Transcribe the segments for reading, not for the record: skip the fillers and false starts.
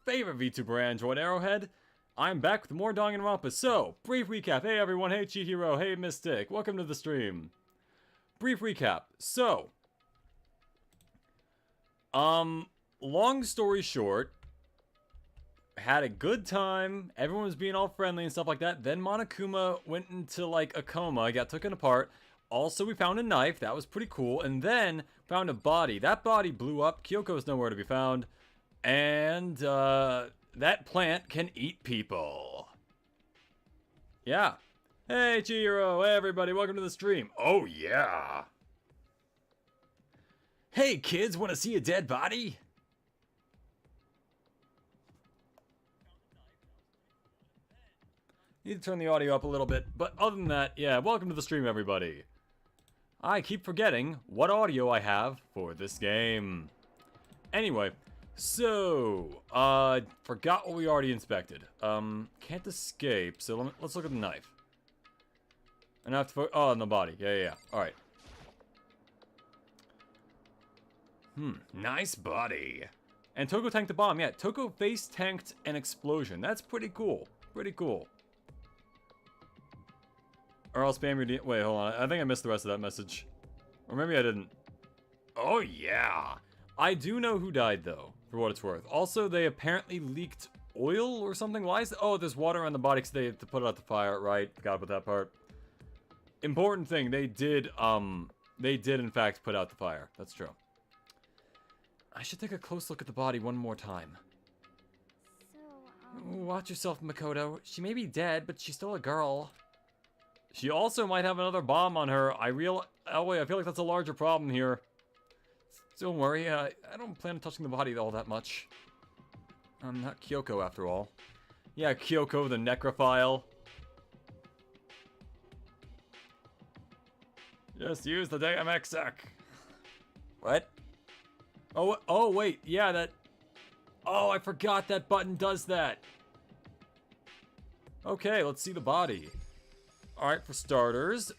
favorite VTuber Android Arrowhead. I'm back with more Danganronpa. So, brief recap. Hey everyone, hey Chihiro, hey Mystic, welcome to the stream. Brief recap. So, long story short, had a good time, everyone was being all friendly and stuff like that, then Monokuma went into like a coma, got taken apart. Also, we found a knife, that was pretty cool, and then found a body. That body blew up, Kyoko's nowhere to be found, and that plant can eat people. Yeah. Hey Chihiro, hey everybody, welcome to the stream. Oh yeah. Hey kids, wanna see a dead body? Need to turn the audio up a little bit, but other than that, yeah, welcome to the stream everybody. I keep forgetting what audio I have for this game. Anyway, so, forgot what we already inspected. Can't escape, so let's look at the knife. And I have to, oh, in the body, yeah, alright. Nice body. And Toko tanked the bomb, yeah, Toko face tanked an explosion. That's pretty cool, Or I'll spam your wait, hold on, I think I missed the rest of that message. Or maybe I didn't. Oh yeah! I do know who died though, for what it's worth. Also, they apparently leaked oil or something. Why is oh, there's water on the body because they have to put out the fire, right? Forgot about that part. Important thing, they did in fact put out the fire. That's true. I should take a close look at the body one more time. So, watch yourself, Makoto. She may be dead, but she's still a girl. She also might have another bomb on her. I feel like that's a larger problem here. Don't worry, I don't plan on touching the body all that much. I'm not Kyoko after all. Yeah, Kyoko the necrophile. Just use the DMX-sec. What? Oh wait, yeah, that... Oh, I forgot that button does that. Okay, let's see the body. Alright, for starters,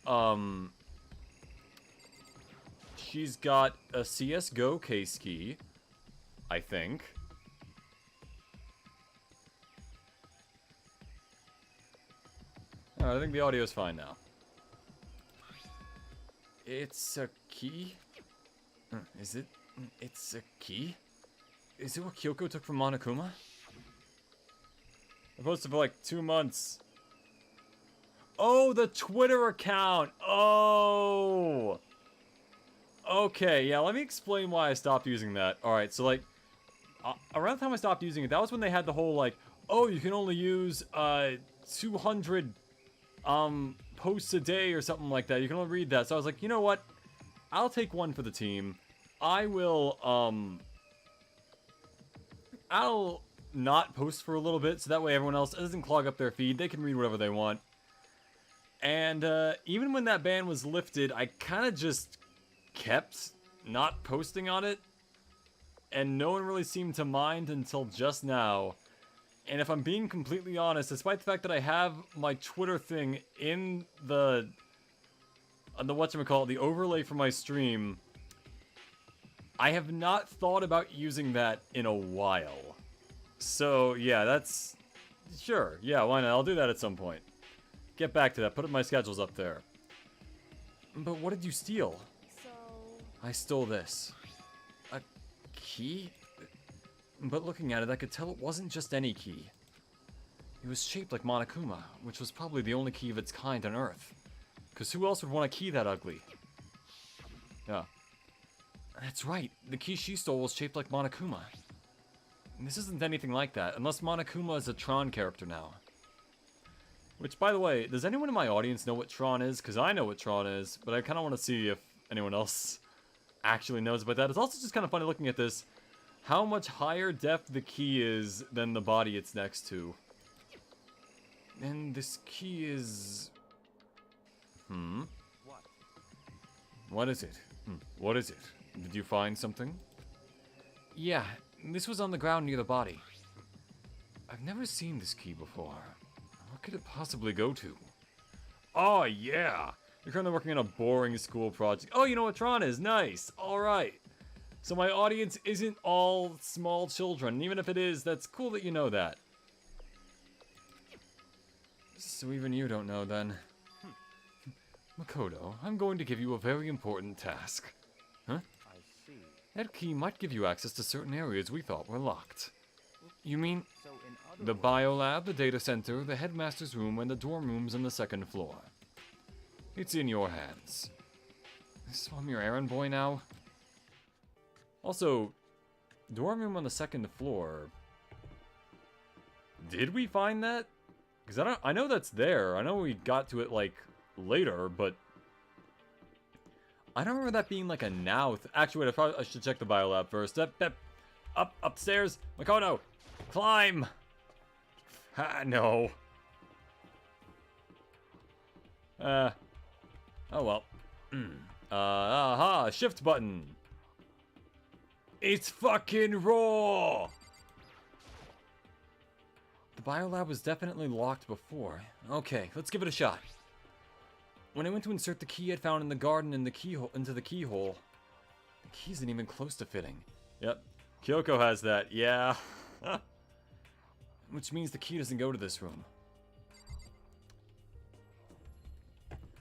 she's got a CSGO case key, I think. Alright, I think the audio's fine now. It's a key? Is it? It's a key? Is it what Kyoko took from Monokuma? I posted for like 2 months. Oh, the Twitter account! Oh! Okay, yeah, let me explain why I stopped using that. Alright, so like, around the time I stopped using it, that was when they had the whole like, oh, you can only use 200 posts a day or something like that. You can only read that. So I was like, you know what? I'll take one for the team. I will, I'll not post for a little bit, so that way everyone else doesn't clog up their feed. They can read whatever they want. And even when that ban was lifted, I kind of just kept not posting on it. And no one really seemed to mind until just now. And if I'm being completely honest, despite the fact that I have my Twitter thing in the whatchamacallit, the overlay for my stream, I have not thought about using that in a while. So, yeah, that's... Sure, yeah, why not? I'll do that at some point. Get back to that. Put my schedules up there. But what did you steal? I stole this. A key? But looking at it, I could tell it wasn't just any key. It was shaped like Monokuma, which was probably the only key of its kind on Earth. Because who else would want a key that ugly? Yeah. That's right. The key she stole was shaped like Monokuma. And this isn't anything like that, unless Monokuma is a Tron character now. Which, by the way, does anyone in my audience know what Tron is? Because I know what Tron is, but I kind of want to see if anyone else actually knows about that. It's also just kind of funny looking at this, how much higher def the key is than the body it's next to. And this key is... What is it? What is it? Did you find something? Yeah, this was on the ground near the body. I've never seen this key before. What could it possibly go to? Oh, yeah! You're currently working on a boring school project. Oh, you know what Tron is? Nice! Alright. So my audience isn't all small children. And even if it is, that's cool that you know that. So even you don't know then. Makoto, I'm going to give you a very important task. Huh? I see. That key might give you access to certain areas we thought were locked. You mean So in other the words, biolab, the data center, the headmaster's room, and the dorm rooms on the second floor? It's in your hands. So I'm your errand boy now? Also, dorm room on the second floor. Did we find that? Because I know that's there. I know we got to it, like, later, but I don't remember that being, like, a now. Actually, wait, I should check the biolab first. Upstairs. Makoto, climb. Ah, no. Oh well. Aha, shift button. It's fucking raw! The biolab was definitely locked before. Okay, let's give it a shot. When I went to insert the key I'd found in the garden into the keyhole, the key isn't even close to fitting. Yep, Kyoko has that, yeah. Which means the key doesn't go to this room.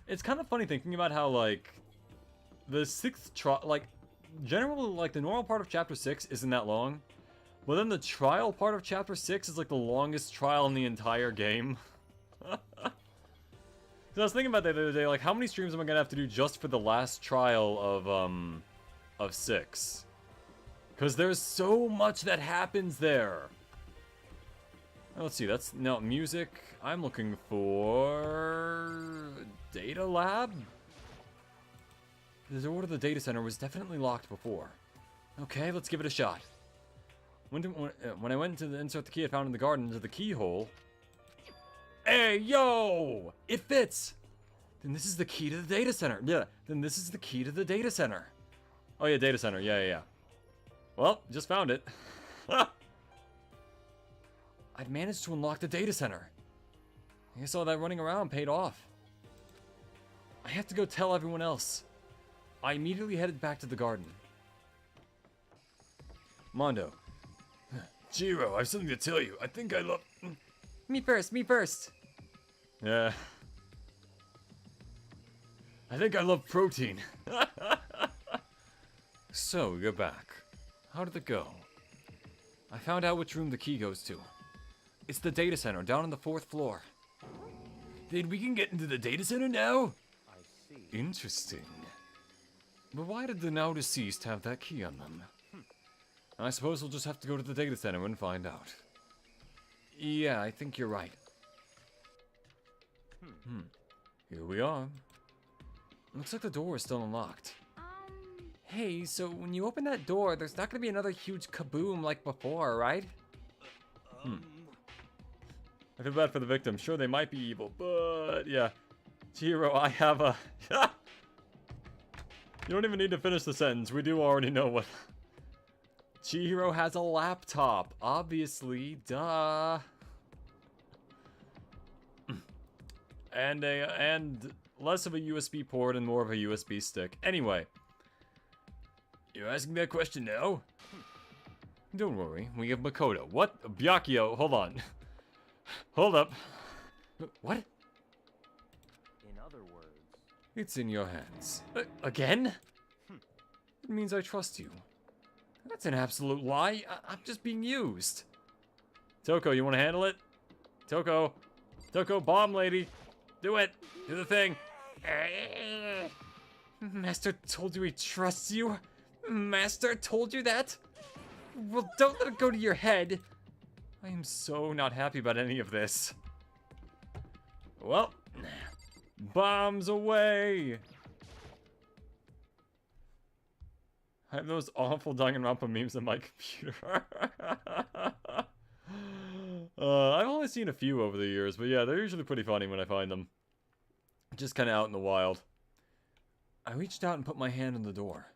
It's kind of funny thinking about how, like, the sixth trial, like, generally, like, the normal part of Chapter 6 isn't that long. But then the trial part of Chapter 6 is, like, the longest trial in the entire game. So I was thinking about that the other day, like, how many streams am I gonna have to do just for the last trial of 6? Because there's so much that happens there. Let's see, that's, no, music. I'm looking for... Data lab? The door to the data center was definitely locked before. Okay, let's give it a shot. When I went to insert the key I found in the garden into the keyhole... Hey, yo! It fits! Then this is the key to the data center. Yeah, then this is the key to the data center. Oh yeah, data center. Yeah. Well, just found it. I'd managed to unlock the data center. I guess all that running around paid off. I have to go tell everyone else. I immediately headed back to the garden. Mondo. Jiro, I have something to tell you. I think I love... Me first. Yeah. I think I love protein. So, you're back. How did it go? I found out which room the key goes to. It's the data center, down on the 4th floor. Then we can get into the data center now? I see. Interesting. But why did the now deceased have that key on them? I suppose we'll just have to go to the data center and find out. Yeah, I think you're right. Here we are. Looks like the door is still unlocked. Hey, so when you open that door, there's not gonna be another huge kaboom like before, right? I feel bad for the victim. Sure, they might be evil, but yeah. Chihiro, I have a... You don't even need to finish the sentence. We do already know what... Chihiro has a laptop. Obviously, duh. And less of a USB port and more of a USB stick. Anyway. You're asking that question now? Don't worry, we have Makoto. What? Byakuya, hold on. Hold up. What? In other words... It's in your hands. Again? It means I trust you. That's an absolute lie. I'm just being used. Toko, you want to handle it? Toko, bomb lady. Do it. Do the thing. Master told you he trusts you? Master told you that? Well, don't let it go to your head. I am so not happy about any of this. Well, bombs away. I have those awful Danganronpa memes on my computer. I've only seen a few over the years, but yeah, they're usually pretty funny when I find them. Just kind of out in the wild. I reached out and put my hand on the door.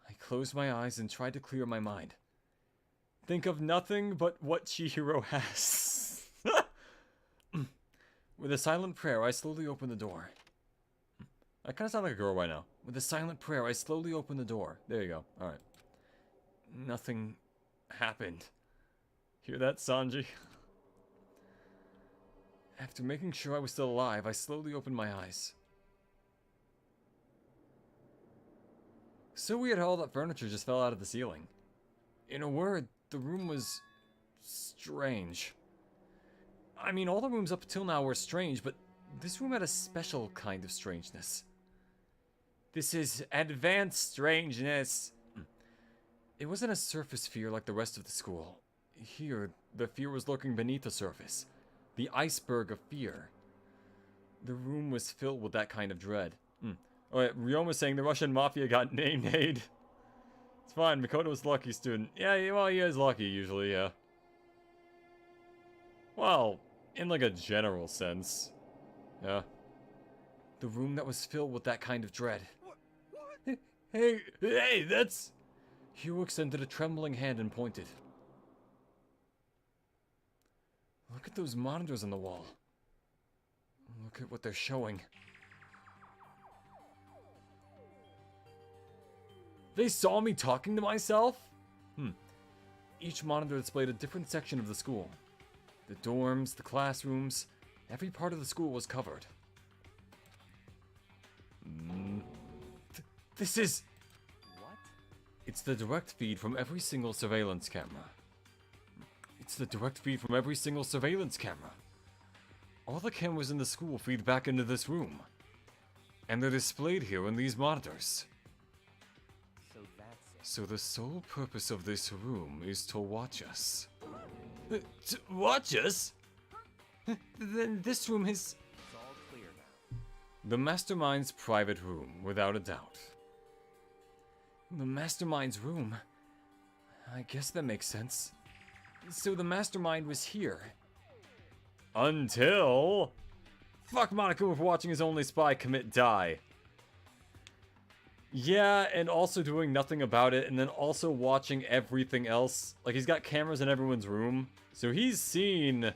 I closed my eyes and tried to clear my mind. Think of nothing but what Chihiro has. With a silent prayer, I slowly opened the door. I kind of sound like a girl right now. With a silent prayer, I slowly opened the door. There you go. Alright. nothing happened. Hear that, Sanji? After making sure I was still alive, I slowly opened my eyes. So weird how all that furniture just fell out of the ceiling. In a word, the room was strange. I mean, all the rooms up till now were strange, but this room had a special kind of strangeness. This is advanced strangeness. It wasn't a surface fear like the rest of the school. Here, the fear was lurking beneath the surface. The iceberg of fear. The room was filled with that kind of dread. Oh, yeah, Ryoma was saying the Russian mafia got name-named. It's fine, Makoto was a lucky student. Yeah, well, he is lucky usually, yeah. Well, in like a general sense. Yeah. The room that was filled with that kind of dread. What? Hey, that's... Hugh extended a trembling hand and pointed. Look at those monitors on the wall. Look at what they're showing. They saw me talking to myself? Each monitor displayed a different section of the school. The dorms, the classrooms, every part of the school was covered. This is... What? It's the direct feed from every single surveillance camera. It's the direct feed from every single surveillance camera. All the cameras in the school feed back into this room. And they're displayed here in these monitors. So that's it. So the sole purpose of this room is to watch us. To watch us? Then this room is... It's all clear now. The Mastermind's private room, without a doubt. The Mastermind's room? I guess that makes sense. So the Mastermind was here. Until... Fuck Monokuma for watching his only spy commit die. Yeah, and also doing nothing about it, and then also watching everything else. Like, he's got cameras in everyone's room, so he's seen,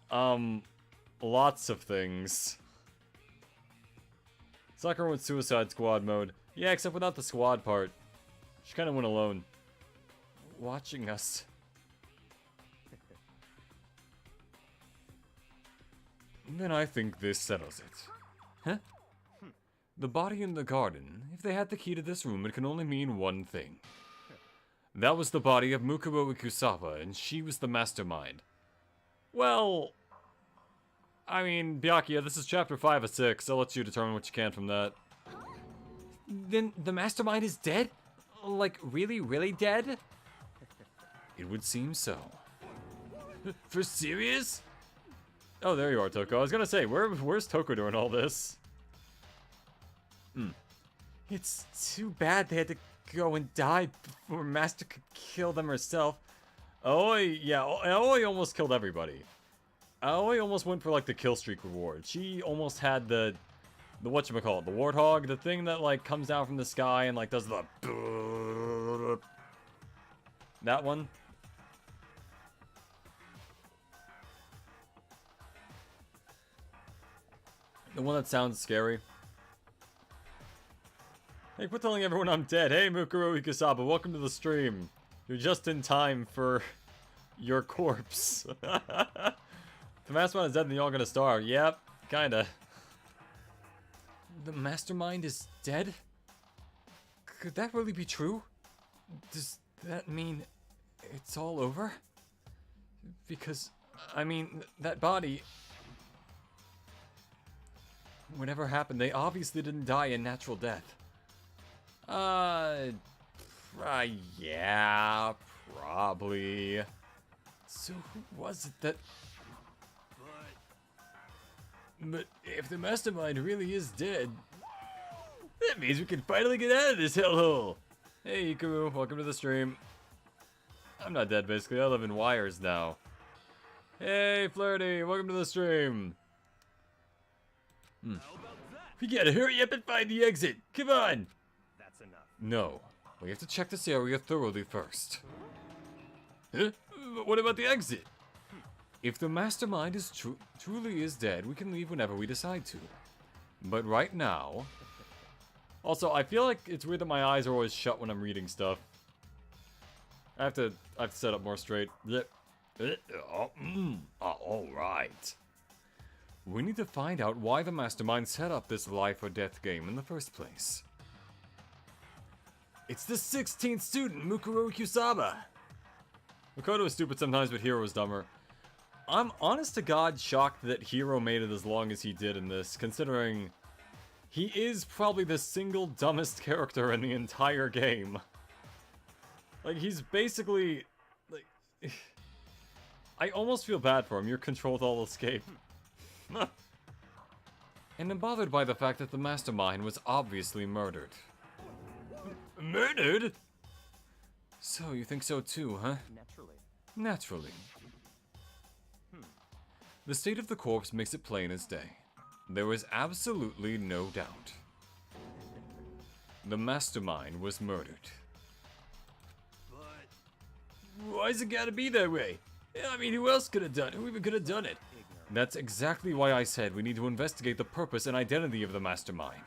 lots of things. Sakura went Suicide Squad mode. Yeah, except without the squad part. She kinda went alone. Watching us. Then I think this settles it. Huh? The body in the garden, if they had the key to this room, it can only mean one thing. That was the body of Mukuro Ikusawa, and she was the mastermind. Well... I mean, Byakuya, this is chapter 5 of 6, I'll let you determine what you can from that. Then the mastermind is dead? Like, really, really dead? It would seem so. For serious? Oh, there you are, Toko. I was gonna say, where's Toko during all this? It's too bad they had to go and die before Master could kill them herself. Aoi, yeah, Aoi almost killed everybody. Aoi almost went for, like, the kill streak reward. She almost had the whatchamacallit, the warthog, the thing that, like, comes down from the sky and, like, does the... That one. The one that sounds scary. Hey, quit telling everyone I'm dead. Hey, Mukuro Ikusawa, welcome to the stream. You're just in time for your corpse. The mastermind is dead and you're all gonna starve. Yep, kinda. The mastermind is dead? Could that really be true? Does that mean it's all over? Because, I mean, that body... Whatever happened, they obviously didn't die a natural death. Yeah, probably. So who was it that... But if the mastermind really is dead, that means we can finally get out of this hellhole. Hey, Ikaru, welcome to the stream. I'm not dead, basically. I live in wires now. Hey, Flirty, welcome to the stream. We gotta hurry up and find the exit. Come on. That's enough. No, we have to check this area thoroughly first. Huh? But what about the exit? If the mastermind is truly is dead, we can leave whenever we decide to. But right now... Also, I feel like it's weird that my eyes are always shut when I'm reading stuff. I have to set up more straight. Alright. We need to find out why the mastermind set up this life or death game in the first place. It's the 16th student, Mukuro Kusaba! Makoto is stupid sometimes, but Hiro is dumber. I'm honest to God shocked that Hiro made it as long as he did in this, considering he is probably the single dumbest character in the entire game. Like, he's basically, like, I almost feel bad for him. Your controlled all escape. And I'm bothered by the fact that the mastermind was obviously murdered. Murdered? So, you think so too, huh? Naturally. Naturally. The state of the corpse makes it plain as day. There was absolutely no doubt. The mastermind was murdered. But why's it gotta be that way? I mean, who else could have done it? Who even could have done it? That's exactly why I said we need to investigate the purpose and identity of the mastermind.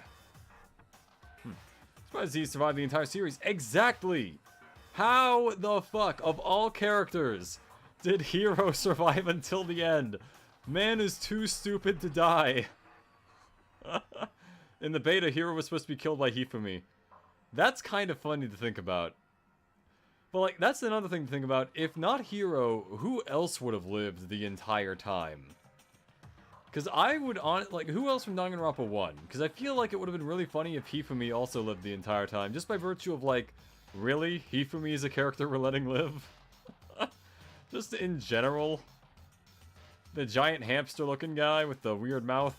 Surprised he survived the entire series. Exactly! How the fuck, of all characters, did Hiro survive until the end? Man is too stupid to die. In the beta, Hiro was supposed to be killed by Hifumi. That's kind of funny to think about. But, like, that's another thing to think about. If not Hiro, who else would have lived the entire time? Because I would, like, who else from Danganronpa 1? Because I feel like it would have been really funny if Hifumi also lived the entire time. Just by virtue of, like, really? Hifumi is a character we're letting live? Just in general. The giant hamster-looking guy with the weird mouth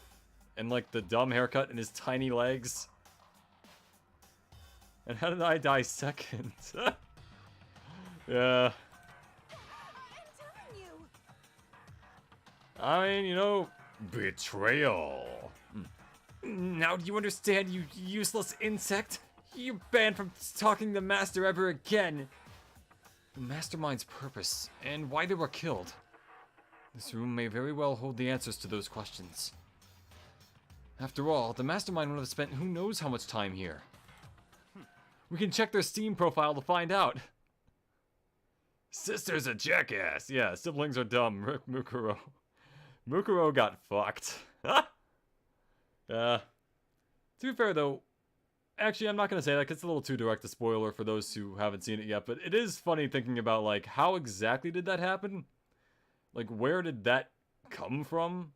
and, like, the dumb haircut and his tiny legs. And how did I die second? Yeah. I mean, you know, betrayal. Now do you understand, you useless insect? You're banned from talking to the Master ever again. The Mastermind's purpose, and why they were killed. This room may very well hold the answers to those questions. After all, the Mastermind would have spent who knows how much time here. We can check their Steam profile to find out. Sister's a jackass. Yeah, siblings are dumb. Rick Mukuro. Mukuro got fucked. To be fair, though, actually, I'm not going to say that because it's a little too direct a spoiler for those who haven't seen it yet, but it is funny thinking about, like, how exactly did that happen? Like, where did that come from?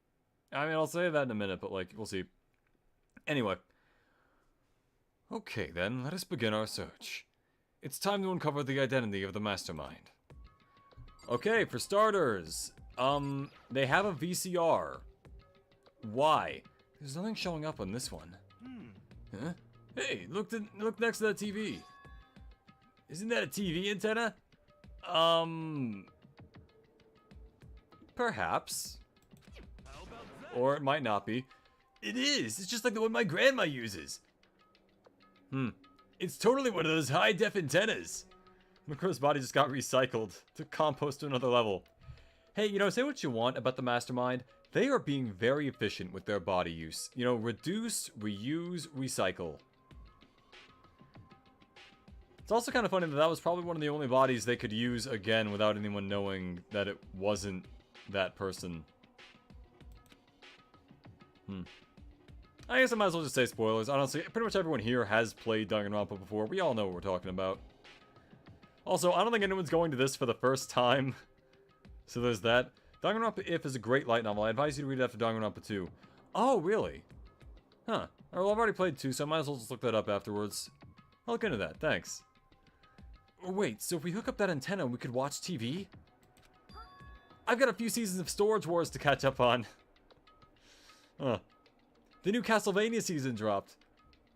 I mean, I'll say that in a minute, but, like, we'll see. Anyway. Okay, then, let us begin our search. It's time to uncover the identity of the Mastermind. Okay, for starters, they have a VCR. Why? There's nothing showing up on this one. Huh? Hey, look next to that TV. Isn't that a TV antenna? Perhaps. Or it might not be. It is! It's just like the one my grandma uses. It's totally one of those high-def antennas. Makuro's body just got recycled to compost to another level. Hey, you know, say what you want about the Mastermind. They are being very efficient with their body use. You know, reduce, reuse, recycle. It's also kind of funny that that was probably one of the only bodies they could use again without anyone knowing that it wasn't that person. I guess I might as well just say spoilers. Honestly, pretty much everyone here has played Danganronpa before. We all know what we're talking about. Also, I don't think anyone's going to this for the first time. So there's that. Danganronpa If is a great light novel. I advise you to read it after Danganronpa 2. Oh, really? Huh. Well, I've already played 2, so I might as well just look that up afterwards. I'll look into that. Thanks. Wait, so if we hook up that antenna, we could watch TV? I've got a few seasons of Storage Wars to catch up on. Huh. The new Castlevania season dropped,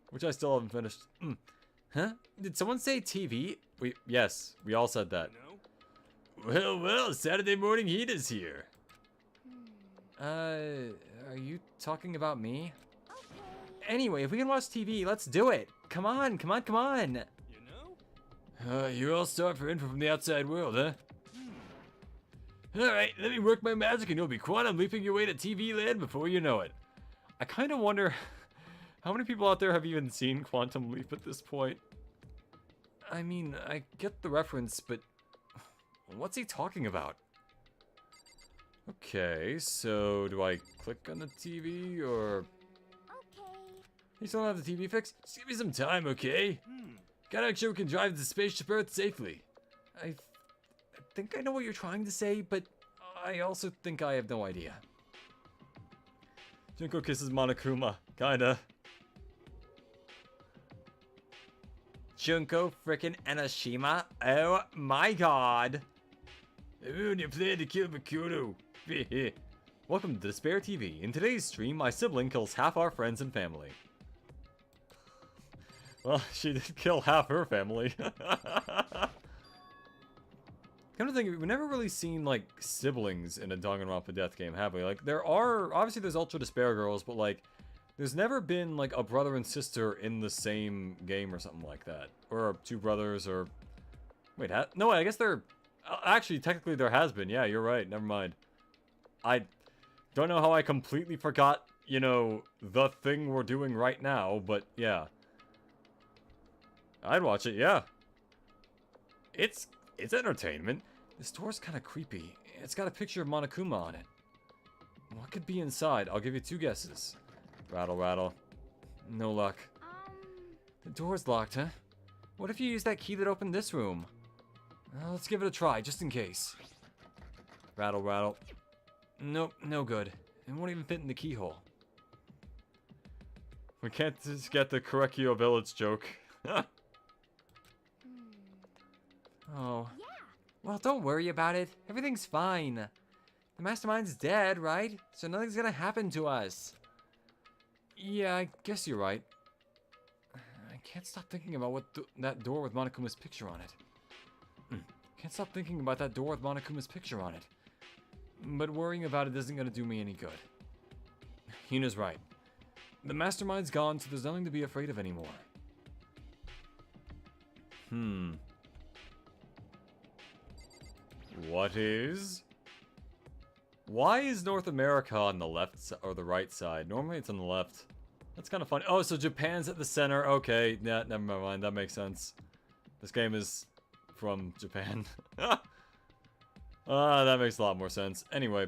which I still haven't finished. Huh? Did someone say TV? Yes, we all said that. Well, Saturday morning heat is here. Are you talking about me? Anyway, if we can watch TV, let's do it. Come on. You're all starved for info from the outside world, huh? Alright, let me work my magic and you'll be quantum leaping your way to TV land before you know it. I kind of wonder how many people out there have even seen Quantum Leap at this point. I mean, I get the reference, but What's he talking about? Okay, so do I click on the TV or... Okay. You still don't have the TV fixed? Just give me some time, okay? Gotta make sure we can drive the spaceship Earth safely. I think I know what you're trying to say, but I also think I have no idea. Junko kisses Monokuma. Kinda. Junko frickin' Enoshima? Oh my god. When you plan to kill Makoto. Welcome to Despair TV. In today's stream, my sibling kills half our friends and family. Well, she did kill half her family. Come to think of it, we've never really seen, like, siblings in a Danganronpa death game, have we? Like, there are... Obviously, there's Ultra Despair Girls, but, like, there's never been, like, a brother and sister in the same game or something like that. Or two brothers, or... Wait, no, I guess there... Actually, technically there has been. Yeah, you're right. Never mind. I don't know how I completely forgot, you know, the thing we're doing right now, but yeah. I'd watch it, yeah. It's entertainment. This door's kind of creepy. It's got a picture of Monokuma on it. What could be inside? I'll give you 2 guesses. Rattle, rattle. No luck. The door's locked, huh? What if you use that key that opened this room? Let's give it a try, just in case. Rattle, rattle. Nope, no good. It won't even fit in the keyhole. We can't just get the Korekio Village joke. Oh. Yeah. Well, don't worry about it. Everything's fine. The mastermind's dead, right? So nothing's gonna happen to us. Yeah, I guess you're right. I can't stop thinking about what that door with Monokuma's picture on it. Can't stop thinking about that door with Monokuma's picture on it. But worrying about it isn't gonna do me any good. Hina's right. The mastermind's gone, so there's nothing to be afraid of anymore. What is? Why is North America on the left or the right side? Normally it's on the left. That's kind of funny. Oh, so Japan's at the center. Okay, yeah, never mind. That makes sense. This game is from Japan. That makes a lot more sense. Anyway,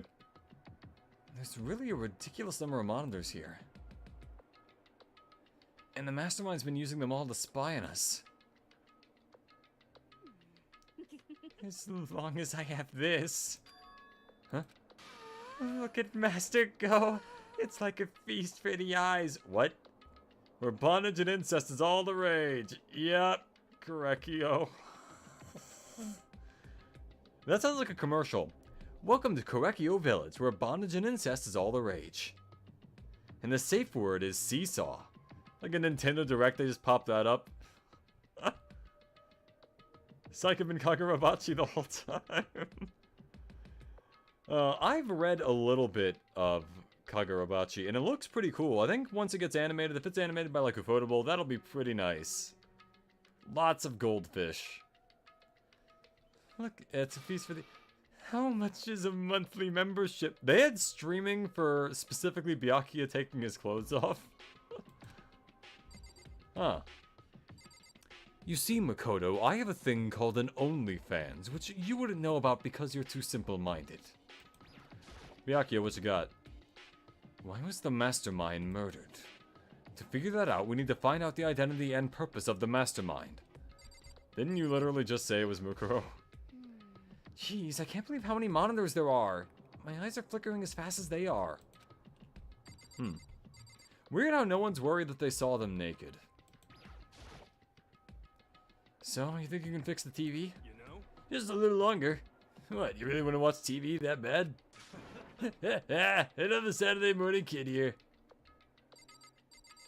there's really a ridiculous number of monitors here. And the mastermind's been using them all to spy on us. As long as I have this. Huh? Look at Master go. It's like a feast for the eyes. What? Where bondage and incest is all the rage. Yep. Korekio. That sounds like a commercial. Welcome to Korekio Village, where bondage and incest is all the rage. And the safe word is seesaw. Like a Nintendo Direct, they just popped that up. It's like I've been Kagurabachi the whole time. I've read a little bit of Kagurabachi, and it looks pretty cool. I think once it gets animated, if it's animated by like Ufotable, that'll be pretty nice. Lots of goldfish. Look, it's a feast for the... How much is a monthly membership? They had streaming for specifically Byakuya taking his clothes off. Huh. You see, Makoto, I have a thing called an OnlyFans, which you wouldn't know about because you're too simple-minded. Byakuya, what you got? Why was the mastermind murdered? To figure that out, we need to find out the identity and purpose of the mastermind. Didn't you literally just say it was Mukuro? Jeez, I can't believe how many monitors there are. My eyes are flickering as fast as they are. Weird how no one's worried that they saw them naked. So, you think you can fix the TV? You know? Just a little longer. What, you really want to watch TV that bad? Another Saturday morning kid here.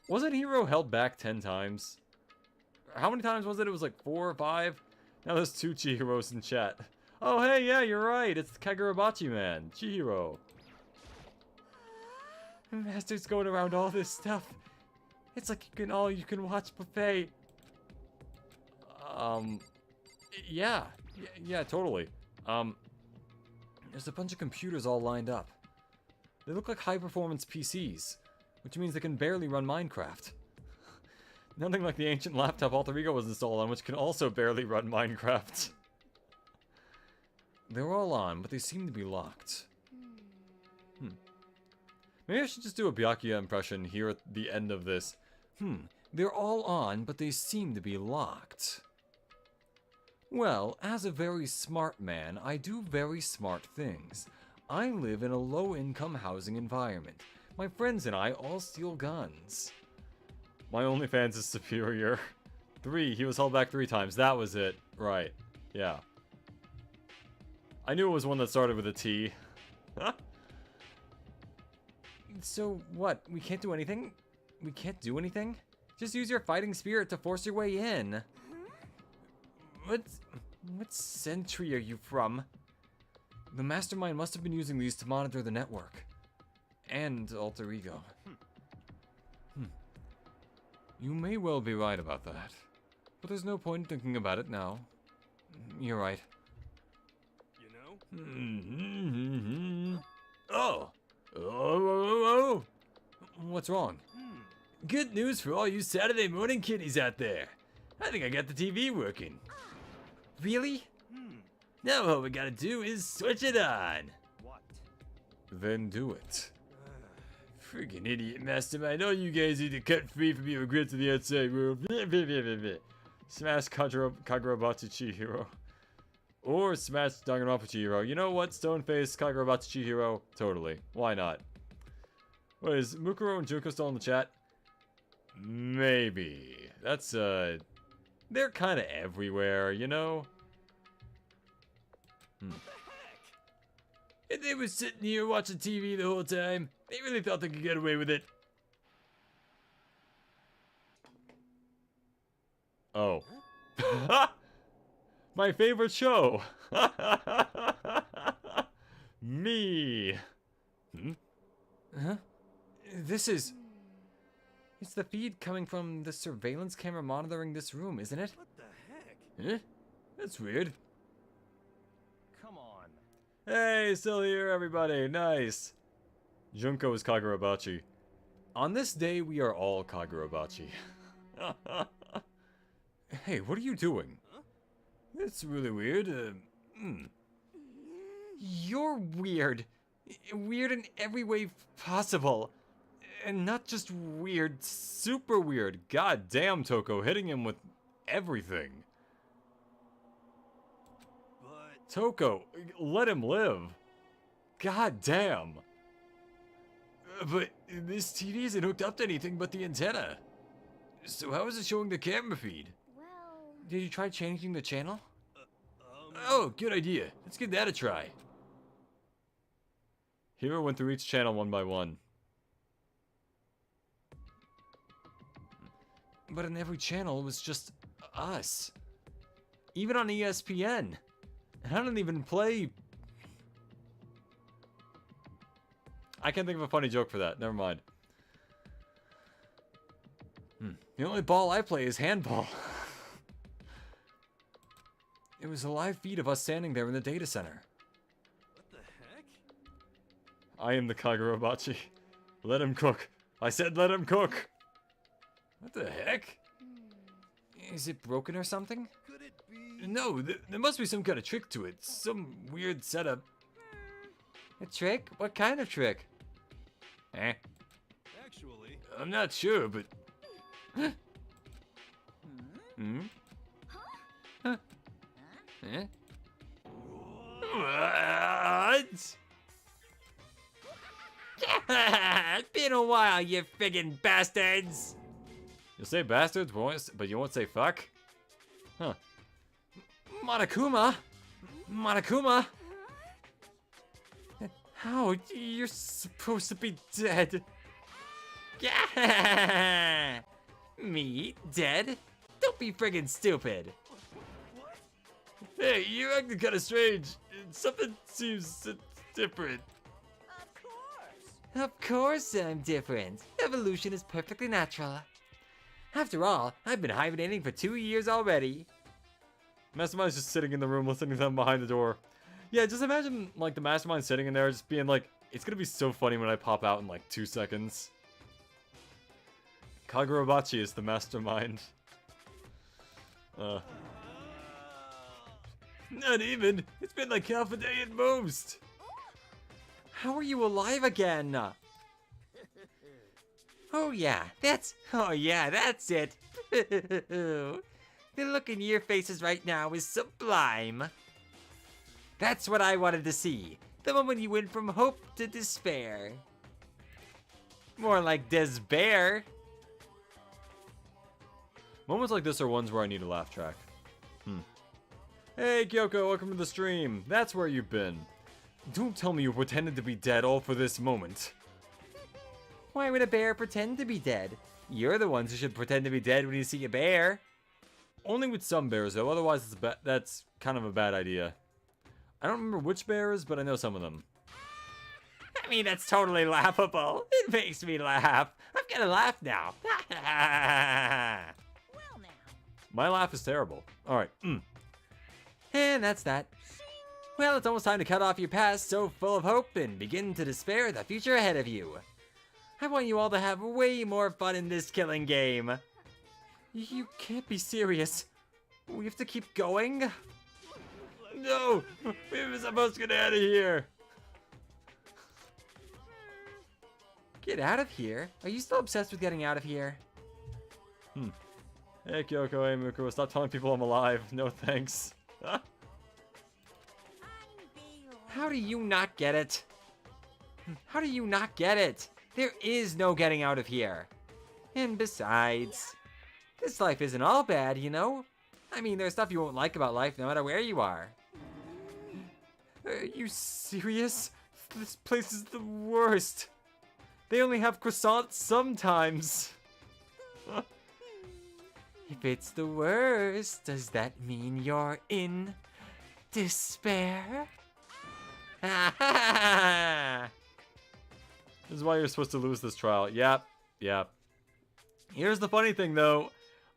Wasn't Hero held back 10 times? How many times was it? It was like 4 or 5? Now there's 2 Chihiros in chat. Oh, hey, yeah, you're right. It's the Kagurabachi man. Chihiro. Master's going around all this stuff. It's like you can watch buffet. Yeah, totally. There's a bunch of computers all lined up. They look like high-performance PCs, which means they can barely run Minecraft. Nothing like the ancient laptop Alter Ego was installed on, which can also barely run Minecraft. They're all on, but they seem to be locked. Maybe I should just do a Byakuya impression here at the end of this. They're all on, but they seem to be locked. Well, as a very smart man, I do very smart things. I live in a low-income housing environment. My friends and I all steal guns. My OnlyFans is superior. 3, he was held back 3 times. That was it. Right. Yeah. I knew it was one that started with a T. So, what? We can't do anything? We can't do anything? Just use your fighting spirit to force your way in. What century are you from? The mastermind must have been using these to monitor the network. And alter ego. You may well be right about that. But there's no point in thinking about it now. You're right. You know? Oh! What's wrong? Good news for all you Saturday morning kiddies out there. I think I got the TV working. Really? Now all we gotta do is switch it on. What? Then do it. Friggin' idiot mastermind. All you guys need to cut free from your regrets of the outside world. Smash Kagurabachi Chihiro. Or smash Danganronpa Chihiro. You know what? Stoneface Kagurabachi Chihiro. Totally. Why not? What is Mukuro and Junko still in the chat? Maybe. That's they're kind of everywhere, you know? And they were sitting here watching TV the whole time. They really thought they could get away with it. Oh. My favorite show. Me. Huh? This is... It's the feed coming from the surveillance camera monitoring this room, isn't it? What the heck? Huh? That's weird. Come on. Hey, still here, everybody. Nice. Junko is Kagurabachi. On this day, we are all Kagurabachi. Hey, what are you doing? Huh? It's really weird. You're weird. Weird in every way possible. And not just weird, super weird. God damn, Toko, hitting him with everything. But... Toko, let him live. God damn. But this TV isn't hooked up to anything but the antenna. So how is it showing the camera feed? Well... Did you try changing the channel? Oh, good idea. Let's give that a try. Hero went through each channel one by one. But in every channel, it was just us. Even on ESPN. And I don't even play... I can't think of a funny joke for that. Never mind. The only ball I play is handball. It was a live feed of us standing there in the data center. What the heck? I am the Kagurabachi. Let him cook. I said let him cook. What the heck? Is it broken or something? Could it be... No, there must be some kind of trick to it. Some weird setup. A trick? What kind of trick? Actually... I'm not sure, but... Huh? Eh? What? It's been a while, you friggin' bastards! You'll say bastards, but you won't say fuck? Huh. Monokuma? Monokuma? How? You're supposed to be dead. Me? Dead? Don't be friggin' stupid. Hey, you're acting kinda strange. Something seems different. Of course! Of course I'm different. Evolution is perfectly natural. After all, I've been hibernating for 2 years already. Mastermind's just sitting in the room listening to them behind the door. Yeah, just imagine, like, the Mastermind sitting in there just being like, it's gonna be so funny when I pop out in, like, 2 seconds. Kagurabachi is the Mastermind. Not even. It's been like half a day at most. How are you alive again? Oh yeah, that's it. The look in your faces right now is sublime. That's what I wanted to see. The moment you went from hope to despair. More like despair. Moments like this are ones where I need a laugh track. Hey, Kyoko, welcome to the stream. That's where you've been. Don't tell me you pretended to be dead all for this moment. Why would a bear pretend to be dead? You're the ones who should pretend to be dead when you see a bear. Only with some bears, though. Otherwise, that's kind of a bad idea. I don't remember which bears, but I know some of them. I mean, that's totally laughable. It makes me laugh. I'm gonna laugh now. Well now. My laugh is terrible. All right. And that's that. Well, it's almost time to cut off your past so full of hope and begin to despair the future ahead of you. I want you all to have way more fun in this killing game. You can't be serious. We have to keep going? No! We were supposed to get out of here! Get out of here? Are you still obsessed with getting out of here? Hey, Kyoko, hey, Mukuro, stop telling people I'm alive. No thanks. How do you not get it? How do you not get it? There is no getting out of here. And besides, this life isn't all bad, you know? I mean, there's stuff you won't like about life no matter where you are. Are you serious? This place is the worst. They only have croissants sometimes. If it's the worst, does that mean you're in despair? This is why you're supposed to lose this trial. Yep. Here's the funny thing, though.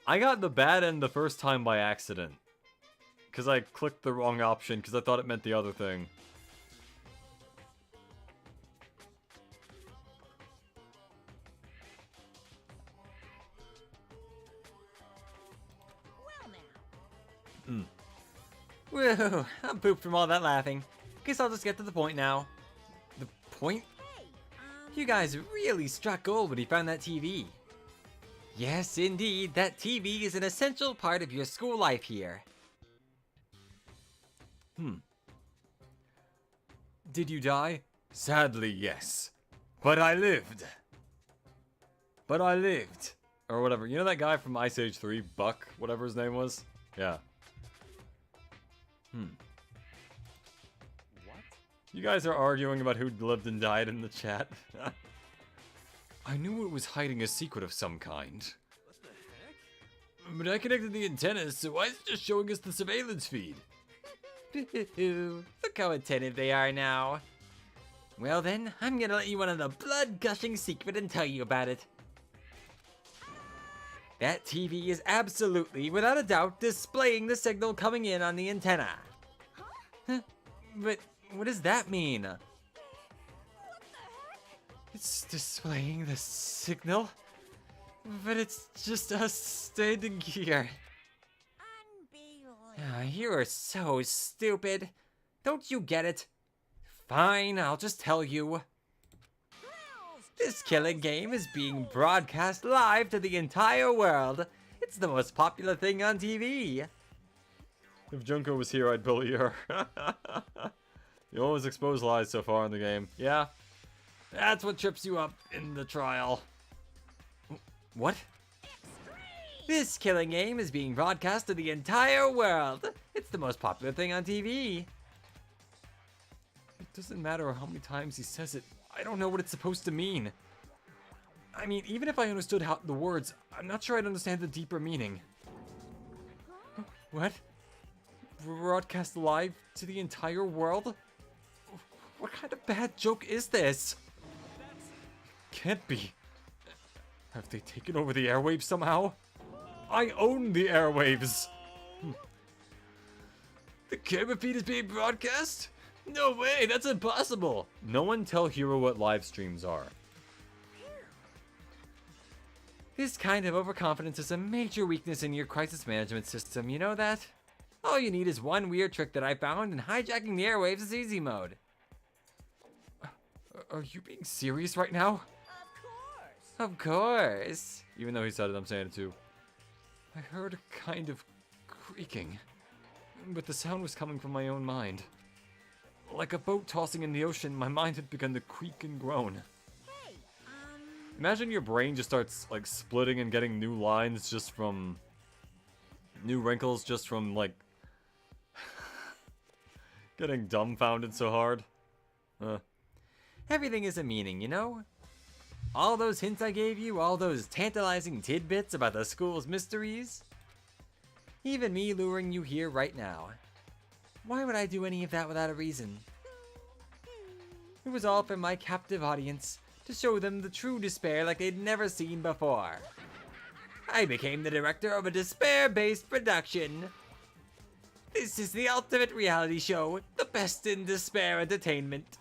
I got the bad end the first time by accident. Because I clicked the wrong option, because I thought it meant the other thing. Well now. Whoa, I'm pooped from all that laughing. Guess I'll just get to the point now. The point? Hey, You guys really struck gold when you found that TV. Yes, indeed, that TV is an essential part of your school life here. Did you die? Sadly, yes. But I lived. Or whatever. You know that guy from Ice Age 3, Buck, whatever his name was? Yeah. What? You guys are arguing about who lived and died in the chat. I knew it was hiding a secret of some kind. What the heck? But I connected the antennas, so why is it just showing us the surveillance feed? Look how attentive they are now. Well then, I'm gonna let you in on the blood-gushing secret and tell you about it. That TV is absolutely, without a doubt, displaying the signal coming in on the antenna. Huh? But what does that mean? It's displaying the signal? But it's just us standing here. unbelievable. You are so stupid. Don't you get it? Fine, I'll just tell you. This killing game is being broadcast live to the entire world. It's the most popular thing on TV. If Junko was here, I'd bully her. You always expose lies so far in the game. Yeah. That's what trips you up in the trial. What? This killing game is being broadcast to the entire world. It's the most popular thing on TV. It doesn't matter how many times he says it. I don't know what it's supposed to mean. I mean, even if I understood how the words, I'm not sure I'd understand the deeper meaning. What? Broadcast live to the entire world? What kind of bad joke is this? Can't be. Have they taken over the airwaves somehow? I own the airwaves! The camera feed is being broadcast? No way, that's impossible! No one tell Hero what live streams are. This kind of overconfidence is a major weakness in your crisis management system, you know that? All you need is one weird trick that I found, and hijacking the airwaves is easy mode. Are you being serious right now? Of course. Even though he said it, I'm saying it too. I heard a kind of creaking, but the sound was coming from my own mind. Like a boat tossing in the ocean, my mind had begun to creak and groan. Imagine your brain just starts, like, splitting and getting new lines just from... new wrinkles just from, like... getting dumbfounded so hard. Everything is a meaning, you know? All those hints I gave you, all those tantalizing tidbits about the school's mysteries. Even me luring you here right now. Why would I do any of that without a reason? It was all for my captive audience, to show them the true despair like they'd never seen before. I became the director of a despair-based production. This is the ultimate reality show, the best in despair entertainment.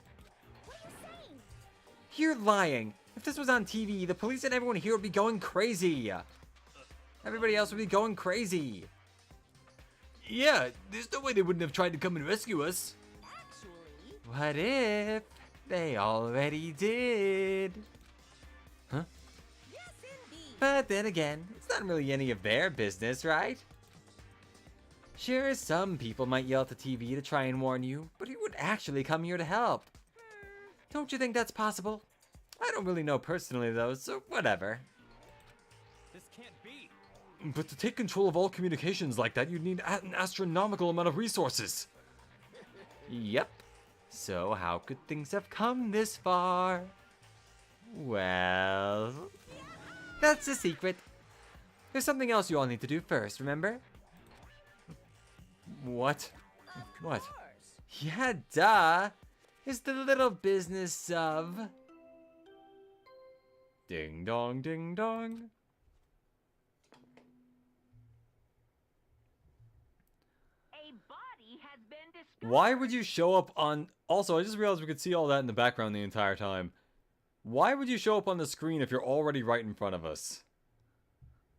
You're lying. If this was on TV, the police and everyone here would be going crazy. Everybody else would be going crazy. Yeah, there's no way they wouldn't have tried to come and rescue us. What if they already did? Huh? But then again, it's not really any of their business, right? Sure, some people might yell at the TV to try and warn you, but who would actually come here to help? Don't you think that's possible? I don't really know personally though, so whatever. This can't be. But to take control of all communications like that, you'd need an astronomical amount of resources. Yep. So how could things have come this far? Well, that's a secret. There's something else you all need to do first, remember? What? What? Yeah, duh. It's the little business of... Ding dong, ding dong. A body has been discovered. Why would you show up on... Also, I just realized we could see all that in the background the entire time. Why would you show up on the screen if you're already right in front of us?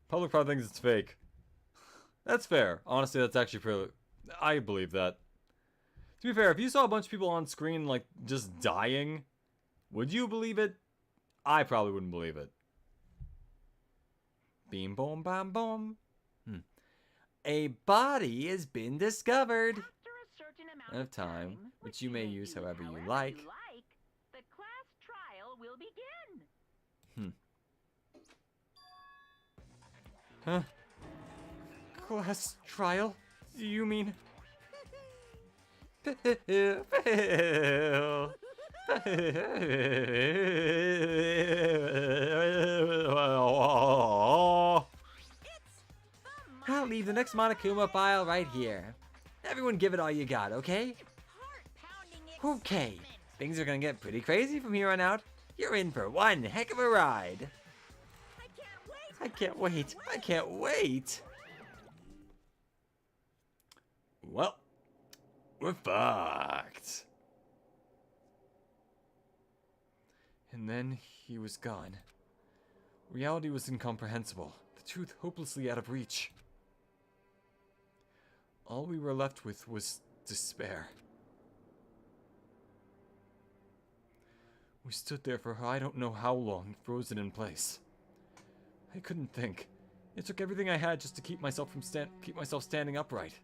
Public probably thinks it's fake. That's fair. Honestly, that's actually pretty... I believe that. To be fair, if you saw a bunch of people on screen, like, just dying, would you believe it? I probably wouldn't believe it. Beam boom bam boom. A body has been discovered. After a certain amount Of time, which you may use however you like. The class trial will begin. Huh? Class trial? You mean? I'll leave the next Monokuma file right here. Everyone give it all you got, okay? Okay, things are gonna get pretty crazy from here on out. You're in for one heck of a ride. I can't wait. I can't wait. Well, we're fucked. And then he was gone. Reality was incomprehensible. The truth hopelessly out of reach. All we were left with was despair. We stood there for I don't know how long, frozen in place. I couldn't think. It took everything I had just to keep myself standing upright.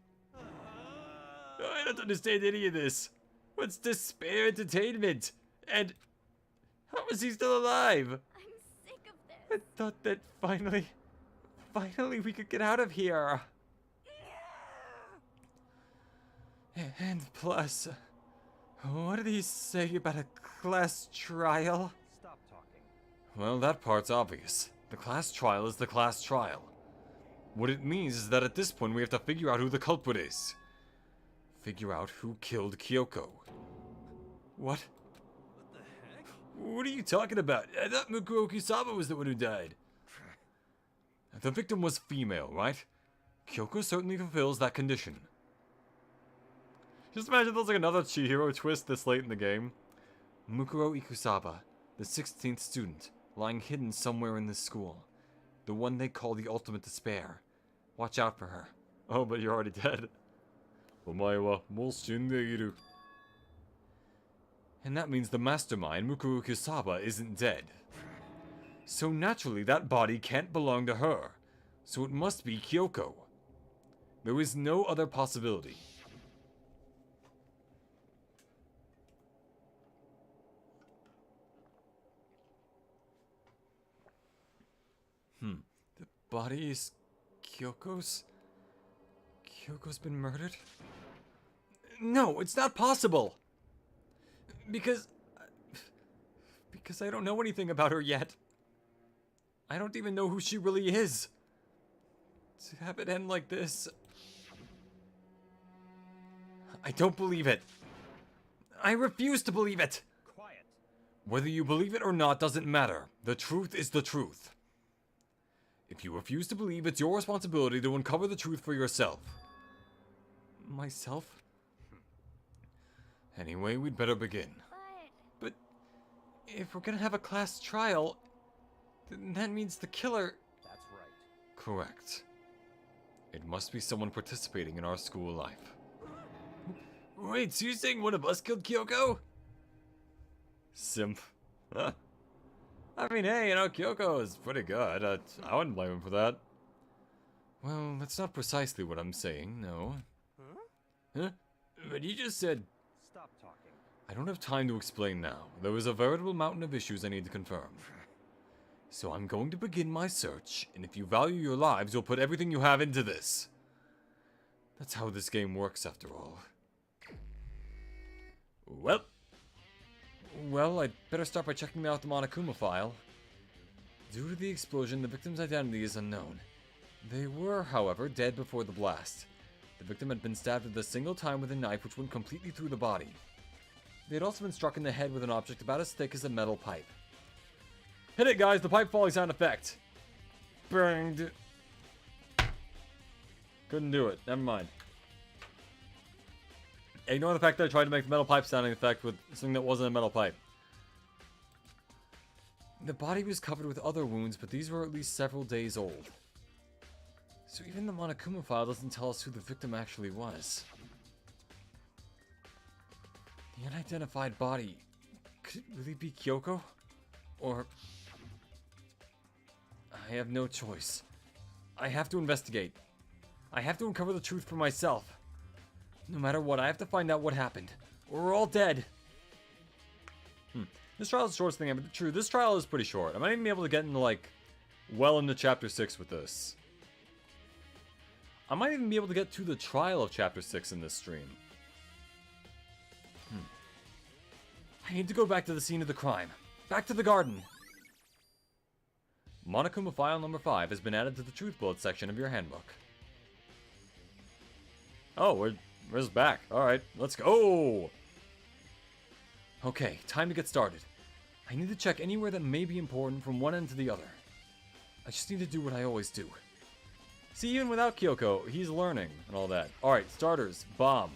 I don't understand any of this. What's despair entertainment? And how is he still alive? I'm sick of this. I thought that finally we could get out of here. And plus, what did he say about a class trial? Stop talking. Well, that part's obvious. The class trial is the class trial. What it means is that at this point we have to figure out who the culprit is. Figure out who killed Kyoko. What? What the heck? What are you talking about? I thought Mukuro Kusama was the one who died. The victim was female, right? Kyoko certainly fulfills that condition. Just imagine there's like another Chihiro twist this late in the game. Mukuro Ikusaba, the 16th student, lying hidden somewhere in this school. The one they call the ultimate despair. Watch out for her. Oh, but you're already dead. Omae wa mou shinde iru. And that means the mastermind, Mukuru Kusaba, isn't dead. So naturally, that body can't belong to her. So it must be Kyoko. There is no other possibility. The body is Kyoko's? Kyoko's been murdered? No, it's not possible! Because I don't know anything about her yet. I don't even know who she really is. To have it end like this... I don't believe it. I refuse to believe it. Quiet. Whether you believe it or not doesn't matter. The truth is the truth. If you refuse to believe, it's your responsibility to uncover the truth for yourself. Myself? Anyway, we'd better begin. But if we're gonna have a class trial, then that means the killer... That's right. Correct. It must be someone participating in our school life. Wait, so you're saying one of us killed Kyoko? Simp. Huh. I mean, hey, you know, Kyoko is pretty good. I wouldn't blame him for that. Well, that's not precisely what I'm saying, no. Huh? But you just said... Stop talking. I don't have time to explain now. There is a veritable mountain of issues I need to confirm. So I'm going to begin my search, and if you value your lives, you'll put everything you have into this. That's how this game works, after all. Well, I'd better start by checking out the Monokuma file. Due to the explosion, the victim's identity is unknown. They were, however, dead before the blast. The victim had been stabbed with a single time with a knife which went completely through the body. They had also been struck in the head with an object about as thick as a metal pipe. Hit it, guys! The pipe falling sound effect! Banged. Couldn't do it. Never mind. Ignore the fact that I tried to make the metal pipe sounding effect with something that wasn't a metal pipe. The body was covered with other wounds, but these were at least several days old. So even the Monokuma file doesn't tell us who the victim actually was. The unidentified body... Could it really be Kyoko? Or... I have no choice. I have to investigate. I have to uncover the truth for myself. No matter what, I have to find out what happened. Or we're all dead. This trial is the shortest thing ever. True, this trial is pretty short. I might even be able to get into, like, well into Chapter 6 with this. I might even be able to get to the trial of Chapter 6 in this stream. I need to go back to the scene of the crime. Back to the garden. Monokuma file number 5 has been added to the Truth Bullet section of your handbook. Oh, we're just back. Alright, let's go! Okay, time to get started. I need to check anywhere that may be important from one end to the other. I just need to do what I always do. See, even without Kyoko, he's learning and all that. Alright, starters. Bomb.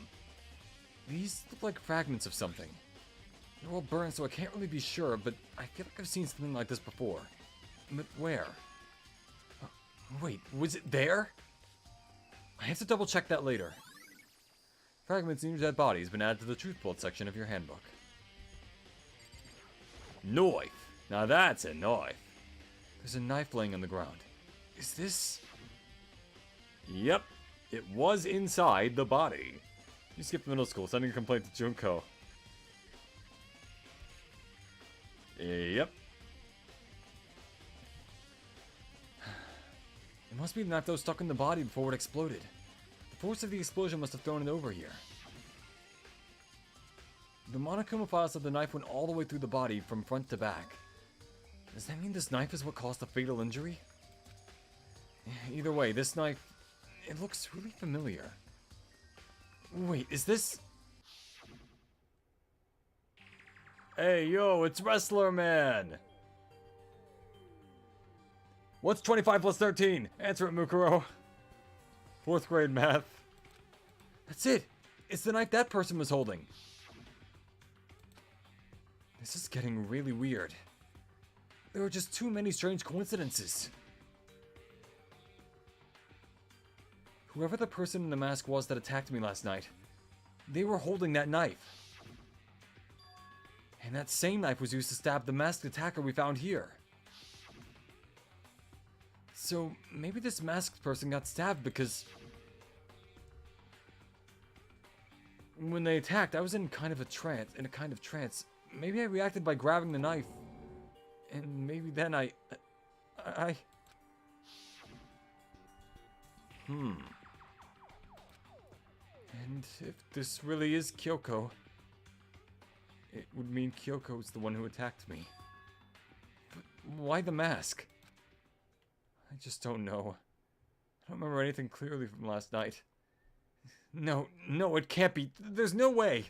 These look like fragments of something. They're all burned, so I can't really be sure, but I feel like I've seen something like this before. But where? Wait, was it there? I have to double check that later. Fragments in your dead body has been added to the Truth Bullet section of your handbook. Knife. Now that's a knife. There's a knife laying on the ground. Is this... Yep. It was inside the body. You skipped middle school, sending a complaint to Junko. Yep. It must be the knife that was stuck in the body before it exploded. The force of the explosion must have thrown it over here. The Monokuma file said the knife went all the way through the body from front to back. Does that mean this knife is what caused the fatal injury? Either way, this knife... It looks really familiar. Wait, is this... Hey, yo, it's Wrestler Man! What's 25 plus 13? Answer it, Mukuro. 4th grade math. That's it! It's the knife that person was holding. This is getting really weird. There are just too many strange coincidences. Whoever the person in the mask was that attacked me last night, they were holding that knife. And that same knife was used to stab the masked attacker we found here. So maybe this masked person got stabbed because when they attacked, I was in kind of a trance. Maybe I reacted by grabbing the knife. And maybe then I... And if this really is Kyoko, it would mean Kyoko's the one who attacked me. But why the mask? I just don't know. I don't remember anything clearly from last night. No, it can't be. There's no way.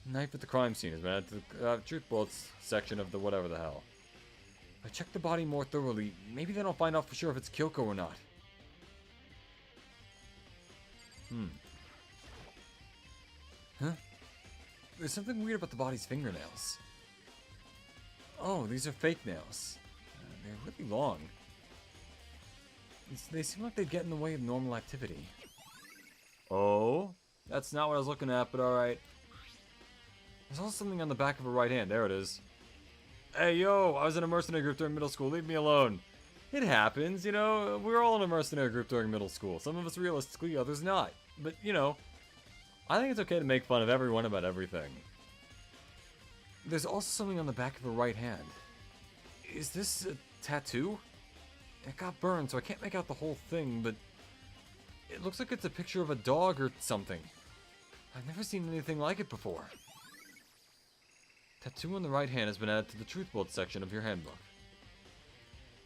Knife at the crime scene has been added to the truth bullets section of the whatever the hell. If I check the body more thoroughly, maybe then I'll find out for sure if it's Kyoko or not. Huh? There's something weird about the body's fingernails. Oh, these are fake nails. They're really long. They seem like they get in the way of normal activity. Oh? That's not what I was looking at, but alright. There's also something on the back of her right hand. There it is. Hey, yo, I was in a mercenary group during middle school. Leave me alone. It happens, you know. We were all in a mercenary group during middle school. Some of us realistically, others not. But, you know, I think it's okay to make fun of everyone about everything. There's also something on the back of her right hand. Is this a tattoo? It got burned, so I can't make out the whole thing, but it looks like it's a picture of a dog or something. I've never seen anything like it before. Tattoo on the right hand has been added to the truth bullet section of your handbook.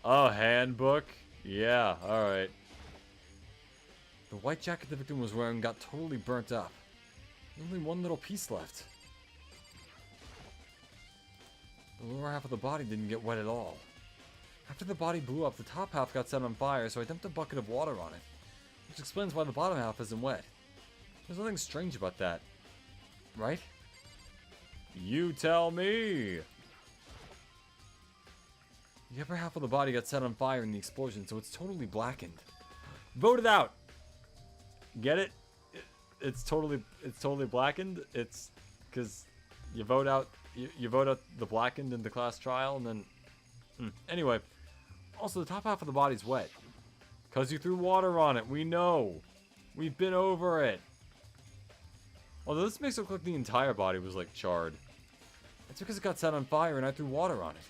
Oh, handbook? Yeah, alright. The white jacket the victim was wearing got totally burnt up. Only one little piece left. The lower half of the body didn't get wet at all. After the body blew up, the top half got set on fire, so I dumped a bucket of water on it. Which explains why the bottom half isn't wet. There's nothing strange about that. Right? You tell me! The upper half of the body got set on fire in the explosion, so it's totally blackened. Vote it out! Get it? It's totally blackened. It's because you vote out the blackened in the class trial, and then anyway. Also, the top half of the body's wet because you threw water on it. We know. We've been over it. Although this makes it look like the entire body was like charred. It's because it got set on fire and I threw water on it.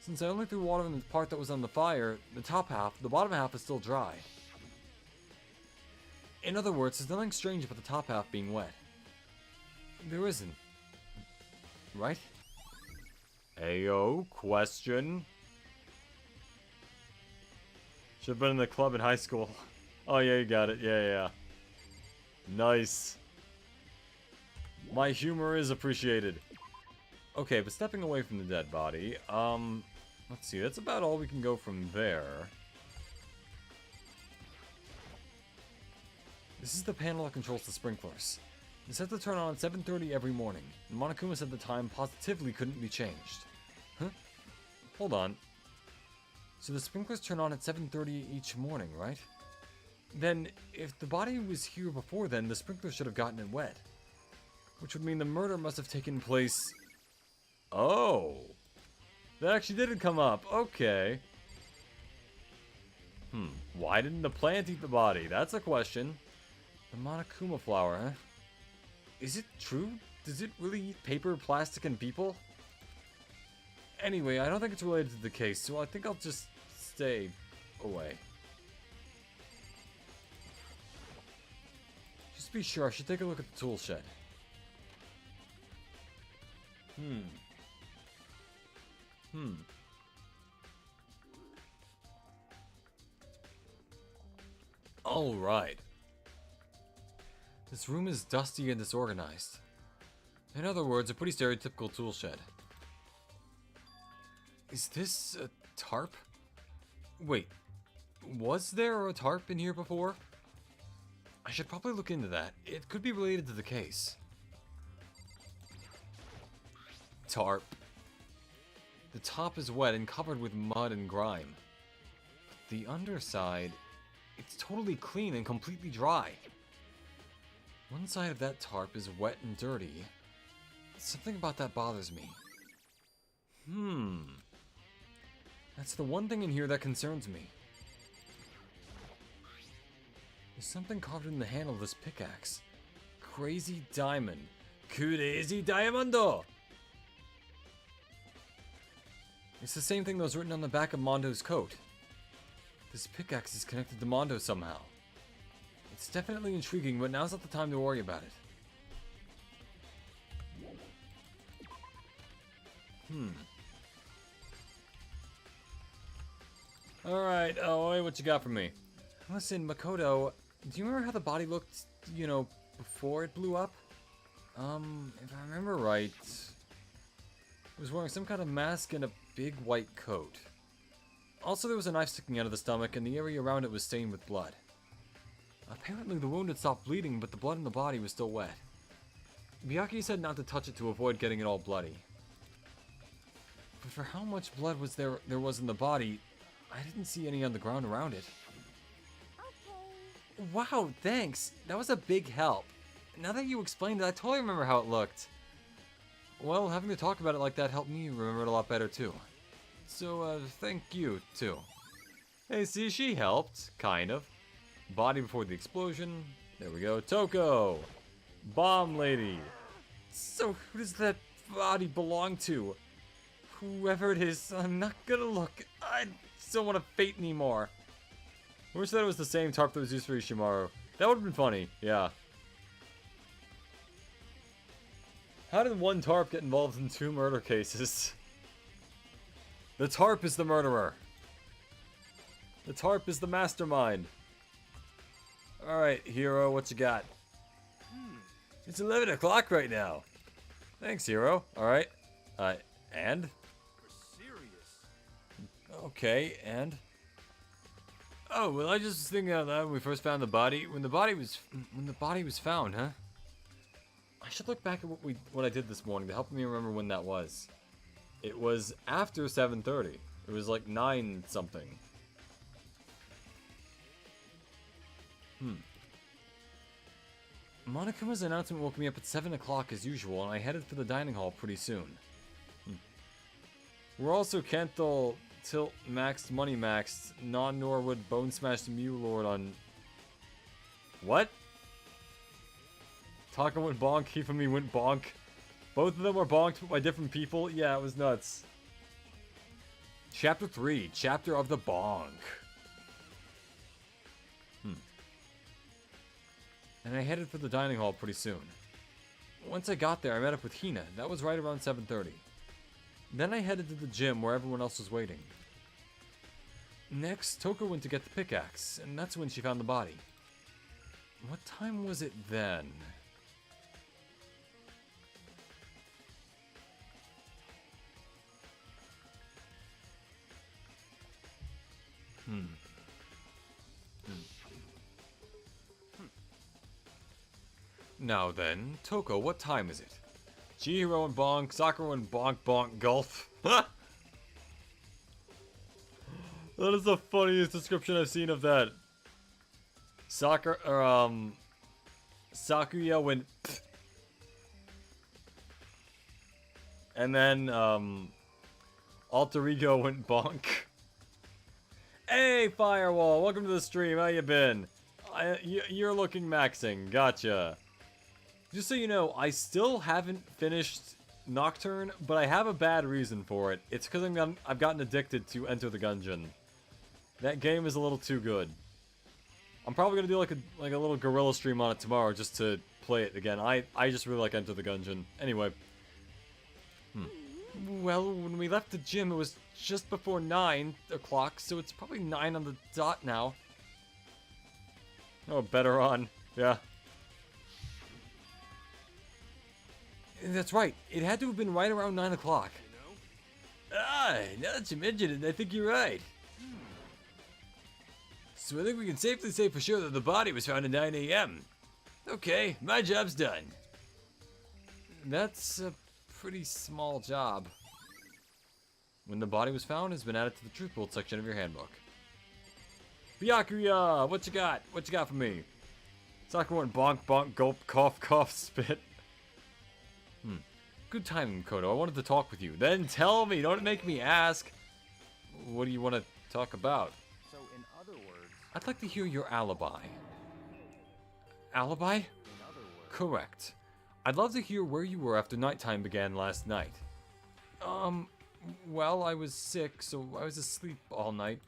Since I only threw water on the part that was on the fire, the bottom half is still dry. In other words, there's nothing strange about the top half being wet. There isn't. Right? Ayo, question. Should've been in the club in high school. Oh yeah, you got it. Yeah. Nice. My humor is appreciated. Okay, but stepping away from the dead body, let's see, that's about all we can go from there. This is the panel that controls the sprinklers. It's set to turn on at 7:30 every morning, and Monokuma said the time positively couldn't be changed. Huh? Hold on. So the sprinklers turn on at 7:30 each morning, right? Then, if the body was here before then, the sprinklers should have gotten it wet. Which would mean the murder must have taken place... Oh! That actually didn't come up. Okay. Why didn't the plant eat the body? That's a question. The Monokuma flower, huh? Is it true? Does it really eat paper, plastic, and people? Anyway, I don't think it's related to the case, so I think I'll just stay away. Just to be sure, I should take a look at the tool shed. Alright. This room is dusty and disorganized. In other words, a pretty stereotypical tool shed. Is this a tarp? Wait, was there a tarp in here before? I should probably look into that. It could be related to the case. Tarp. The top is wet and covered with mud and grime. The underside It's totally clean and completely dry. One side of that tarp is wet and dirty. Something about that bothers me. That's the one thing in here that concerns me. There's something carved in the handle of this pickaxe. Crazy diamond. Crazy diamondo! It's the same thing that was written on the back of Mondo's coat. This pickaxe is connected to Mondo somehow. It's definitely intriguing, but now's not the time to worry about it. Alright, Aoi, what you got for me? Listen, Makoto, do you remember how the body looked, you know, before it blew up? If I remember right, it was wearing some kind of mask and a big white coat. Also, there was a knife sticking out of the stomach, and the area around it was stained with blood. Apparently, the wound had stopped bleeding, but the blood in the body was still wet. Miyake said not to touch it to avoid getting it all bloody. But for how much blood was there was in the body, I didn't see any on the ground around it. Okay. Wow, thanks. That was a big help. Now that you explained it, I totally remember how it looked. Well, having to talk about it like that helped me remember it a lot better, too. So, thank you, too. Hey, see, she helped, kind of. Body before the explosion. There we go. Toko! Bomb lady! So who does that body belong to? Whoever it is, I'm not gonna look. I don't want to fate anymore. I wish that it was the same tarp that was used for Ishimaru. That would have been funny, yeah. How did one tarp get involved in 2 murder cases? The tarp is the murderer. The tarp is the mastermind. Alright, Hero, what you got? It's 11 o'clock right now. Thanks, Hero. Alright. And? You're serious. Okay, and? Oh, well, I just was thinking out loud when we first found the body. When the body was found, huh? I should look back at what I did this morning to help me remember when that was. It was after 7:30. It was like 9 something. Monokuma's announcement woke me up at 7 o'clock as usual, and I headed for the dining hall pretty soon. We're also Kenthal, Tilt, Maxed, Money Maxed, Non-Norwood, Bone Smashed, Mew Lord on... What? Taka went bonk, Hifumi went bonk. Both of them were bonked, but by different people? Yeah, it was nuts. Chapter 3, Chapter of the Bonk. And I headed for the dining hall pretty soon. Once I got there, I met up with Hina. That was right around 7:30. Then I headed to the gym where everyone else was waiting. Next, Toko went to get the pickaxe, and that's when she found the body. What time was it then? Now then, Toko, what time is it? Chihiro and Bonk, Sakura and Bonk Bonk Gulf. That is the funniest description I've seen of that. Sakuya went pfft. And then Alter Ego went bonk. Hey Firewall, welcome to the stream. How you been? You're looking maxing. Gotcha. Just so you know, I still haven't finished Nocturne, but I have a bad reason for it. It's because I've gotten addicted to Enter the Gungeon. That game is a little too good. I'm probably gonna do like a little guerrilla stream on it tomorrow just to play it again. I just really like Enter the Gungeon. Anyway. Well, when we left the gym, it was just before 9 o'clock, so it's probably 9 on the dot now. Oh, better on. Yeah. That's right. It had to have been right around 9 o'clock. Ah, now that you mention it, I think you're right. So I think we can safely say for sure that the body was found at 9 a.m. Okay, my job's done. That's a pretty small job. When the body was found has been added to the truth bolt section of your handbook. Byakuya, what you got? What you got for me? Sakura went bonk, bonk, gulp, cough, cough, spit. Good timing, Kodo. I wanted to talk with you. Then tell me. Don't make me ask. What do you want to talk about? So, in other words, I'd like to hear your alibi. Alibi? in other words, Correct. I'd love to hear where you were after nighttime began last night. Well, I was sick, so I was asleep all night.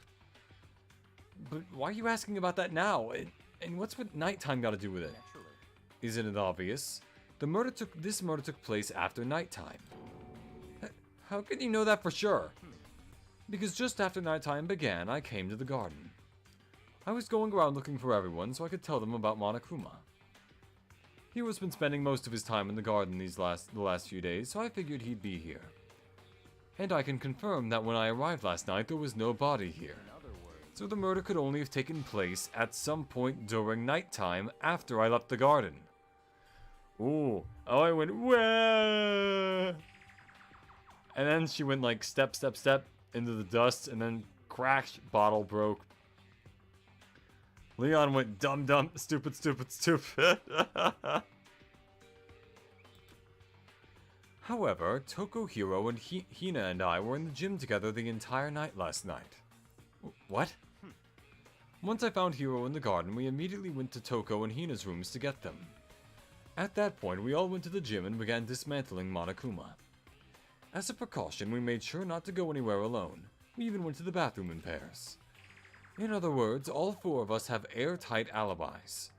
But why are you asking about that now? And what's with nighttime got to do with it? naturally. Isn't it obvious? This murder took place after nighttime. How can you know that for sure? Because just after nighttime began, I came to the garden. I was going around looking for everyone so I could tell them about Monokuma. Hero's been spending most of his time in the garden the last few days, so I figured he'd be here. And I can confirm that when I arrived last night, there was no body here. In other words, So the murder could only have taken place at some point during nighttime after I left the garden. Ooh, oh, I went, wah! And then she went like step, step, step into the dust, and then crash, bottle broke. Leon went dumb, dumb, stupid, stupid, stupid. However, Tokohiro and Hina and I were in the gym together the entire night last night. What? Once I found Hiro in the garden, we immediately went to Toko and Hina's rooms to get them. At that point, we all went to the gym and began dismantling Monokuma. As a precaution, we made sure not to go anywhere alone. We even went to the bathroom in pairs. In other words, all four of us have airtight alibis.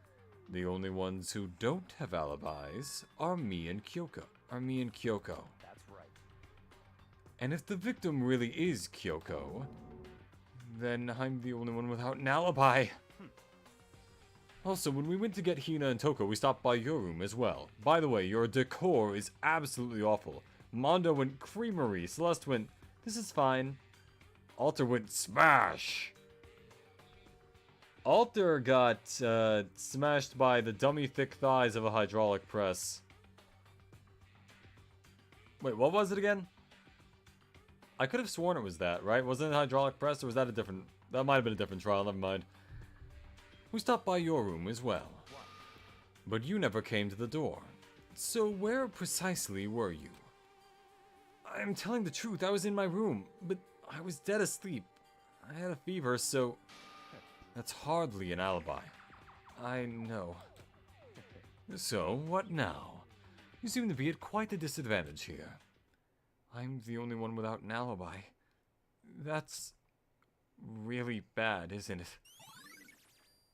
The only ones who don't have alibis are me and Kyoko. that's right. And if the victim really is Kyoko, then I'm the only one without an alibi. Also, when we went to get Hina and Toko, we stopped by your room as well. By the way, your decor is absolutely awful. Mondo went creamery. Celeste went, this is fine. Alter went smash. Alter got smashed by the dummy thick thighs of a hydraulic press. Wait, what was it again? I could have sworn it was that, right? Wasn't it a hydraulic press, or was that a different... That might have been a different trial, never mind. We stopped by your room as well. But you never came to the door. So where precisely were you? I'm telling the truth, I was in my room, but I was dead asleep. I had a fever, so... That's hardly an alibi. I know. So, what now? You seem to be at quite a disadvantage here. I'm the only one without an alibi. That's really bad, isn't it?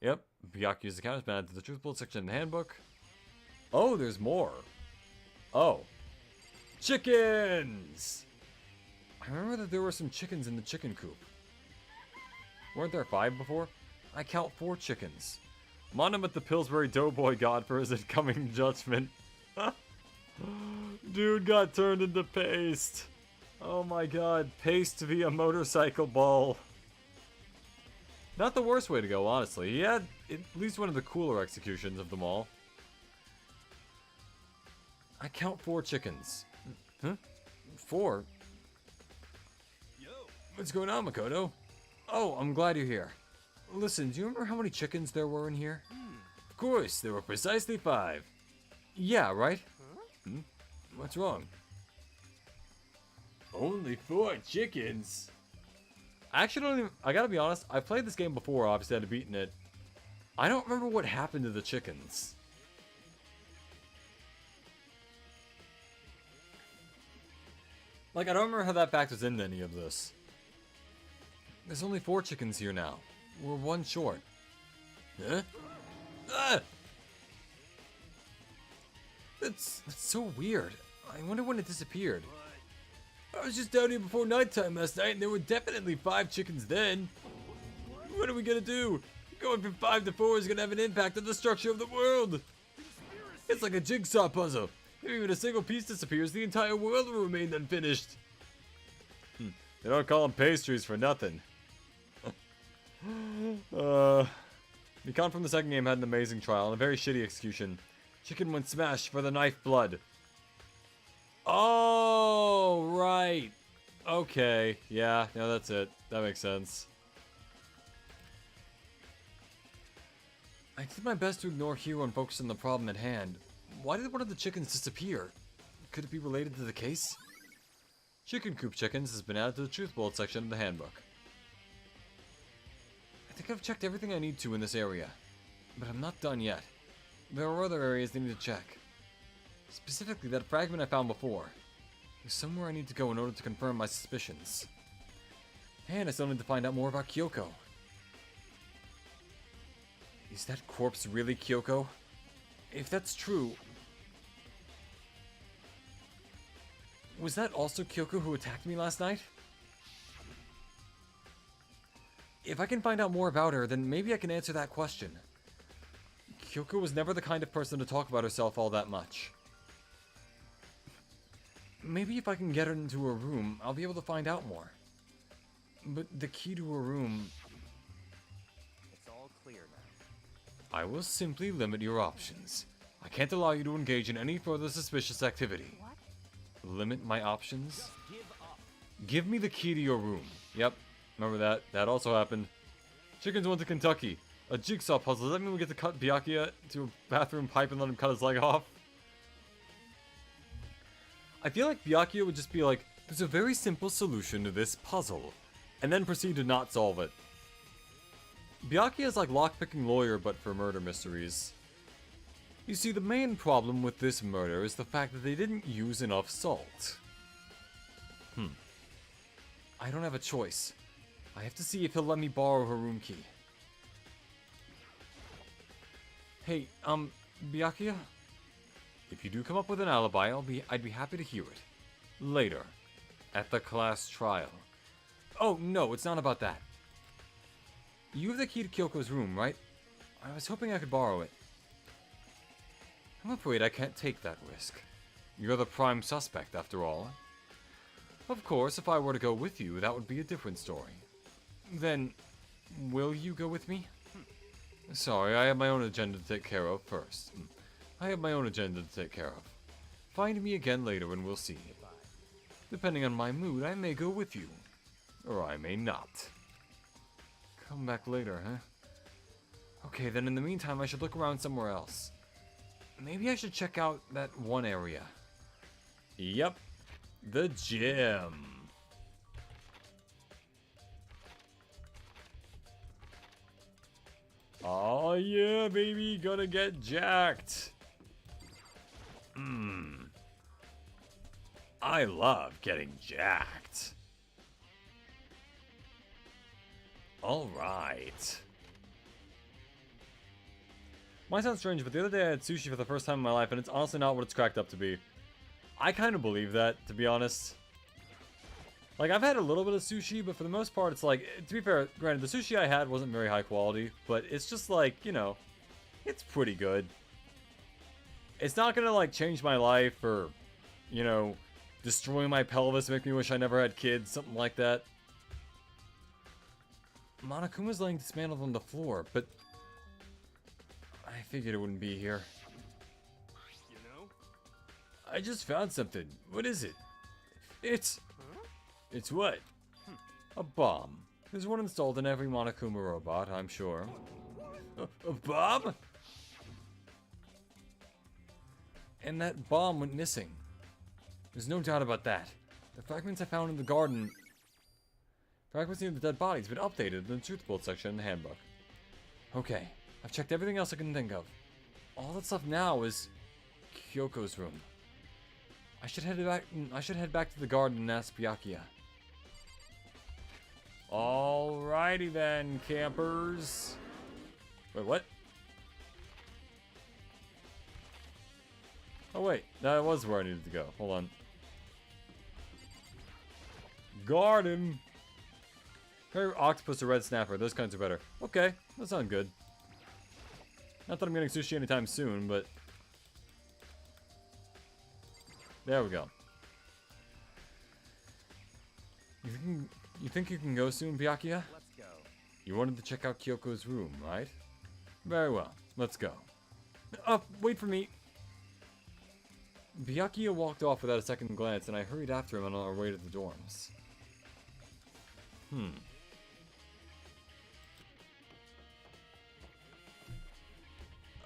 Yep, Byakuya's account has been added to the truth bullet section in the handbook. Oh, there's more. Oh. Chickens! I remember that there were some chickens in the chicken coop. Weren't there 5 before? I count 4 chickens. Monument the Pillsbury Doughboy God for his incoming judgment. Dude got turned into paste. Oh my god, paste via motorcycle ball. Not the worst way to go, honestly. He had at least one of the cooler executions of them all. I count 4 chickens. Huh? 4? Yo, What's going on, Makoto? Oh, I'm glad you're here. Listen, do you remember how many chickens there were in here? Of course, there were precisely 5. Yeah, right? What's wrong? Only 4 chickens? I actually don't even... I gotta be honest, I've played this game before, obviously I'd have beaten it. I don't remember what happened to the chickens. Like, I don't remember how that factors into any of this. There's only 4 chickens here now. We're 1 short. Huh? Ah! That's so weird. I wonder when it disappeared. I was just down here before nighttime last night, and there were definitely 5 chickens then. What are we gonna do? Going from 5 to 4 is gonna have an impact on the structure of the world. It's like a jigsaw puzzle. If even a single piece disappears, the entire world will remain unfinished. They don't call them pastries for nothing. The con from the second game had an amazing trial and a very shitty execution. Chicken went smash for the knife blood. Oh, right. Okay, yeah, no, that's it. That makes sense. I did my best to ignore Hero and focus on the problem at hand. Why did one of the chickens disappear? Could it be related to the case? Chicken coop chickens has been added to the truth bullet section of the handbook. I think I've checked everything I need to in this area, but I'm not done yet. There are other areas I need to check. Specifically, that fragment I found before. There's somewhere I need to go in order to confirm my suspicions. And I still need to find out more about Kyoko. Is that corpse really Kyoko? If that's true... Was that also Kyoko who attacked me last night? If I can find out more about her, then maybe I can answer that question. Kyoko was never the kind of person to talk about herself all that much. Maybe if I can get her into her room, I'll be able to find out more. But the key to her room... It's all clear now. I will simply limit your options. I can't allow you to engage in any further suspicious activity. What? Limit my options? Give up. Give me the key to your room. Yep, remember that. That also happened. Chickens went to Kentucky. A jigsaw puzzle. Does that mean we get to cut Byakuya to a bathroom pipe and let him cut his leg off? I feel like Byakuya would just be like, there's a very simple solution to this puzzle, and then proceed to not solve it. Byakuya is like lockpicking lawyer, but for murder mysteries. You see, the main problem with this murder is the fact that they didn't use enough salt. I don't have a choice. I have to see if he'll let me borrow her room key. Hey, Byakuya? If you do come up with an alibi, I'd be happy to hear it. Later. At the class trial. Oh, no, it's not about that. You have the key to Kyoko's room, right? I was hoping I could borrow it. I'm afraid I can't take that risk. You're the prime suspect, after all. Of course, if I were to go with you, that would be a different story. Then, will you go with me? Sorry, I have my own agenda to take care of first. Find me again later and we'll see. Depending on my mood, I may go with you. Or I may not. Come back later, huh? Okay, then in the meantime, I should look around somewhere else. Maybe I should check out that one area. Yep. The gym. Oh yeah, baby, gonna get jacked. I love getting jacked. Alright. Might sound strange, but the other day I had sushi for the first time in my life, and it's honestly not what it's cracked up to be. I kind of believe that, to be honest. Like, I've had a little bit of sushi, but for the most part, it's like, to be fair, granted, the sushi I had wasn't very high quality, but it's just like, you know, it's pretty good. It's not gonna, like, change my life or, you know, destroy my pelvis, make me wish I never had kids, something like that. Monokuma's laying dismantled on the floor, but I figured it wouldn't be here. You know? I just found something. What is it? It's what? A bomb. There's one installed in every Monokuma robot, I'm sure. A bomb? And that bomb went missing. There's no doubt about that. The fragments I found in the garden... Fragments near the dead bodies have been updated in the truth bolt section in the handbook. Okay, I've checked everything else I can think of. All that's left now is... Kyoko's room. I should head back to the garden and ask Byakuya. Alrighty then, campers. Wait, what? Oh wait, that was where I needed to go. Hold on. Garden! Her octopus or red snapper, those kinds are better. Okay, that sounds good. Not that I'm getting sushi anytime soon, but... There we go. You think you can go soon, Byakuya? Let's go. You wanted to check out Kyoko's room, right? Very well, let's go. Oh, wait for me! Byakuya walked off without a second glance, and I hurried after him on our way to the dorms.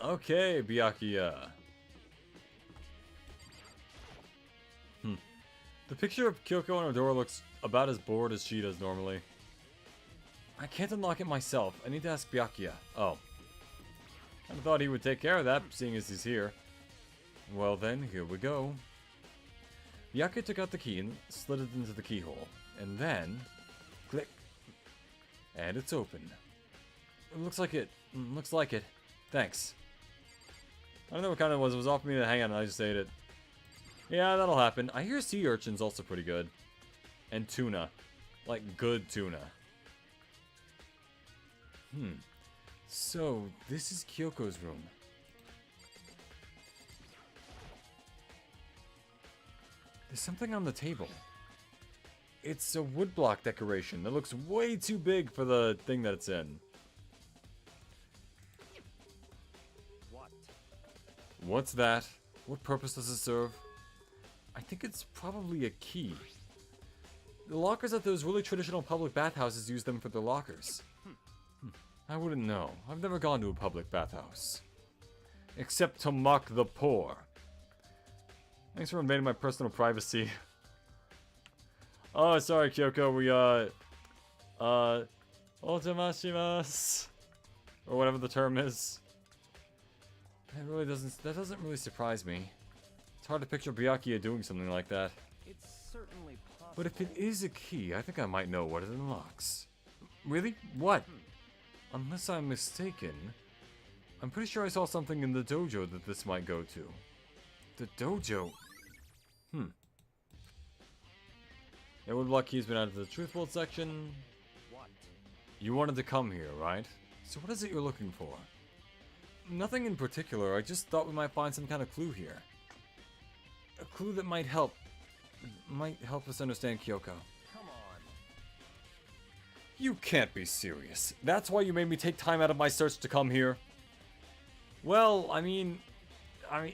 Okay, Byakuya. The picture of Kyoko on her door looks about as bored as she does normally. I can't unlock it myself. I need to ask Byakuya. Oh. I thought he would take care of that, seeing as he's here. Well then, here we go. Byakuya took out the key and slid it into the keyhole. And then... click. And it's open. It looks like it. Looks like it. Thanks. I don't know what kind it was. It was off me to hang on and I just ate it. Yeah, that'll happen. I hear sea urchin's also pretty good. And tuna. Like, good tuna. So, this is Kyoko's room. There's something on the table. It's a woodblock decoration that looks way too big for the thing that it's in. What? What's that? What purpose does it serve? I think it's probably a key. The lockers at those really traditional public bathhouses use them for their lockers. I wouldn't know. I've never gone to a public bathhouse. Except to mock the poor. Thanks for invading my personal privacy. Oh, sorry, Kyoko. We, otamashimasu. Or whatever the term is. That doesn't really surprise me. It's hard to picture Byakuya doing something like that. It's certainly possible. But if it is a key, I think I might know what it unlocks. Really? What? Unless I'm mistaken, I'm pretty sure I saw something in the dojo that this might go to. The dojo? Yeah, woodblock key's been added to the truth world section. What? You wanted to come here, right? So what is it you're looking for? Nothing in particular, I just thought we might find some kind of clue here. A clue that might help us understand Kyoko. Come on. You can't be serious. That's why you made me take time out of my search to come here? Well, I mean,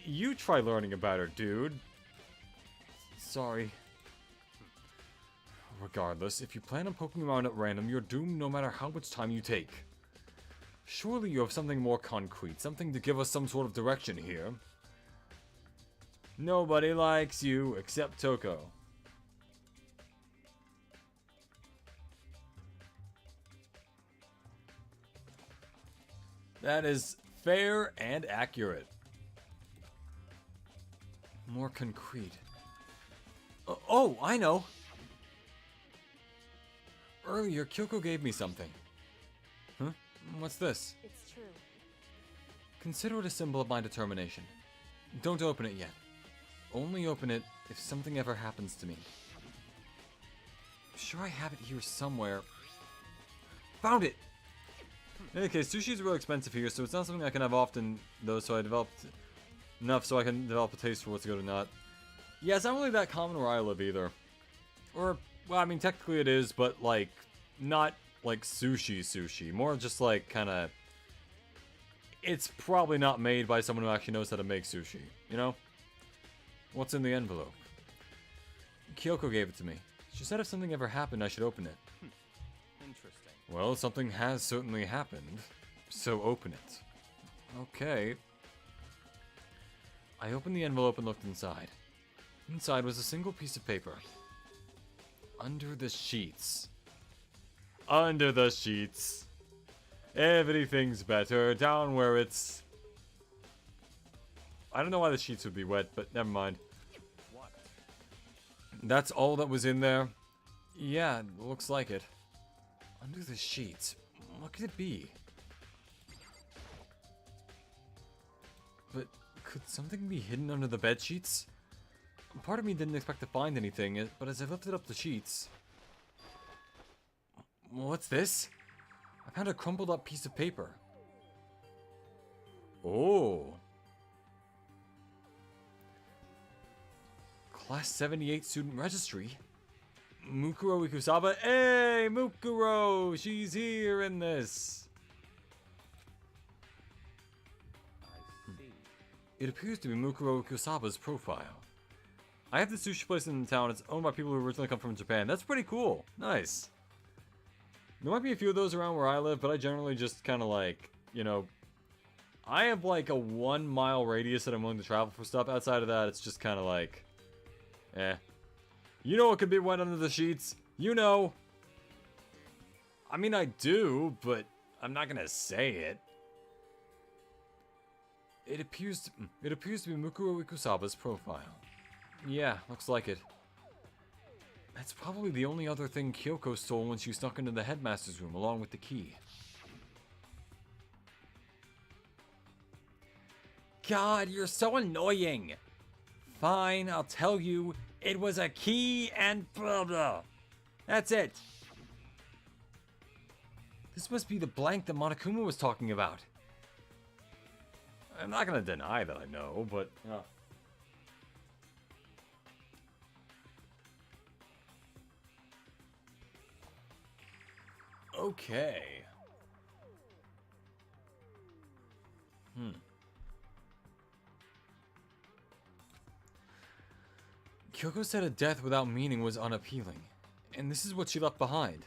you try learning about her, dude. Sorry. Regardless, if you plan on poking around at random, you're doomed no matter how much time you take. Surely you have something more concrete, something to give us some sort of direction here. Nobody likes you except Toko. That is fair and accurate. More concrete. Oh, I know! Earlier, Kyoko gave me something. Huh? What's this? It's true. Consider it a symbol of my determination. Don't open it yet. Only open it if something ever happens to me. I'm sure I have it here somewhere. Found it! In any case, sushi is real expensive here, so it's not something I can have often, though, so I developed enough so I can develop a taste for what's good or not. Yeah, it's not really that common where I live either. Or, well, I mean, technically it is, but, like, not, like, sushi. More just, like, kinda... It's probably not made by someone who actually knows how to make sushi, you know? What's in the envelope? Kyoko gave it to me. She said if something ever happened, I should open it. Interesting. Well, something has certainly happened, so open it. Okay. I opened the envelope and looked inside. Inside was a single piece of paper. Under the sheets. Under the sheets. Everything's better down where it's... I don't know why the sheets would be wet, but never mind. What? That's all that was in there? Yeah, looks like it. Under the sheets. What could it be? But could something be hidden under the bed sheets? Part of me didn't expect to find anything, but as I lifted up the sheets... What's this? I found a crumpled up piece of paper. Oh. Class 78 student registry. Mukuro Ikusaba. Hey, Mukuro! She's here in this. I see. It appears to be Mukuro Ikusaba's profile. I have the sushi place in town. It's owned by people who originally come from Japan. That's pretty cool. Nice. There might be a few of those around where I live, but I generally just kind of like, you know, I have like a 1 mile radius that I'm willing to travel for stuff. Outside of that, it's just kind of like, eh. You know what could be wet under the sheets? You know. I mean, I do, but I'm not gonna say it. It appears to be Mukuro Ikusaba's profile. Yeah, looks like it. That's probably the only other thing Kyoko stole when she snuck into the headmaster's room, along with the key. God, you're so annoying! Fine, I'll tell you, it was a key and blah blah. That's it. This must be the blank that Monokuma was talking about. I'm not gonna deny that I know, but... Okay. Kyoko said a death without meaning was unappealing, and this is what she left behind.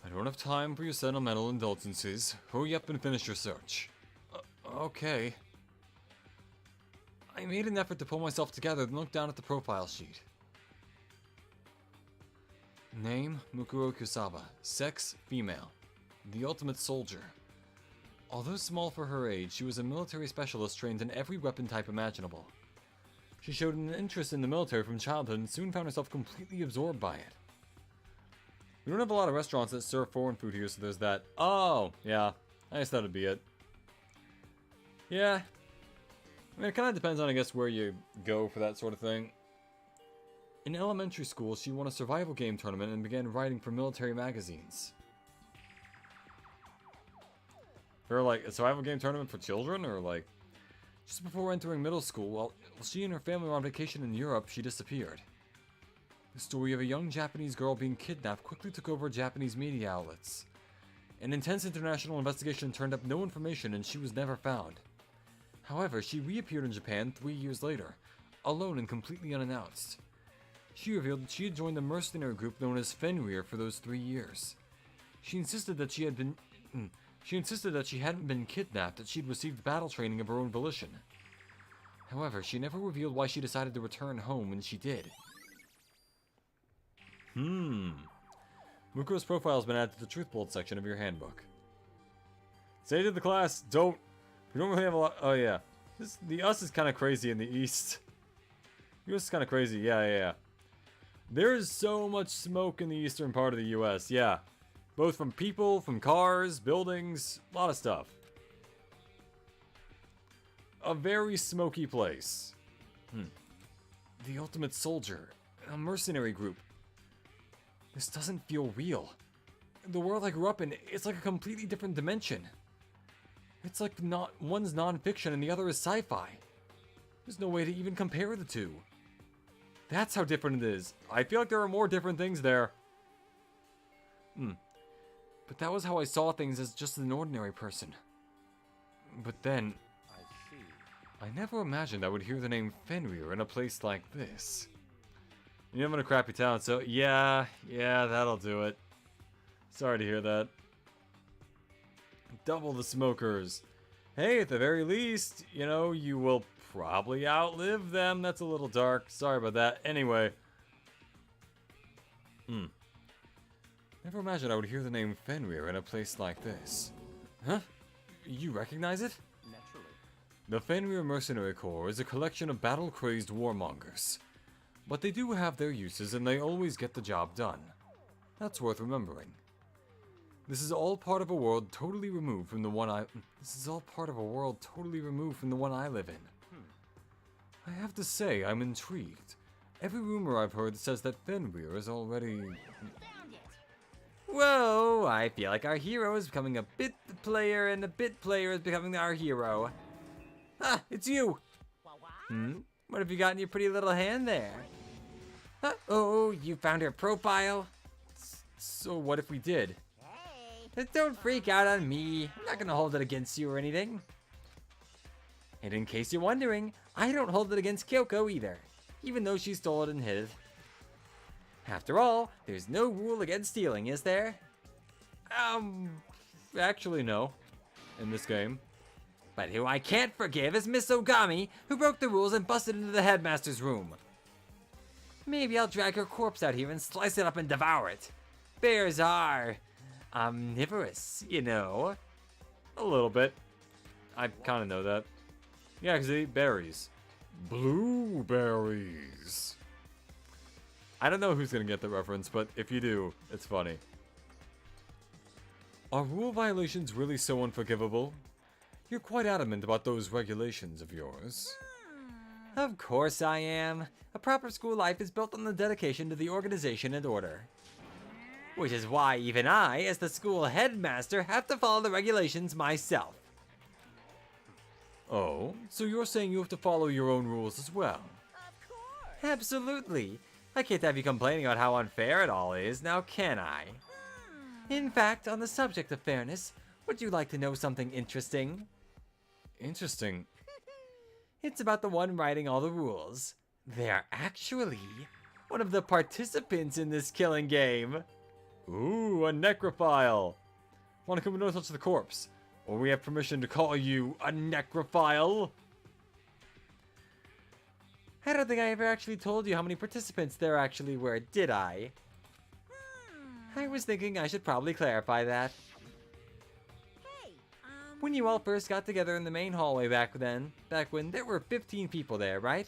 I don't have time for your sentimental indulgences. Hurry up and finish your search. Okay. I made an effort to pull myself together and look down at the profile sheet. Name, Mukuro Kusaba. Sex, female. The ultimate soldier. Although small for her age, she was a military specialist trained in every weapon type imaginable. She showed an interest in the military from childhood and soon found herself completely absorbed by it. We don't have a lot of restaurants that serve foreign food here, so there's that. Oh, yeah. I guess that'd be it. Yeah. I mean, it kind of depends on, I guess, where you go for that sort of thing. In elementary school, she won a survival game tournament and began writing for military magazines. For, like, a survival game tournament for children, or, like... Just before entering middle school, while she and her family were on vacation in Europe, she disappeared. The story of a young Japanese girl being kidnapped quickly took over Japanese media outlets. An intense international investigation turned up no information and she was never found. However, she reappeared in Japan 3 years later, alone and completely unannounced. She revealed that she had joined the mercenary group known as Fenrir for those 3 years. She insisted that she hadn't been kidnapped, that she'd received battle training of her own volition. However, she never revealed why she decided to return home when she did. Mukuro's profile has been added to the Truth Bolt section of your handbook. Say to the class, we don't really have a lot. Oh yeah. The us is kind of crazy in the east. The US is kind of crazy, yeah. There is so much smoke in the eastern part of the US, yeah. Both from people, from cars, buildings, a lot of stuff. A very smoky place. The ultimate soldier. A mercenary group. This doesn't feel real. The world I grew up in, it's like a completely different dimension. It's like one's non-fiction and the other is sci-fi. There's no way to even compare the two. That's how different it is. I feel like there are more different things there. But that was how I saw things as just an ordinary person. But then... I see. I never imagined I would hear the name Fenrir in a place like this. You live in a crappy town, so yeah, that'll do it. Sorry to hear that. Double the smokers. Hey, at the very least, you know, you will probably outlive them. That's a little dark. Sorry about that. Anyway. Never imagined I would hear the name Fenrir in a place like this. Huh? You recognize it? Naturally. The Fenrir Mercenary Corps is a collection of battle-crazed warmongers. But they do have their uses and they always get the job done. That's worth remembering. This is all part of a world totally removed from the one I live in. I have to say, I'm intrigued. Every rumor I've heard says that Fenrir is already... Whoa, I feel like our hero is becoming a bit player and the bit player is becoming our hero. Ah, it's you! What have you got in your pretty little hand there? Oh, you found her profile? So what if we did? Don't freak out on me. I'm not gonna hold it against you or anything. And in case you're wondering, I don't hold it against Kyoko either, even though she stole it and hid it. After all, there's no rule against stealing, is there? Actually no. in this game. But who I can't forgive is Miss Ogami, who broke the rules and busted into the headmaster's room. Maybe I'll drag her corpse out here and slice it up and devour it. Bears are omnivorous, you know. A little bit. I kind of know that. Yeah, because they eat berries. Blueberries. I don't know who's going to get the reference, but if you do, it's funny. Are rule violations really so unforgivable? You're quite adamant about those regulations of yours. Of course I am. A proper school life is built on the dedication to the organization and order. Which is why even I, as the school headmaster, have to follow the regulations myself. Oh, so you're saying you have to follow your own rules as well? Absolutely. I can't have you complaining about how unfair it all is, now can I? In fact, on the subject of fairness, would you like to know something interesting? Interesting. It's about the one writing all the rules. They're actually one of the participants in this killing game. Ooh, a necrophile. Want to come and don't touch the corpse, or we have permission to call you a necrophile? I don't think I ever actually told you how many participants there actually were, did I? I was thinking I should probably clarify that. When you all first got together in the main hallway back when there were 15 people there, right?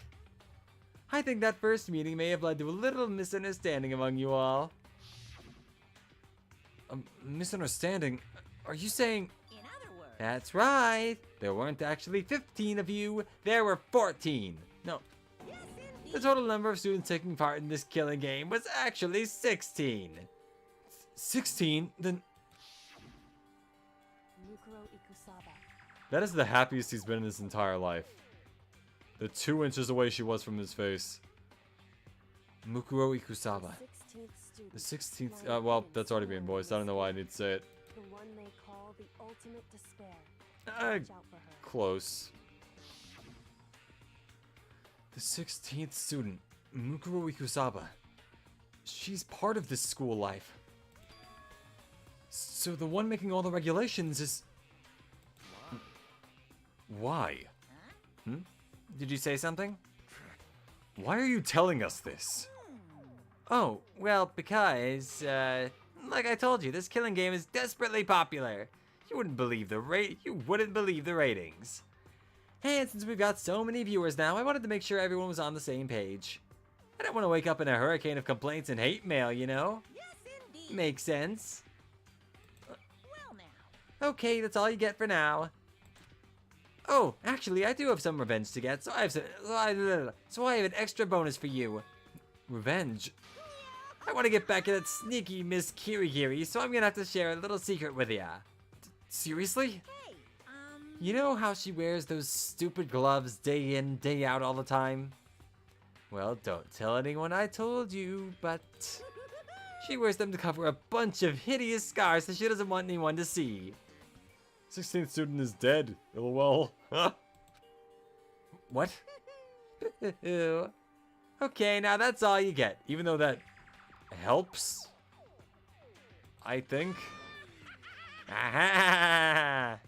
I think that first meeting may have led to a little misunderstanding among you all. A misunderstanding? Are you saying... In other words, That's right. There weren't actually 15 of you, there were 14. No, yes, the indeed. total number of students taking part in this killing game was actually 16. 16? Then... That is the happiest he's been in his entire life. The 2 inches away she was from his face. Mukuro Ikusaba. The 16th... well, that's already being voiced. I don't know why I need to say it. The one they call the ultimate despair. Uh, Watch out for her. close. The 16th student, Mukuro Ikusaba. She's part of this school life. So the one making all the regulations is... Why? Did you say something? Why are you telling us this? Oh, well, because, like I told you, this killing game is desperately popular. You wouldn't believe the ratings. And since we've got so many viewers now, I wanted to make sure everyone was on the same page. I don't want to wake up in a hurricane of complaints and hate mail, you know? Yes, indeed. Makes sense. Well now. Okay, that's all you get for now. Oh, actually, I do have some revenge to get, so I have an extra bonus for you. Revenge? I want to get back at that sneaky Miss Kirigiri, so I'm gonna have to share a little secret with ya. Seriously? Hey, You know how she wears those stupid gloves day in, day out all the time? Well, don't tell anyone I told you, but she wears them to cover a bunch of hideous scars that she doesn't want anyone to see. 16th student is dead. LOL. What? Okay, now that's all you get, even though that Helps? I think. aha!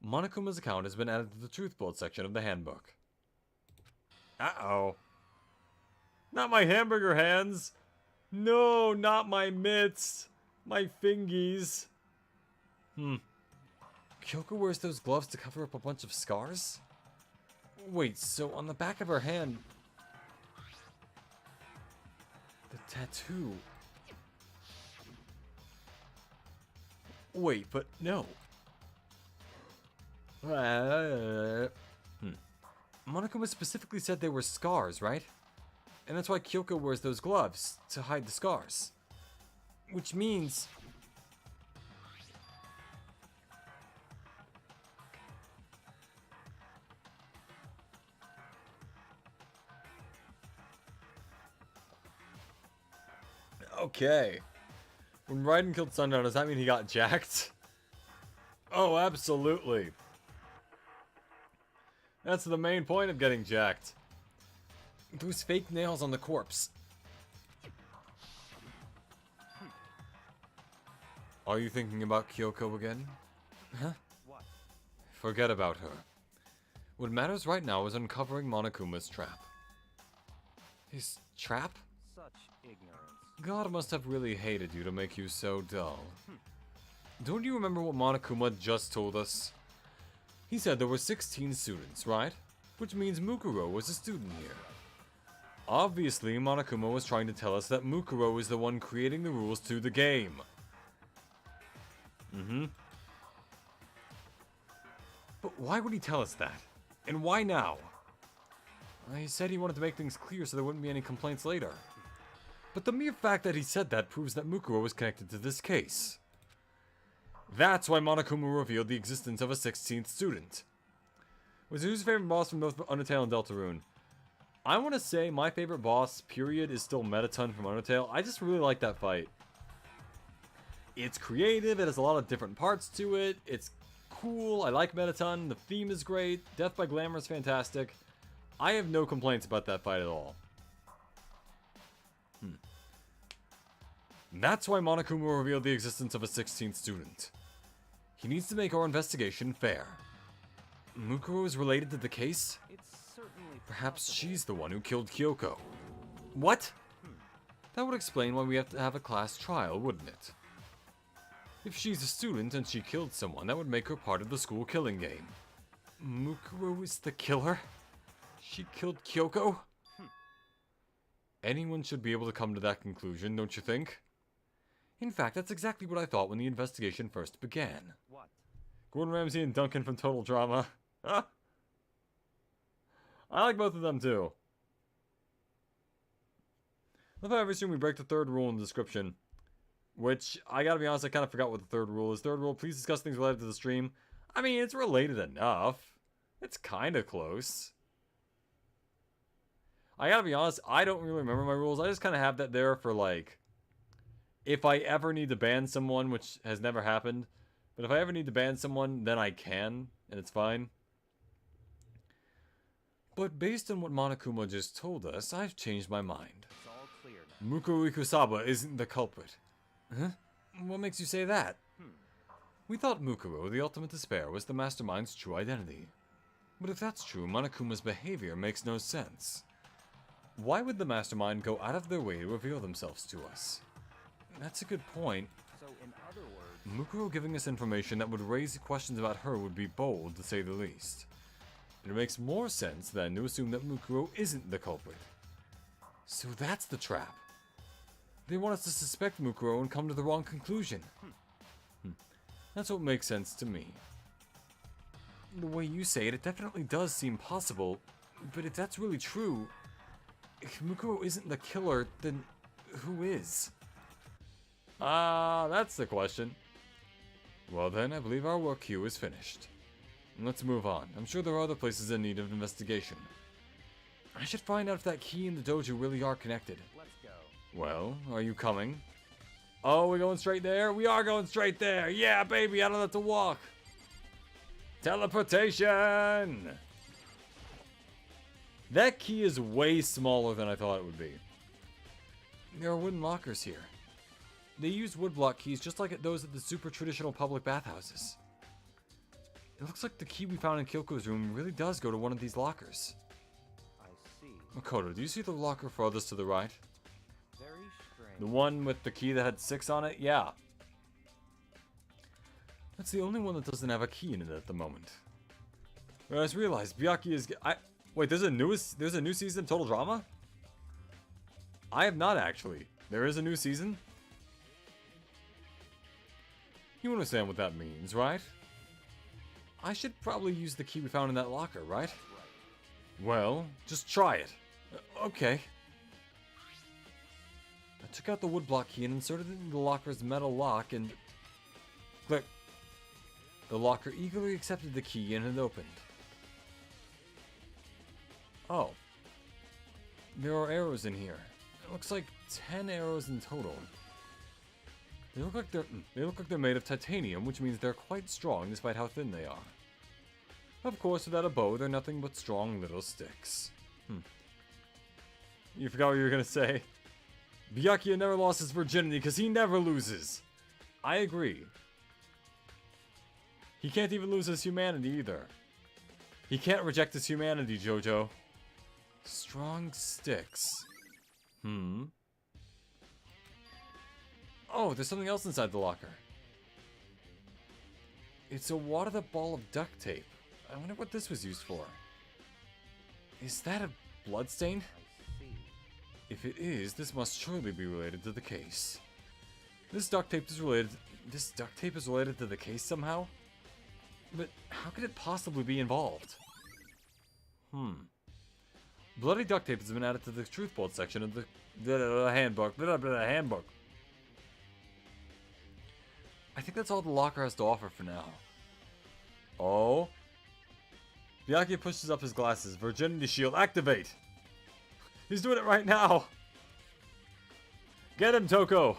Monokuma's account has been added to the Truth Bolt section of the handbook. Uh-oh. Not my hamburger hands! No, not my mitts! My fingies! Kyoko wears those gloves to cover up a bunch of scars? Wait, so on the back of her hand... The tattoo... Wait, but no. Monokuma specifically said they were scars, right? And that's why Kyoko wears those gloves, to hide the scars. Which means... Okay. When Raiden killed Sundown, does that mean he got jacked? Oh, absolutely. That's the main point of getting jacked. Those fake nails on the corpse. Are you thinking about Kyoko again? What? Forget about her. What matters right now is uncovering Monokuma's trap. His trap? Such ignorance. God must have really hated you to make you so dull. Don't you remember what Monokuma just told us? He said there were 16 students, right? Which means Mukuro was a student here. Obviously, Monokuma was trying to tell us that Mukuro is the one creating the rules to the game. But why would he tell us that? And why now? He said he wanted to make things clear so there wouldn't be any complaints later. But the mere fact that he said that proves that Mukuro was connected to this case. That's why Monokuma revealed the existence of a 16th student. Was whose favorite boss from both Undertale and Deltarune? I want to say my favorite boss, period, is still Mettaton from Undertale. I just really like that fight. It's creative, it has a lot of different parts to it, it's cool, I like Mettaton, the theme is great, Death by Glamour is fantastic. I have no complaints about that fight at all. That's why Monokuma revealed the existence of a 16th student. He needs to make our investigation fair. Mukuro is related to the case? It's certainly Perhaps possible. she's the one who killed Kyoko. What? That would explain why we have to have a class trial, wouldn't it? If she's a student and she killed someone, that would make her part of the school killing game. Mukuro is the killer? She killed Kyoko? Anyone should be able to come to that conclusion, don't you think? In fact, that's exactly what I thought when the investigation first began. What? Gordon Ramsay and Duncan from Total Drama. I like both of them too. Love how every stream we break the third rule in the description. Which, I gotta be honest, I kind of forgot what the third rule is. Third rule, please discuss things related to the stream. I mean, it's related enough. It's kind of close. I gotta be honest, I don't really remember my rules. I just kind of have that there for, like, if I ever need to ban someone, which has never happened. But if I ever need to ban someone, then I can, and it's fine. But based on what Monokuma just told us, I've changed my mind. It's all clear now. Mukuro Ikusaba isn't the culprit. Huh? What makes you say that? We thought Mukuro, the ultimate despair, was the mastermind's true identity. But if that's true, Monokuma's behavior makes no sense. Why would the mastermind go out of their way to reveal themselves to us? That's a good point. So, in other words, Mukuro giving us information that would raise questions about her would be bold, to say the least. It makes more sense then to assume that Mukuro isn't the culprit. So that's the trap. They want us to suspect Mukuro and come to the wrong conclusion. That's what makes sense to me. The way you say it, it definitely does seem possible, but if that's really true, if Mukuro isn't the killer, then who is? That's the question. Well then, I believe our work queue is finished. Let's move on. I'm sure there are other places in need of investigation. I should find out if that key and the dojo really are connected. let's go. Well, are you coming? Oh, we're going straight there? We are going straight there! Yeah, baby, I don't have to walk! Teleportation! That key is way smaller than I thought it would be. There are wooden lockers here. They use woodblock keys just like those at the super traditional public bathhouses. It looks like the key we found in Kyoko's room really does go to one of these lockers. I see. Makoto, do you see the locker farthest to the right? Very strange. The one with the key that had 6 on it? Yeah. That's the only one that doesn't have a key in it at the moment. I just realized Byakuya is... Wait, there's a new season of Total Drama? I have not actually. There is a new season? You understand what that means, right? I should probably use the key we found in that locker, right? Well, just try it. Okay. I took out the woodblock key and inserted it into the locker's metal lock and... Click. The locker eagerly accepted the key and it opened. Oh. There are arrows in here. It looks like 10 arrows in total. They look like they're made of titanium, which means they're quite strong despite how thin they are. Of course, without a bow, they're nothing but strong little sticks. You forgot what you were gonna say. Byakuya never lost his virginity because he never loses. I agree. He can't even lose his humanity either. He can't reject his humanity, Jojo. Strong sticks. Oh, there's something else inside the locker. It's a wadded up ball of duct tape. I wonder what this was used for. Is that a bloodstain? I see. If it is, this must surely be related to the case. This duct tape is related to the case somehow? But how could it possibly be involved? Bloody duct tape has been added to the truth bolt section of the handbook. Handbook. I think that's all the locker has to offer for now. Oh. Byakuya pushes up his glasses. Virginity shield, activate! He's doing it right now! Get him, Toko!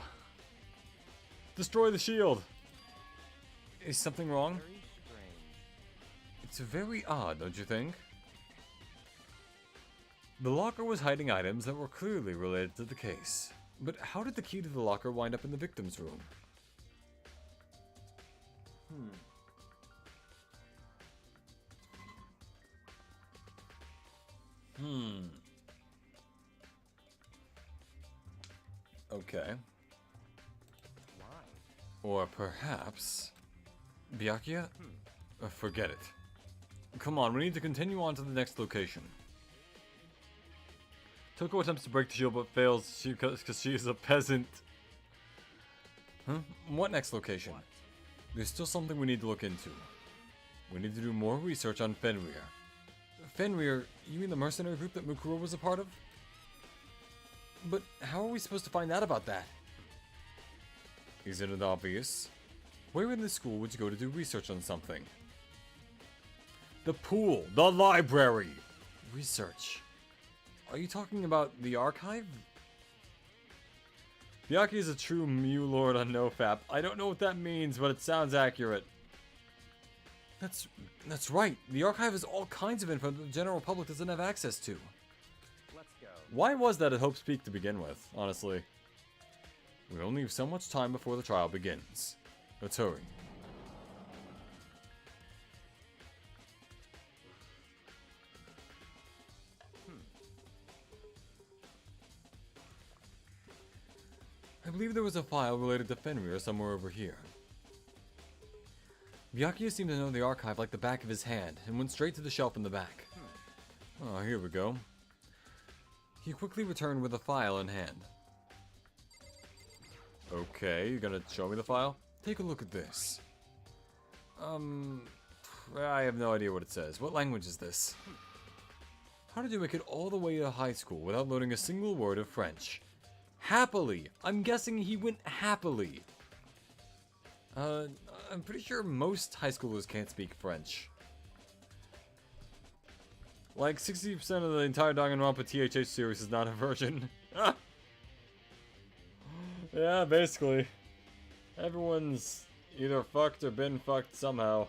Destroy the shield! Is something wrong? Very strange. It's very odd, don't you think? The locker was hiding items that were clearly related to the case. But how did the key to the locker wind up in the victim's room? Okay. Why? Or perhaps... Byakuya? Forget it. Come on, we need to continue on to the next location. Toko attempts to break the shield but fails because she is a peasant. What next location? What? There's still something we need to look into. We need to do more research on Fenrir. Fenrir? You mean the mercenary group that Mukuro was a part of? But how are we supposed to find out about that? Isn't it obvious? Where in the school would you go to do research on something? The pool! The library! Research. Are you talking about the archive? Byakuya is a true Mew Lord on NoFap. I don't know what that means, but it sounds accurate. That's right. The archive has all kinds of info that the general public doesn't have access to. Let's go. Why was that at Hope's Peak to begin with, honestly? We only have so much time before the trial begins. Let's hurry. I believe there was a file related to Fenrir somewhere over here. Byakuya seemed to know the archive like the back of his hand, and went straight to the shelf in the back. Oh, here we go. He quickly returned with a file in hand. Okay, you're gonna show me the file? Take a look at this. I have no idea what it says. What language is this? How did you make it all the way to high school without learning a single word of French? Happily! I'm guessing he went happily. I'm pretty sure most high schoolers can't speak French. Like 60% of the entire Danganronpa THH series is not a version. Yeah, basically. Everyone's either fucked or been fucked somehow.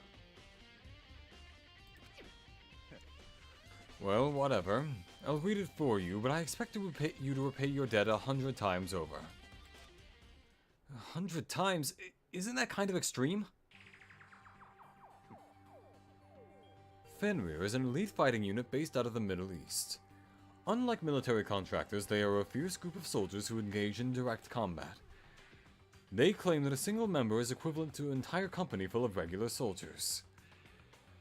Well, whatever. I'll read it for you, but I expect to you to repay your debt 100 times over. 100 times? Isn't that kind of extreme? Fenrir is an elite fighting unit based out of the Middle East. Unlike military contractors, they are a fierce group of soldiers who engage in direct combat. They claim that a single member is equivalent to an entire company full of regular soldiers.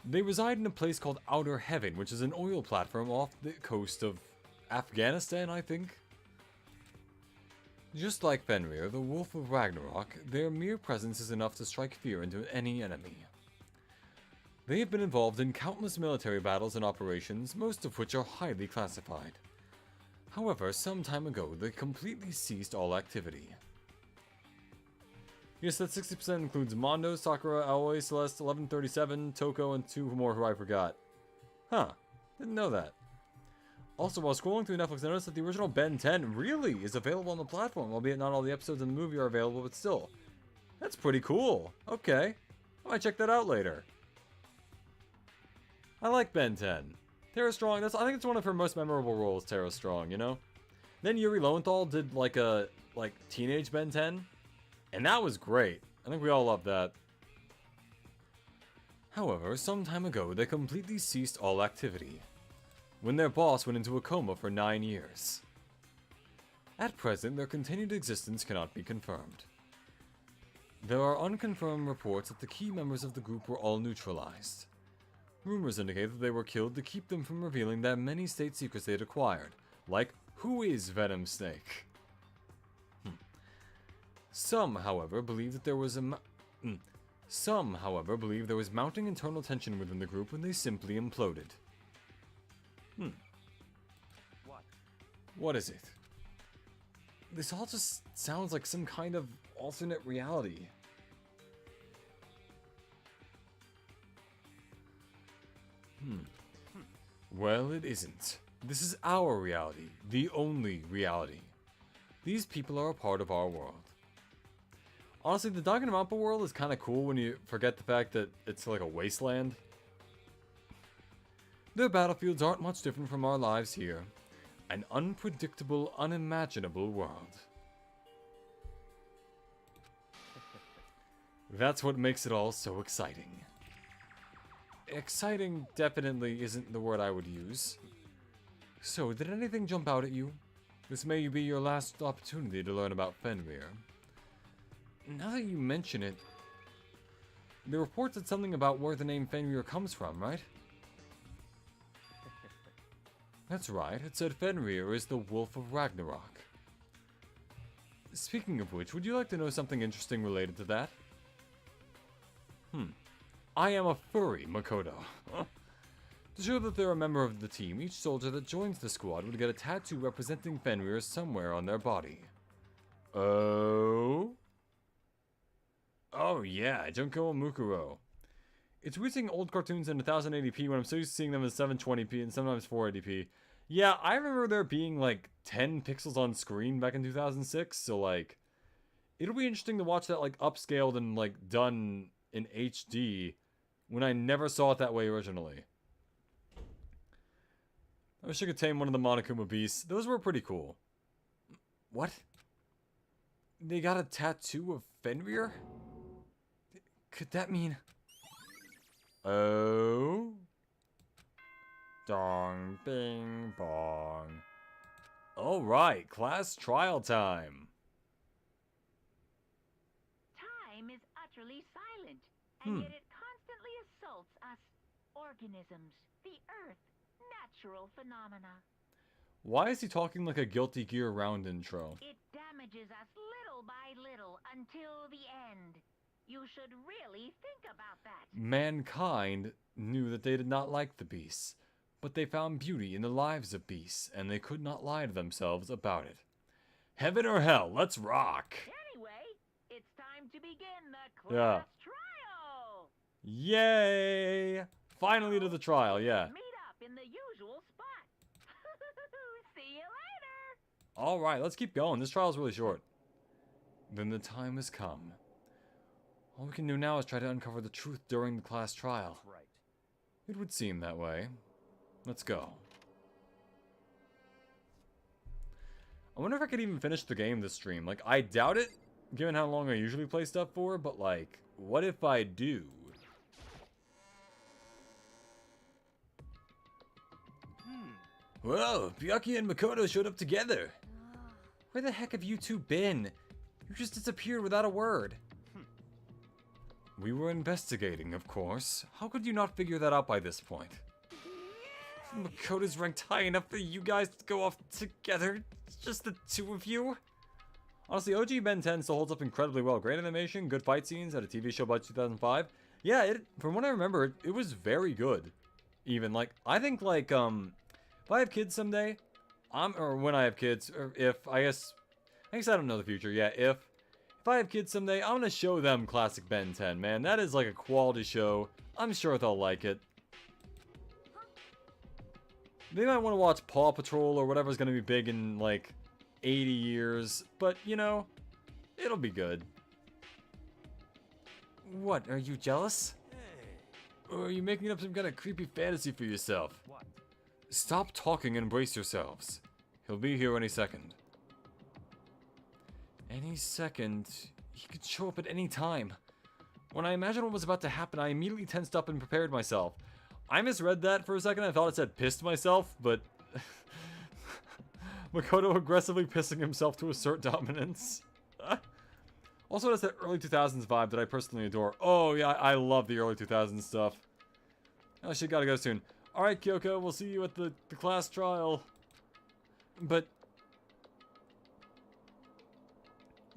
They reside in a place called Outer Heaven, which is an oil platform off the coast of Afghanistan, I think. Just like Fenrir, the Wolf of Ragnarok, their mere presence is enough to strike fear into any enemy. They have been involved in countless military battles and operations, most of which are highly classified. However, some time ago, they completely ceased all activity. Yes, that 60% includes Mondo, Sakura, Aoi, Celeste, 1137, Toko, and 2 more who I forgot. Huh, didn't know that. Also, while scrolling through Netflix, I noticed that the original Ben 10 really is available on the platform, albeit not all the episodes in the movie are available, but still. That's pretty cool. Okay, I might check that out later. I like Ben 10. Tara Strong, I think it's one of her most memorable roles, Tara Strong, you know? Then Yuri Lowenthal did like a teenage Ben 10, and that was great. I think we all love that. However, some time ago, they completely ceased all activity, when their boss went into a coma for 9 years. At present, their continued existence cannot be confirmed. There are unconfirmed reports that the key members of the group were all neutralized. Rumors indicate that they were killed to keep them from revealing the many state secrets they had acquired, like who is Venom Snake? Some, however, believe that there was mounting internal tension within the group when they simply imploded. What? What is it? This all just sounds like some kind of alternate reality. Well, it isn't. This is our reality, the only reality. These people are a part of our world. Honestly, the Danganronpa world is kind of cool when you forget the fact that it's like a wasteland. Their battlefields aren't much different from our lives here. An unpredictable, unimaginable world. That's what makes it all so exciting. Exciting definitely isn't the word I would use. So, did anything jump out at you? This may be your last opportunity to learn about Fenrir. Now that you mention it, the report said something about where the name Fenrir comes from, right? That's right, it said Fenrir is the Wolf of Ragnarok. Speaking of which, would you like to know something interesting related to that? I am a furry, Makoto. To show that they're a member of the team, each soldier that joins the squad would get a tattoo representing Fenrir somewhere on their body. Oh? Oh yeah, Junko Mukuro. It's reaching old cartoons in 1080p when I'm so used to seeing them in 720p and sometimes 480p. Yeah, I remember there being like 10 pixels on screen back in 2006, so like, it'll be interesting to watch that like upscaled and like done in HD when I never saw it that way originally. I wish I could tame one of the Monokuma beasts. Those were pretty cool. What? They got a tattoo of Fenrir? Could that mean... Oh? Dong, bing, bong. Alright, class trial time. Time is utterly silent, and yet it constantly assaults us organisms, the earth, natural phenomena. Why is he talking like a Guilty Gear round intro? It damages us little by little until the end. You should really think about that. Mankind knew that they did not like the beasts, but they found beauty in the lives of beasts, and they could not lie to themselves about it. Heaven or hell, let's rock! Anyway, it's time to begin the class trial. Yay! Finally to the trial, yeah. Meet up in the usual spot. See you later. Alright, let's keep going. This trial's really short. Then the time has come. All we can do now is try to uncover the truth during the class trial. Right. It would seem that way. Let's go. I wonder if I could even finish the game this stream. Like, I doubt it, given how long I usually play stuff for, but like, what if I do? Whoa, Byakuya and Makoto showed up together. Where the heck have you two been? You just disappeared without a word. We were investigating, of course. How could you not figure that out by this point? Makoto's ranked high enough for you guys to go off together. It's just the two of you. Honestly, OG Ben 10 still holds up incredibly well. Great animation, good fight scenes, had a TV show by 2005. Yeah, from what I remember, it was very good. Even, like, I think, like, if I have kids someday, or when I have kids, or if, I guess I don't know the future, yeah, if I have kids someday, I'm gonna show them classic Ben 10, man. That is like a quality show. I'm sure they'll like it. They might want to watch Paw Patrol or whatever's gonna be big in, like, 80 years, but, you know, it'll be good. What, are you jealous? Or are you making up some kind of creepy fantasy for yourself? What? Stop talking and brace yourselves. He'll be here any second. Any second, he could show up at any time. When I imagined what was about to happen, I immediately tensed up and prepared myself. I misread that for a second. I thought it said pissed myself, but Makoto aggressively pissing himself to assert dominance. Also, it's that early 2000s vibe that I personally adore. Oh, yeah, I love the early 2000s stuff. Oh, shit, gotta go soon. Alright, Kyoko, we'll see you at the class trial. But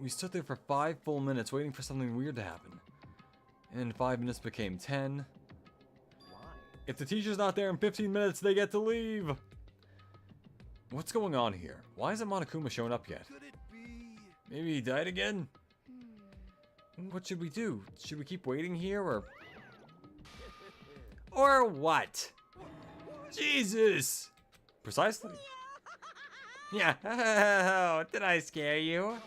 we stood there for 5 full minutes waiting for something weird to happen. And 5 minutes became 10. Why? If the teacher's not there in 15 minutes, they get to leave. What's going on here? Why hasn't Monokuma shown up yet? Could it be? Maybe he died again? What should we do? Should we keep waiting here, or... Or what? Jesus! Precisely. Yeah, oh, did I scare you? Come on.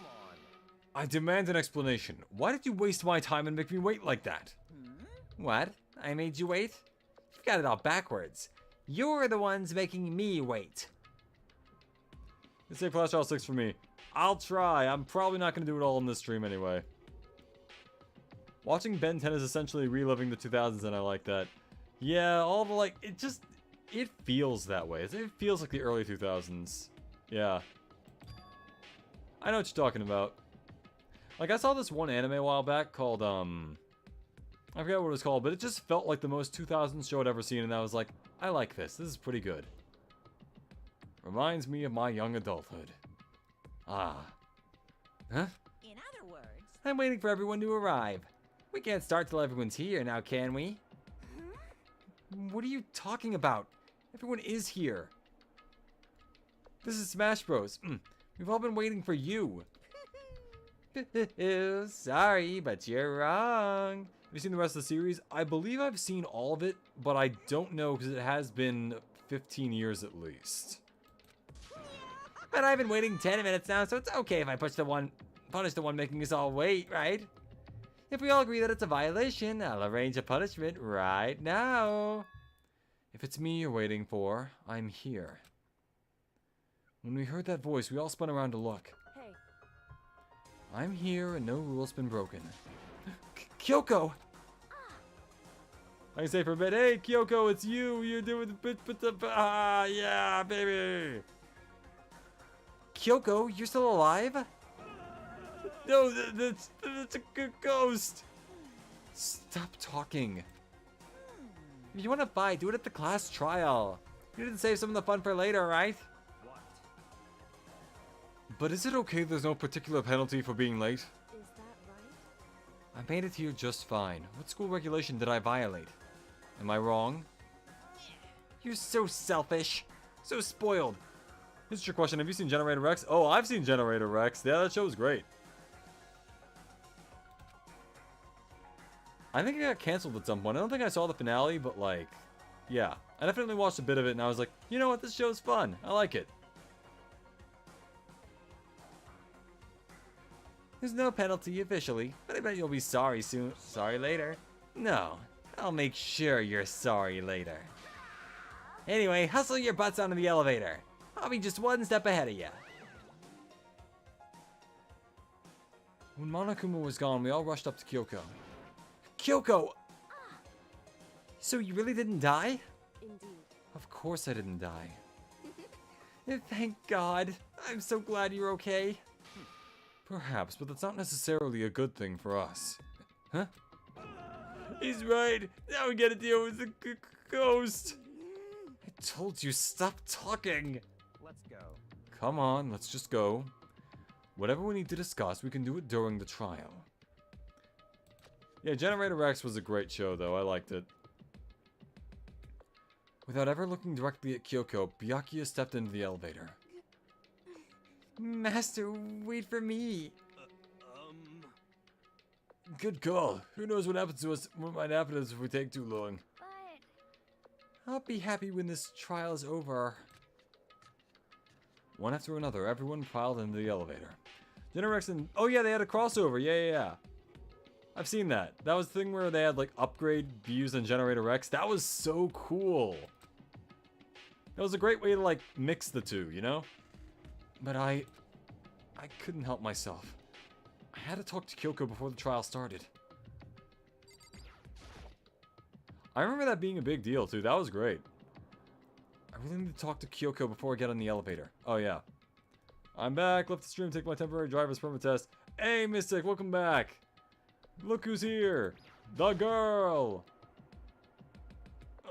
I demand an explanation. Why did you waste my time and make me wait like that? What? I made you wait? You've got it all backwards. You're the ones making me wait. Let's say Flash All 6 for me. I'll try. I'm probably not going to do it all in this stream anyway. Watching Ben 10 is essentially reliving the 2000s, and I like that. Yeah, all the, like, it feels that way. It feels like the early 2000s. Yeah. I know what you're talking about. Like, I saw this one anime a while back called, I forget what it was called, but it just felt like the most 2000s show I'd ever seen, and I was like, I like this. This is pretty good. Reminds me of my young adulthood. Ah. Huh? In other words, I'm waiting for everyone to arrive. We can't start till everyone's here now, can we? What are you talking about? Everyone is here. This is Smash Bros. We've all been waiting for you. Sorry, but you're wrong. Have you seen the rest of the series? I believe I've seen all of it, but I don't know because it has been 15 years at least. But I've been waiting 10 minutes now, so it's okay if I punish the one making us all wait, right? If we all agree that it's a violation, I'll arrange a punishment right now. If it's me you're waiting for, I'm here. When we heard that voice, we all spun around to look. Hey, I'm here and no rule's been broken. Kyoko! I can say for a bit, hey Kyoko, it's you. You're doing the yeah, baby. Kyoko, you're still alive? No, that's a good ghost. Stop talking. If you want to fight, do it at the class trial. You didn't save some of the fun for later, right? What? But is it okay there's no particular penalty for being late? is that right? I made it here just fine. What school regulation did I violate? Am I wrong? You're so selfish. So spoiled. Here's your question. Have you seen Generator Rex? Oh, I've seen Generator Rex. Yeah, that show was great. I think it got canceled at some point. I don't think I saw the finale, but like, yeah. I definitely watched a bit of it and I was like, you know what? This show's fun. I like it. There's no penalty officially, but I bet you'll be sorry soon. Sorry later. No, I'll make sure you're sorry later. Anyway, hustle your butts onto the elevator. I'll be just one step ahead of you. When Monokuma was gone, we all rushed up to Kyoko. Kyoko! So you really didn't die? Indeed. Of course I didn't die. Thank God. I'm so glad you're okay. Perhaps, but that's not necessarily a good thing for us. Huh? He's right. Now we gotta deal with the ghost. I told you, stop talking. Let's go. Come on, let's just go. Whatever we need to discuss, we can do it during the trial. Yeah, Generator Rex was a great show, though. I liked it. Without ever looking directly at Kyoko, Byakuya stepped into the elevator. Master, wait for me. Good call. Who knows what happens to us? What might happen to us if we take too long? But I'll be happy when this trial is over. One after another, everyone piled into the elevator. Generator Rex and... Oh yeah, they had a crossover. Yeah. I've seen that. That was the thing where they had like upgrade views on Generator Rex. That was so cool. That was a great way to like mix the two, you know? But I couldn't help myself. I I had to talk to Kyoko before the trial started. I remember that being a big deal, too. That was great. I really need to talk to Kyoko before I get on the elevator. Oh, yeah. I'm back. Left the stream, take my temporary driver's permit test. Hey, Mystic, welcome back. Look who's here. The girl.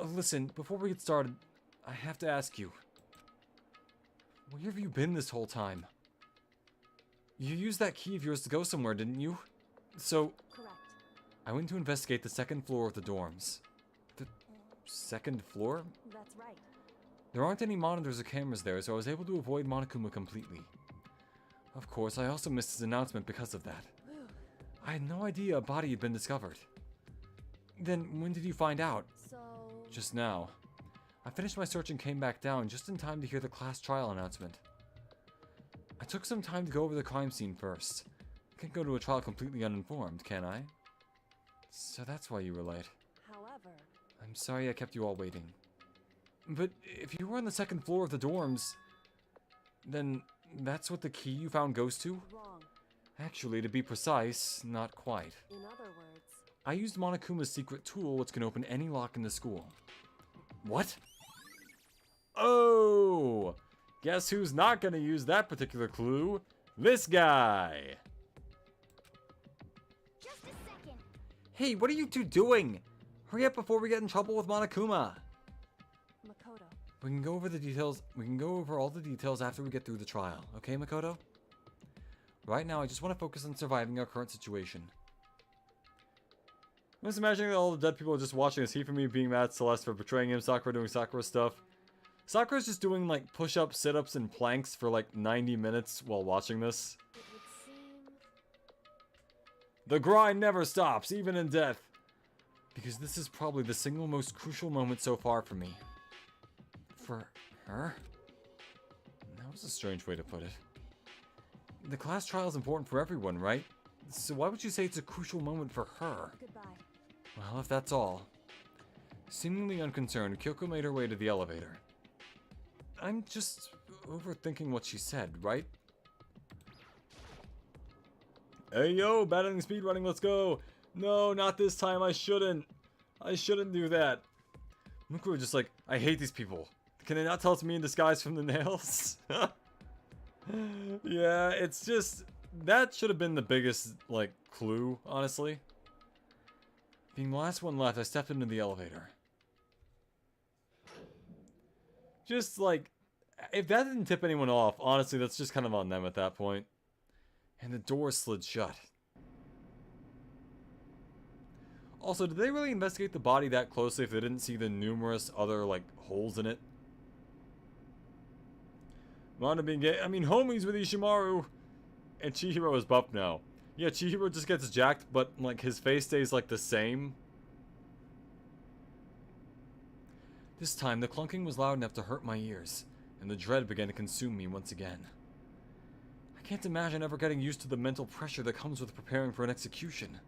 Listen, before we get started, I have to ask you. Where have you been this whole time? You used that key of yours to go somewhere, didn't you? So, Correct. I went to investigate the second floor of the dorms. The second floor? That's right. There aren't any monitors or cameras there, so I was able to avoid Monokuma completely. Of course, I also missed his announcement because of that. I had no idea a body had been discovered. Then, when did you find out? So, Just now. I finished my search and came back down just in time to hear the class trial announcement. I took some time to go over the crime scene first. I can't go to a trial completely uninformed, can I? So that's why you were late. however, I'm sorry I kept you all waiting. But if you were on the second floor of the dorms, then that's what the key you found goes to? wrong. Actually, to be precise, not quite. In other words, I used Monokuma's secret tool which can open any lock in the school. What? Oh! Guess who's not gonna use that particular clue? This guy! Just a second. Hey, what are you two doing? Hurry up before we get in trouble with Monokuma. Makoto. We can go over the details. We can go over all the details after we get through the trial. Okay, Makoto? Right now, I just want to focus on surviving our current situation. I'm just imagining that all the dead people are just watching this. He for me being mad at Celeste for betraying him. Sakura doing Sakura stuff. Sakura's just doing like push-ups, sit-ups, and planks for like 90 minutes while watching this. It would seem The grind never stops, even in death. Because this is probably the single most crucial moment so far for me. For her? That was a strange way to put it. The class trial is important for everyone, right? So why would you say it's a crucial moment for her? goodbye. Well, if that's all. Seemingly unconcerned, Kyoko made her way to the elevator. I'm just overthinking what she said, right? Hey yo, battling speedrunning, let's go! No, not this time, I shouldn't. I shouldn't do that. Mukuro just like, I hate these people. Can they not tell it's me in disguise from the nails? Yeah, it's just, that should have been the biggest, like, clue, honestly. Being the last one left, I stepped into the elevator. Just, like, if that didn't tip anyone off, honestly, that's just kind of on them at that point. And the door slid shut. Also, did they really investigate the body that closely if they didn't see the numerous other, like, holes in it? Manda being gay. I mean, homies with Ishimaru. And Chihiro is buffed now. Yeah, Chihiro just gets jacked, but, like, his face stays, like, the same. This time, the clunking was loud enough to hurt my ears, and the dread began to consume me once again. I can't imagine ever getting used to the mental pressure that comes with preparing for an execution.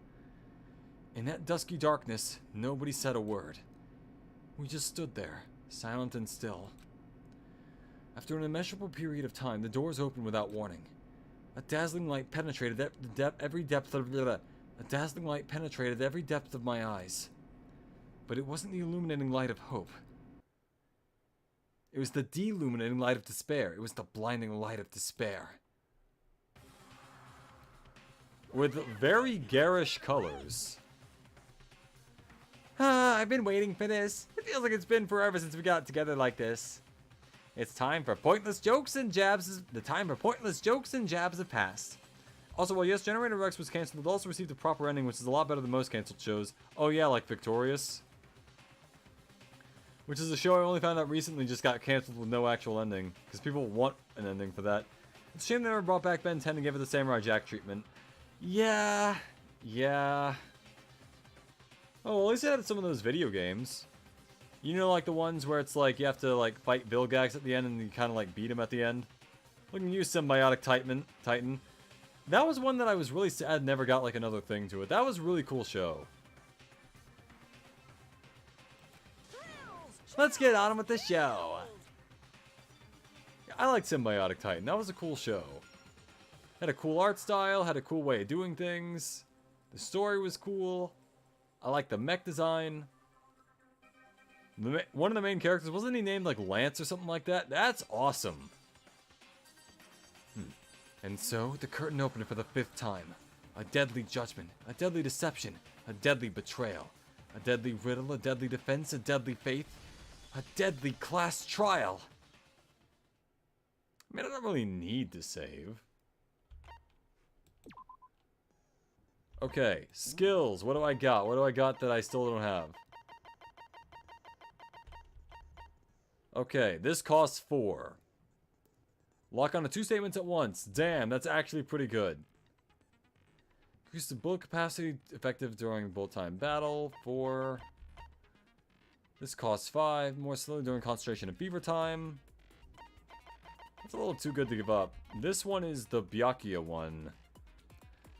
In that dusky darkness, nobody said a word. We just stood there, silent and still. After an immeasurable period of time, the doors opened without warning. A dazzling light penetrated every depth of my eyes. But it wasn't the illuminating light of hope. It was the deluminating light of despair. It was the blinding light of despair. With very garish colors. I've been waiting for this. It feels like it's been forever since we got together like this. It's time for pointless jokes and jabs. The time for pointless jokes and jabs have passed. Also, while yes, Generator Rex was canceled, it also received a proper ending, which is a lot better than most canceled shows. Oh yeah, like Victorious. Which is a show I only found out recently just got canceled with no actual ending. Because people want an ending for that. It's a shame they never brought back Ben 10 and gave it the Samurai Jack treatment. Yeah. Oh, well, at least it had some of those video games. You know, like the ones where it's like you have to like fight Vilgax at the end and you kind of like beat him at the end? Look at you, Symbiotic Titan. That was one that I was really sad never got like another thing to it. That was a really cool show. Let's get on with the show. I like Symbiotic Titan. That was a cool show. Had a cool art style, had a cool way of doing things. The story was cool. I like the mech design. One of the main characters, wasn't he named like Lance or something like that? That's awesome. And so, the curtain opened for the 5th time. A deadly judgment, a deadly deception, a deadly betrayal, a deadly riddle, a deadly defense, a deadly faith, a deadly class trial. I mean, I don't really need to save. Okay, skills. What do I got? What do I got that I still don't have? Okay, this costs 4. Lock on to 2 statements at once. Damn, that's actually pretty good. Increase the bullet capacity effective during bullet time battle. 4. This costs 5. More slowly during concentration and fever time. That's a little too good to give up. This one is the Byakuya one.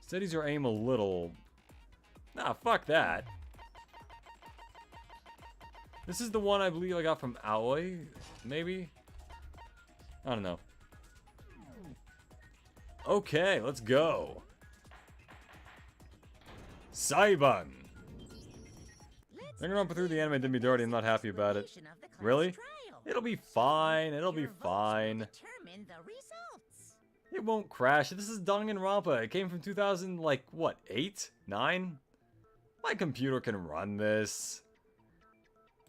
Steadies your aim a little. Nah, fuck that. This is the one I believe I got from Aoi, maybe? I don't know. Okay, let's go. Saiban! Danganronpa through the anime did me dirty, I'm not happy about it. Really? It'll be fine, it'll be fine. It won't crash. This is Danganronpa. It came from 2000, like, what, 8? 9? My computer can run this.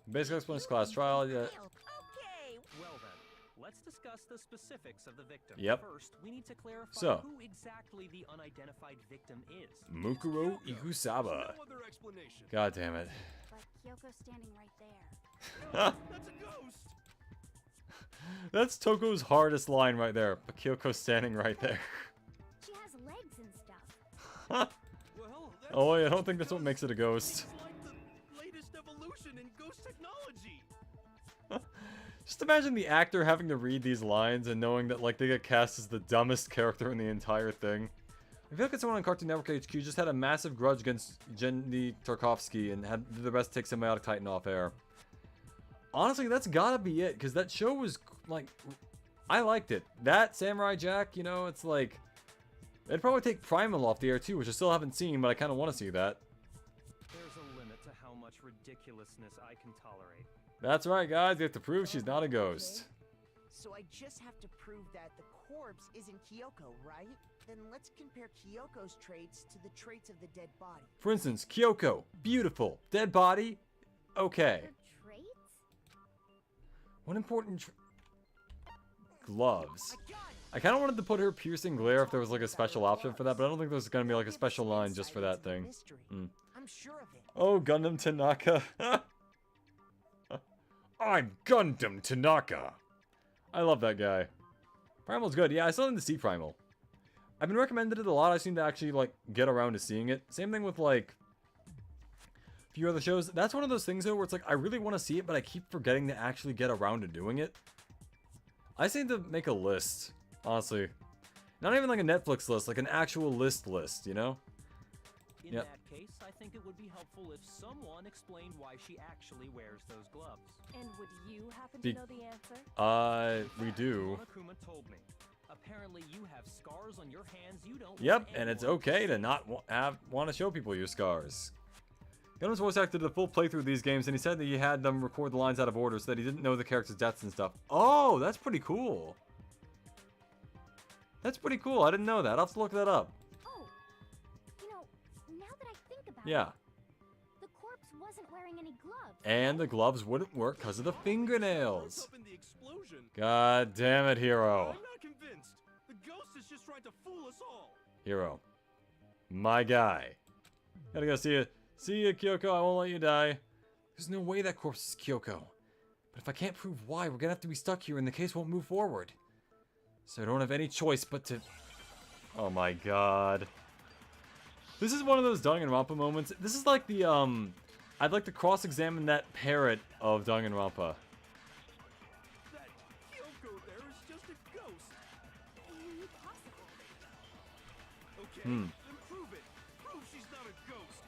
Basic explanation class trial, yeah. Well then, let's discuss the specifics of the victim. Yep. First, we need to clarify So. who exactly the unidentified victim is. Mukuro Ikusaba. No other explanation. God damn it. But Kyoko's standing right there. That's a ghost. That's Toko's hardest line right there. But Kyoko's standing right there. She has legs and stuff. Well, that's Oh, wait, I don't think that's what makes it a ghost. it's like the latest evolution in ghost technology. Just imagine the actor having to read these lines and knowing that, like, they get cast as the dumbest character in the entire thing. I feel like someone on Cartoon Network HQ just had a massive grudge against Jenny Tarkovsky and had to do their best to take Symbiotic Titan off air. Honestly, that's gotta be it, because that show was, like, I liked it. That, Samurai Jack, you know, it's like, it'd probably take Primal off the air too, which I still haven't seen, but I kind of want to see that. There's a limit to how much ridiculousness I can tolerate. That's right, guys, you have to prove she's not a ghost. So I just have to prove that the corpse isn't Kyoko, right? Then let's compare Kyoko's traits to the traits of the dead body. For instance, Kyoko, beautiful, dead body, okay. Her traits? One important gloves. I kind of wanted to put her piercing glare if there was like a special option for that, but I don't think there's gonna be like a special line just for that thing. I'm sure of it. Oh, Gundam Tanaka. I'm Gundam Tanaka. I love that guy. Primal's good. Yeah, I still need to see Primal. I've been recommended it a lot. I seem to actually like get around to seeing it. Same thing with like a few other shows. That's one of those things though where it's like I really want to see it, but I keep forgetting to actually get around to doing it. I just need to make a list, honestly. Not even like a Netflix list, like an actual list, you know? In Yep. that case, I think it would be helpful if someone explained why she actually wears those gloves. And would you happen Be- to know the answer? We do. Monokuma told me. Apparently you have scars on your hands you don't Yep, want and it's anyone okay to not want to show people your scars. Gundam's voice actor did a full playthrough of these games, and he said that he had them record the lines out of order so that he didn't know the characters' deaths and stuff. Oh, that's pretty cool. That's pretty cool. I didn't know that. I'll have to look that up. Oh, you know, now that I think about Yeah. it, the corpse wasn't wearing any gloves. And the gloves wouldn't work because of the fingernails. Up in the explosion. God damn it, Hero. I'm not convinced. The ghost is just trying to fool us all. Hero. My guy. Gotta go see you. See you, Kyoko. I won't let you die. There's no way that corpse is Kyoko. But if I can't prove why, we're gonna have to be stuck here and the case won't move forward. So I don't have any choice but to... Oh my god. This is one of those Danganronpa moments. This is like the, I'd like to cross-examine that parrot of Danganronpa. That Kyoko there is just a ghost. Impossible. Okay, Hmm. then prove it. Prove she's not a ghost.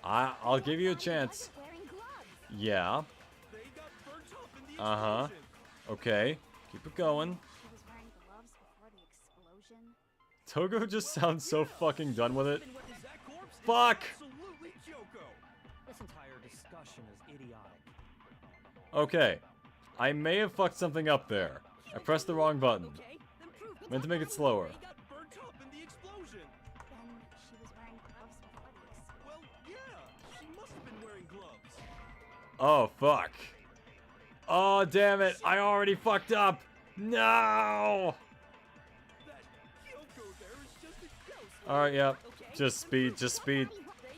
I'll give you a chance. Wasn't wearing gloves. Yeah. They got burnt up in the Uh-huh. explosion. Okay. Keep it going. She was wearing gloves before the explosion. Togo just sounds so fucking done with it. Is that corpse? Fuck! Absolutely Kyoko. This entire discussion is idiotic. Okay. I may have fucked something up there. I pressed the wrong button. Okay, then prove the Meant to make it slower. He got burnt up in the explosion. Then she was wearing gloves before the explosion. Well, yeah, she must have been wearing gloves. Oh, fuck. Oh, damn it. I already fucked up. No! That Kyoko there is just a ghost. Alright, yeah. Okay. Just speed, just speed.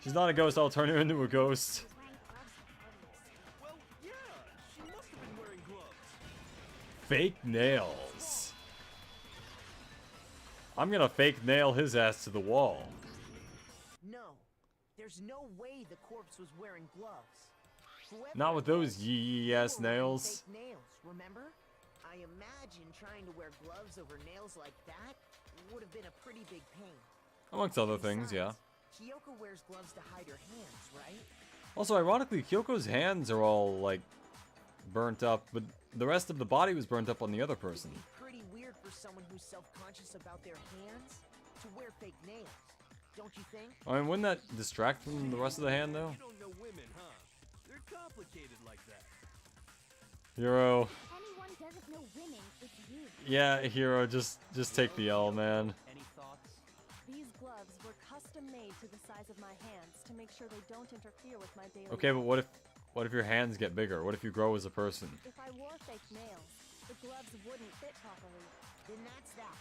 She's not a ghost, I'll turn her into a ghost. She was wearing gloves before the explosion. Well, yeah, she must have been wearing gloves. Fake nails. I'm gonna fake nail his ass to the wall. No, there's no way the corpse was wearing gloves. Whoever Not with it those was, yee they ass were wearing nails. Fake nails, remember? I imagine trying to wear gloves over nails like that would have been a pretty big pain. Amongst other things, yeah. Besides, Kyoko wears gloves to hide her hands, right? Also, ironically, Kyoko's hands are all, like, burnt up, but the rest of the body was burnt up on the other person. It'd be pretty weird for someone who's self-conscious about their hands to wear fake nails, don't you think? I mean, wouldn't that distract from the rest of the hand, though? You don't know women, huh? They're complicated like that. Hero. Anyone doesn't know women, it's you. Yeah, Hero, just take the L, man. Any thoughts? These gloves were custom made to the size of my hands to make sure they don't interfere with my daily Okay, but life. what if your hands get bigger? What if you grow as a person? If I wore fake nails, the gloves wouldn't fit properly. Then that's that.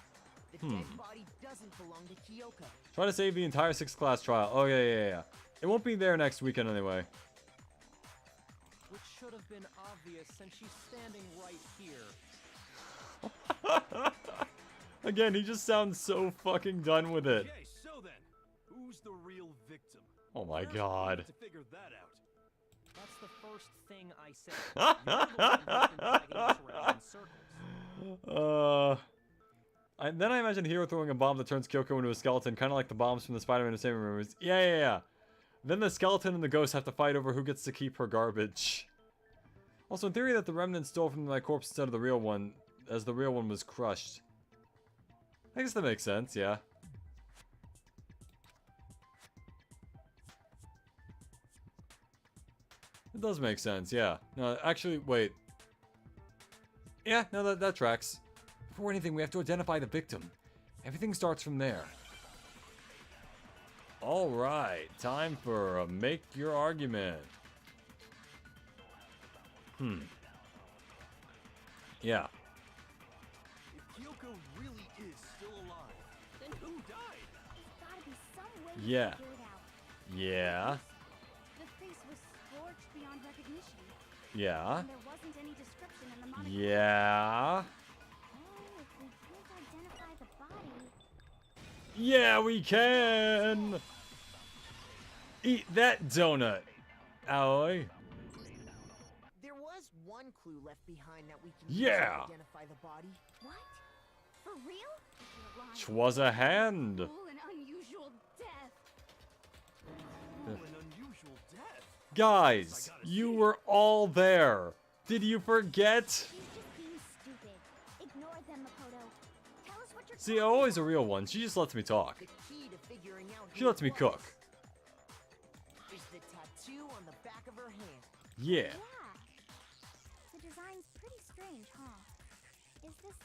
The dead body doesn't belong to Kyoko. Try to save the entire 6th class trial. Oh, yeah. It won't be there next weekend anyway. Which should have been obvious since she's standing right here. Again, he just sounds so fucking done with it. Okay, so then, who's the real victim? Oh my First, we god. need to figure that out. That's the first thing I said. You're the one who's been dragging us around in circles. Then I imagine Hero throwing a bomb that turns Kyoko into a skeleton, kind of like the bombs from the Spider-Man Assembly movies. Yeah. Then the skeleton and the ghost have to fight over who gets to keep her garbage. Also, in theory, that the remnant stole from my corpse instead of the real one, as the real one was crushed. I guess that makes sense, yeah. It does make sense, yeah. No, actually, wait. Yeah, no, that tracks. Before anything, we have to identify the victim. Everything starts from there. Alright, time for a make your argument. Yeah. If Kyoko really is still alive, then who died? There's gotta be some way Yeah. to figure it out. Yeah. The face was scorched beyond recognition. Yeah. And there wasn't any description in the monitor. Yeah. Oh, if we can't identify the body. Yeah, we can! Eat that donut, Alloy. There was one clue left behind that we can Yeah. use to identify the body. What? For real? You're lying. Twas a hand. Cruel and unusual death. An unusual death. Guys, you were all there. Did you forget? She's just being stupid. Ignore them, Makoto. Tell us what you're See, talking always a real one. She just lets me talk. The key to figuring out She who lets it me was cook. is the tattoo on the back of her hand. Yeah. Yeah. The design's pretty strange, huh? Is this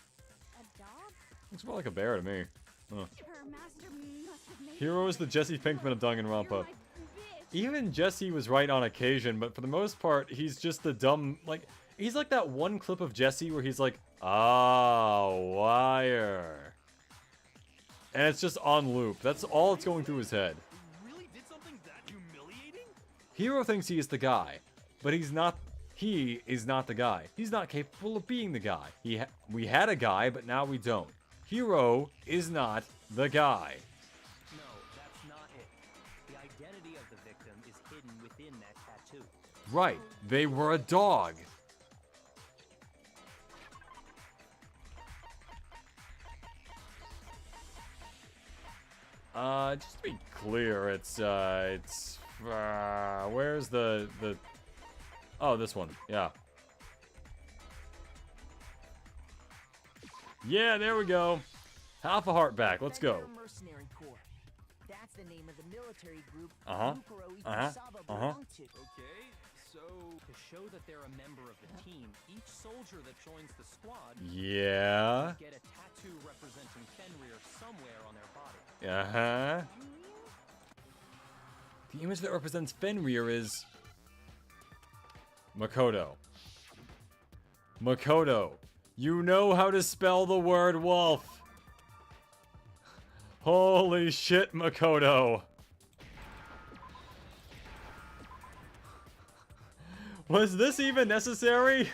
a dog? Looks more like a bear to me. Huh. Her master must have made Hero is the Jesse Pinkman of Danganronpa. You're my bitch. Even Jesse was right on occasion, but for the most part, he's just the dumb, like, he's like that one clip of Jesse where he's like, ah, wire. And it's just on loop. That's all that's going through his head. You really did something that humiliating? Hero thinks he is the guy, but he's not. He is not the guy. He's not capable of being the guy. We had a guy, but now we don't. Hero is not the guy. No, that's not it. The identity of the victim is hidden within that tattoo. Right, they were a dog. Just to be clear, where's the, oh, this one, yeah. Yeah, there we go. Half a heart back. Let's go. Defender Mercenary Corps. That's the name of the military group Uh-huh. Mukuro Uh-huh. Ikusaba Uh-huh. belonged to. Okay, so To show that they're a member of the team, each soldier that joins the squad Yeah. get a tattoo representing Fenrir somewhere on their body. Uh-huh. The image that represents Fenrir is Makoto. Makoto, you know how to spell the word wolf. Holy shit, Makoto. Was this even necessary?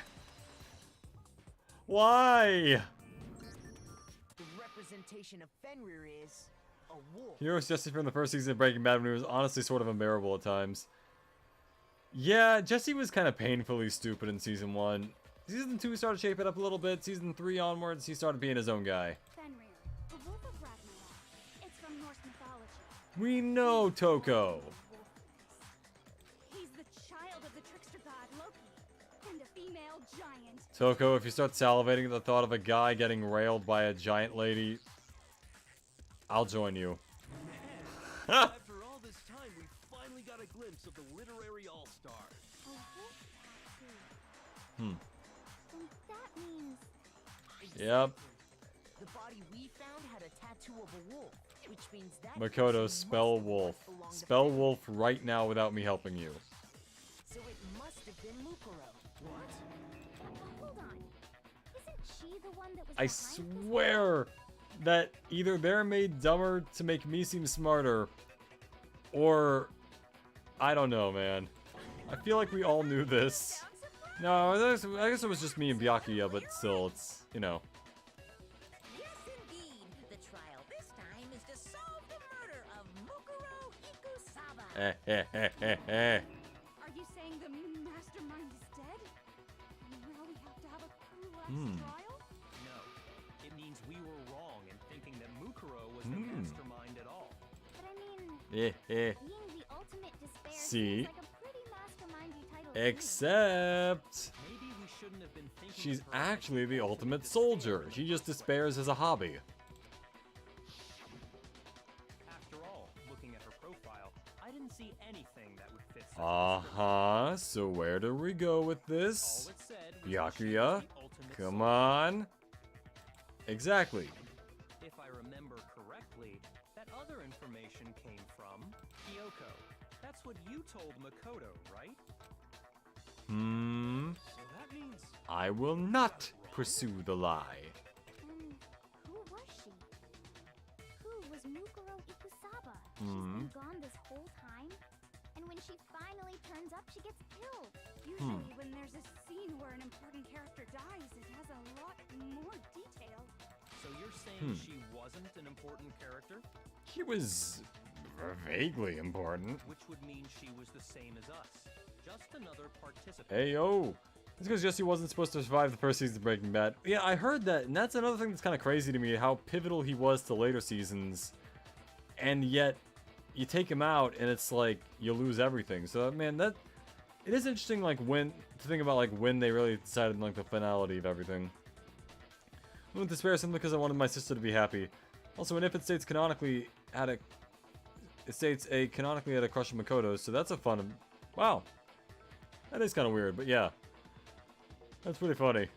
Why? The representation of Fenrir is a wolf. Hero's Jesse from the first season of Breaking Bad when he was honestly sort of unbearable at times. Yeah, Jesse was kind of painfully stupid in Season 1. Season 2 started shaping it up a little bit. Season 3 onwards, he started being his own guy. Fenrir, the wolf of Ragnarok. It's from Norse mythology. We know Toko. He's the child of the trickster god Loki and a female giant. Toko, if you start salivating at the thought of a guy getting railed by a giant lady, I'll join you. after all this time, we finally got a glimpse of the literary all-stars. A wolf tattoo. Hmm. And that means Yep. The body we found had a tattoo of a wolf, which means that Makoto, person spell must have wolf. once belonged to Spell Fenrir. wolf right now without me helping you. So it must have been Mukuro. What? hold on. Isn't she the one that was I behind this? swear that either they're made dumber to make me seem smarter, or I don't know, man. I feel like we all knew this. No, I guess it was just me and Byakuya, but still, it's, you know. Yes, indeed. The trial this time is to solve the murder of Mukuro Ikusaba. Are you saying the mastermind is dead? And now we have to have a clueless Hmm. trial? No, it means we were wrong in thinking that Mukuro was the mastermind at all. But I mean, Eh. being the ultimate despair See? seems like a pretty mastermindy title to me. Except Maybe we shouldn't have been thinking she's of her as actually the Mukuro ultimate despair. soldier. She just despairs as a hobby. After all, looking at her profile, I didn't see anything that would fit such a Uh-huh. So where do we go with description. this? All it said was that she Byakuya? was the ultimate Come soldier. on. Exactly. If I remember correctly, that other information came from Kyoko. That's what you told Makoto, right? Hmm. So that means I will not pursue the lie. And who was she? Who was Mukuro Ikusaba? Hmm. She's been gone this whole time? And when she finally turns up, she gets killed. Usually when there's a scene where an important character dies, it has a lot more detail. So you're saying she wasn't an important character? She was vaguely important. Which would mean she was the same as us. Just another participant. Hey, yo. It's because Jesse wasn't supposed to survive the first season of Breaking Bad. Yeah, I heard that, and that's another thing that's kind of crazy to me, how pivotal he was to later seasons. And yet, you take him out, and it's like, you lose everything. So, man, that... It is interesting, like, when... To think about, like, when they really decided, like, the finality of everything. I went to spare simply because I wanted my sister to be happy. Also, and if it states canonically had a... It states a canonically had a crush on Makoto, so that's a fun... Wow. That is kind of weird, but yeah. That's pretty funny.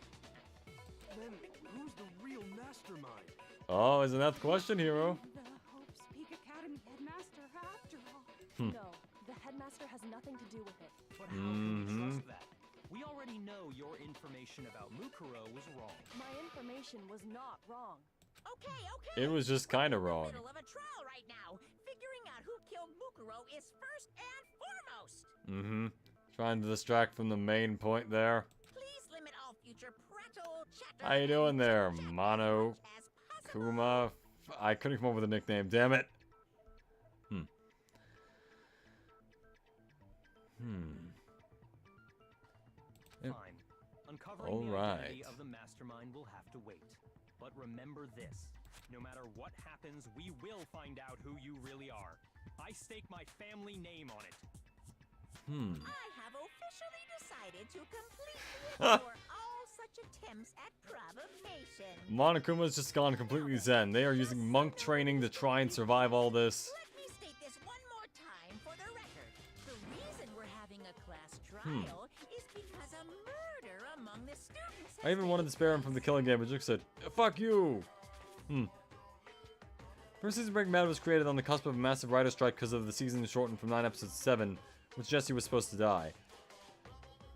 then who's the real mastermind? Oh, isn't that the question, Hero? The Hope's Peak Academy headmaster, after all. No, the headmaster has nothing to do with it. But how can we trust that? We already know your information about Mukuro was wrong. My information was not wrong. Okay. It was just kind of wrong. Middle of a trial right now. Figuring out who killed Mukuro is first and foremost. Mm-hmm. Trying to distract from the main point there. Please limit all future prattle chatter. How you doing there, Chat Mono? as possible. Kuma? I couldn't come up with a nickname, damn it. Yep. Fine. Uncovering the Alright. identity of the mastermind will have to wait. But remember this. No matter what happens, we will find out who you really are. I stake my family name on it. I have officially decided to completely ignore all such such attempts at provocation. Monokuma's just gone completely zen. They are using monk training to try and survive all this. Let me state this one more time for the record. The reason we're having a class trial is because a murder among the students. I even wanted to spare him from the killing game, but Jake said, "Fuck you!" First season Breaking Bad was created on the cusp of a massive writer strike because of the season shortened from 9 episodes to 7, which Jesse was supposed to die.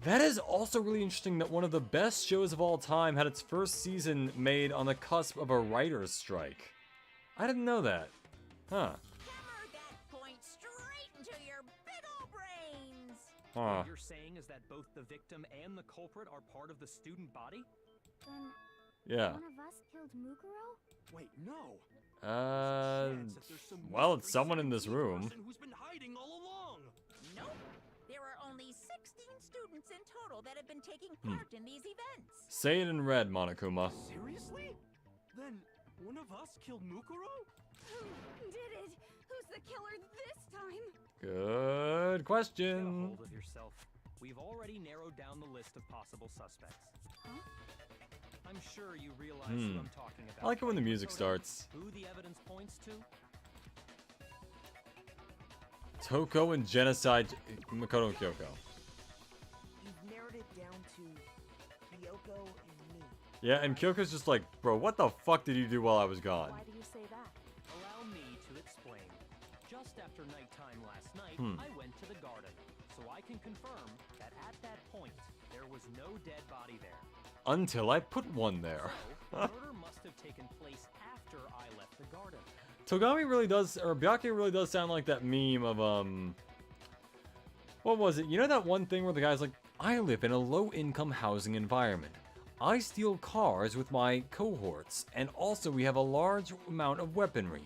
That is also really interesting that one of the best shows of all time had its first season made on the cusp of a writer's strike. I didn't know that. Huh. Hammer that point straight into your big ol' brains. Huh. What you're saying is that both the victim and the culprit are part of the student body? Then Yeah. one of us killed Mukuro? Wait, no. Well, it's someone in this room. Who's been hiding all along. Nope. There are only 16 students in total that have been taking part in these events. Say it in red, Monokuma. Seriously? Then one of us killed Mukuro? Who did it? Who's the killer this time? Good Get a question. hold of yourself. We've already narrowed down the list of possible suspects. Huh? I'm sure you realize who I'm talking about. I like it when the right, music Makoto? starts. Who the evidence points to? Toko and genocide Makoto and Kyoko. You've narrowed it down to Kyoko and me. Yeah, and Kyoko's just like, bro, what the fuck did you do while I was gone? Why do you say that? Allow me to explain. Just after nighttime last night, I went to the garden, so I can confirm that at that point, there was no dead body there. Until I put one there. So, the murder must have taken place after I left the garden. Togami really does, or Byakuya really does sound like that meme of, what was it? You know that one thing where the guy's like, I live in a low-income housing environment. I steal cars with my cohorts, and also we have a large amount of weaponry.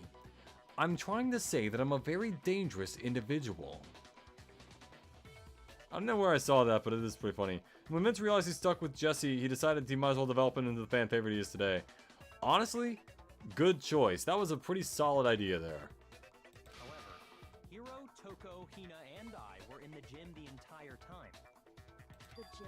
I'm trying to say that I'm a very dangerous individual. I don't know where I saw that, but it is pretty funny. When Vince realized he's stuck with Jesse, he decided he might as well develop him into the fan favorite he is today. Honestly, good choice. That was a pretty solid idea there. However, Hiro, Toko, Hina, and I were in the gym the entire time. The gym?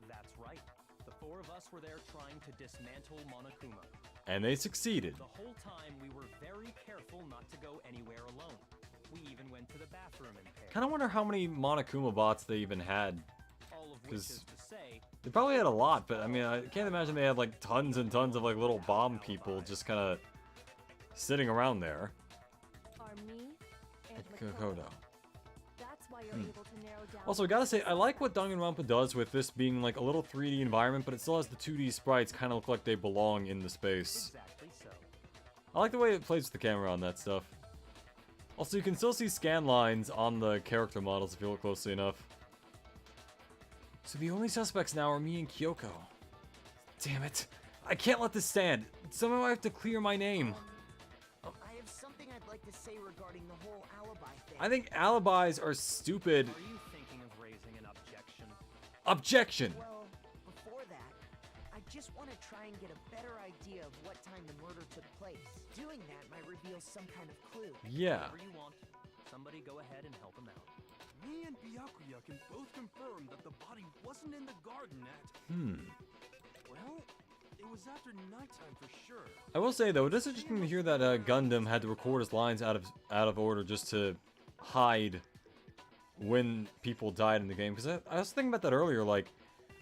That's right. The four of us were there trying to dismantle Monokuma. And they succeeded. The whole time we were very careful not to go anywhere alone. We even went to the bathroom in pairs. Kind of wonder how many Monokuma bots they even had. All of which 'cause is to say, They probably had a lot, but I mean, I can't imagine they had like tons and tons of like little bomb people just kind of sitting around there. Are me and Kokodo. Makoto. That's why you're able to narrow down. Also, I gotta say, I like what Danganronpa does with this being like a little 3D environment, but it still has the 2D sprites kind of look like they belong in the space. exactly so. I like the way it plays with the camera on that stuff. Also, you can still see scan lines on the character models if you look closely enough. So the only suspects now are me and Kyoko. Damn it. I can't let this stand. Somehow I have to clear my name. I have something I'd like to say regarding the whole alibi thing. I think alibis are stupid. Are you thinking of raising an objection? Objection! Well, before that, I just want to try and get a better idea of what time the murder took place. Doing that might reveal some kind of clue. Yeah. Whatever you want. Somebody go ahead and help him out. Me and Byakuya can both confirm that the body wasn't in the garden at... Well, it was after nighttime for sure. I will say though, it is interesting to hear that Gundam had to record his lines out of order just to hide when people died in the game. Because I was thinking about that earlier. Like,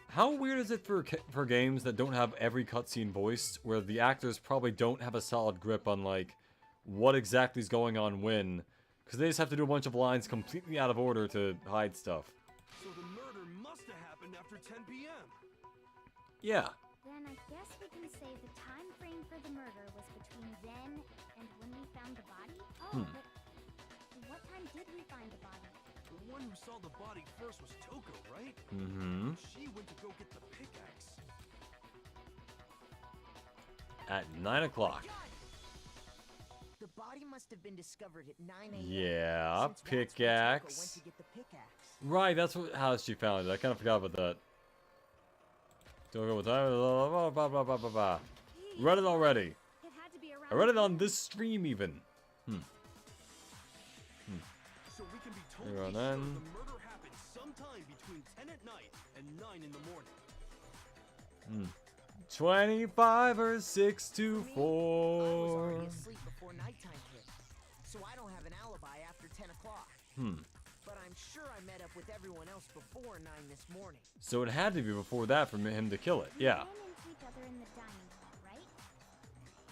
how weird is it for games that don't have every cutscene voiced, where the actors probably don't have a solid grip on like what exactly is going on when, because they just have to do a bunch of lines completely out of order to hide stuff. So the murder must have happened after 10 p.m. Yeah. Then I guess we can say the time frame for the murder was between then and when we found the body? Oh, but what time did we find the body? The one who saw the body first was Toko, right? Mm-hmm. She went to go get the pickaxe. At 9 o'clock. The body must have been discovered at 9 a.m. Yeah, since that's when Toko pickaxe. went to get the pickaxe. Right, that's how she found it. I kind of forgot about that. Don't go with that. Blah, blah, blah, blah, blah, blah. Read it already. It had to be around. I read it on this stream even. So we can be Here we totally go sure then. the murder happened sometime between 10 at night and 9 in the morning. 25 or 6 to I was 4. already asleep before nighttime hit, so I don't have an alibi after 10 o'clock. But I'm sure I met up with everyone else before 9 this morning. So it had to be before that for him to kill it. We Yeah. ran into each other in the dining hall, right?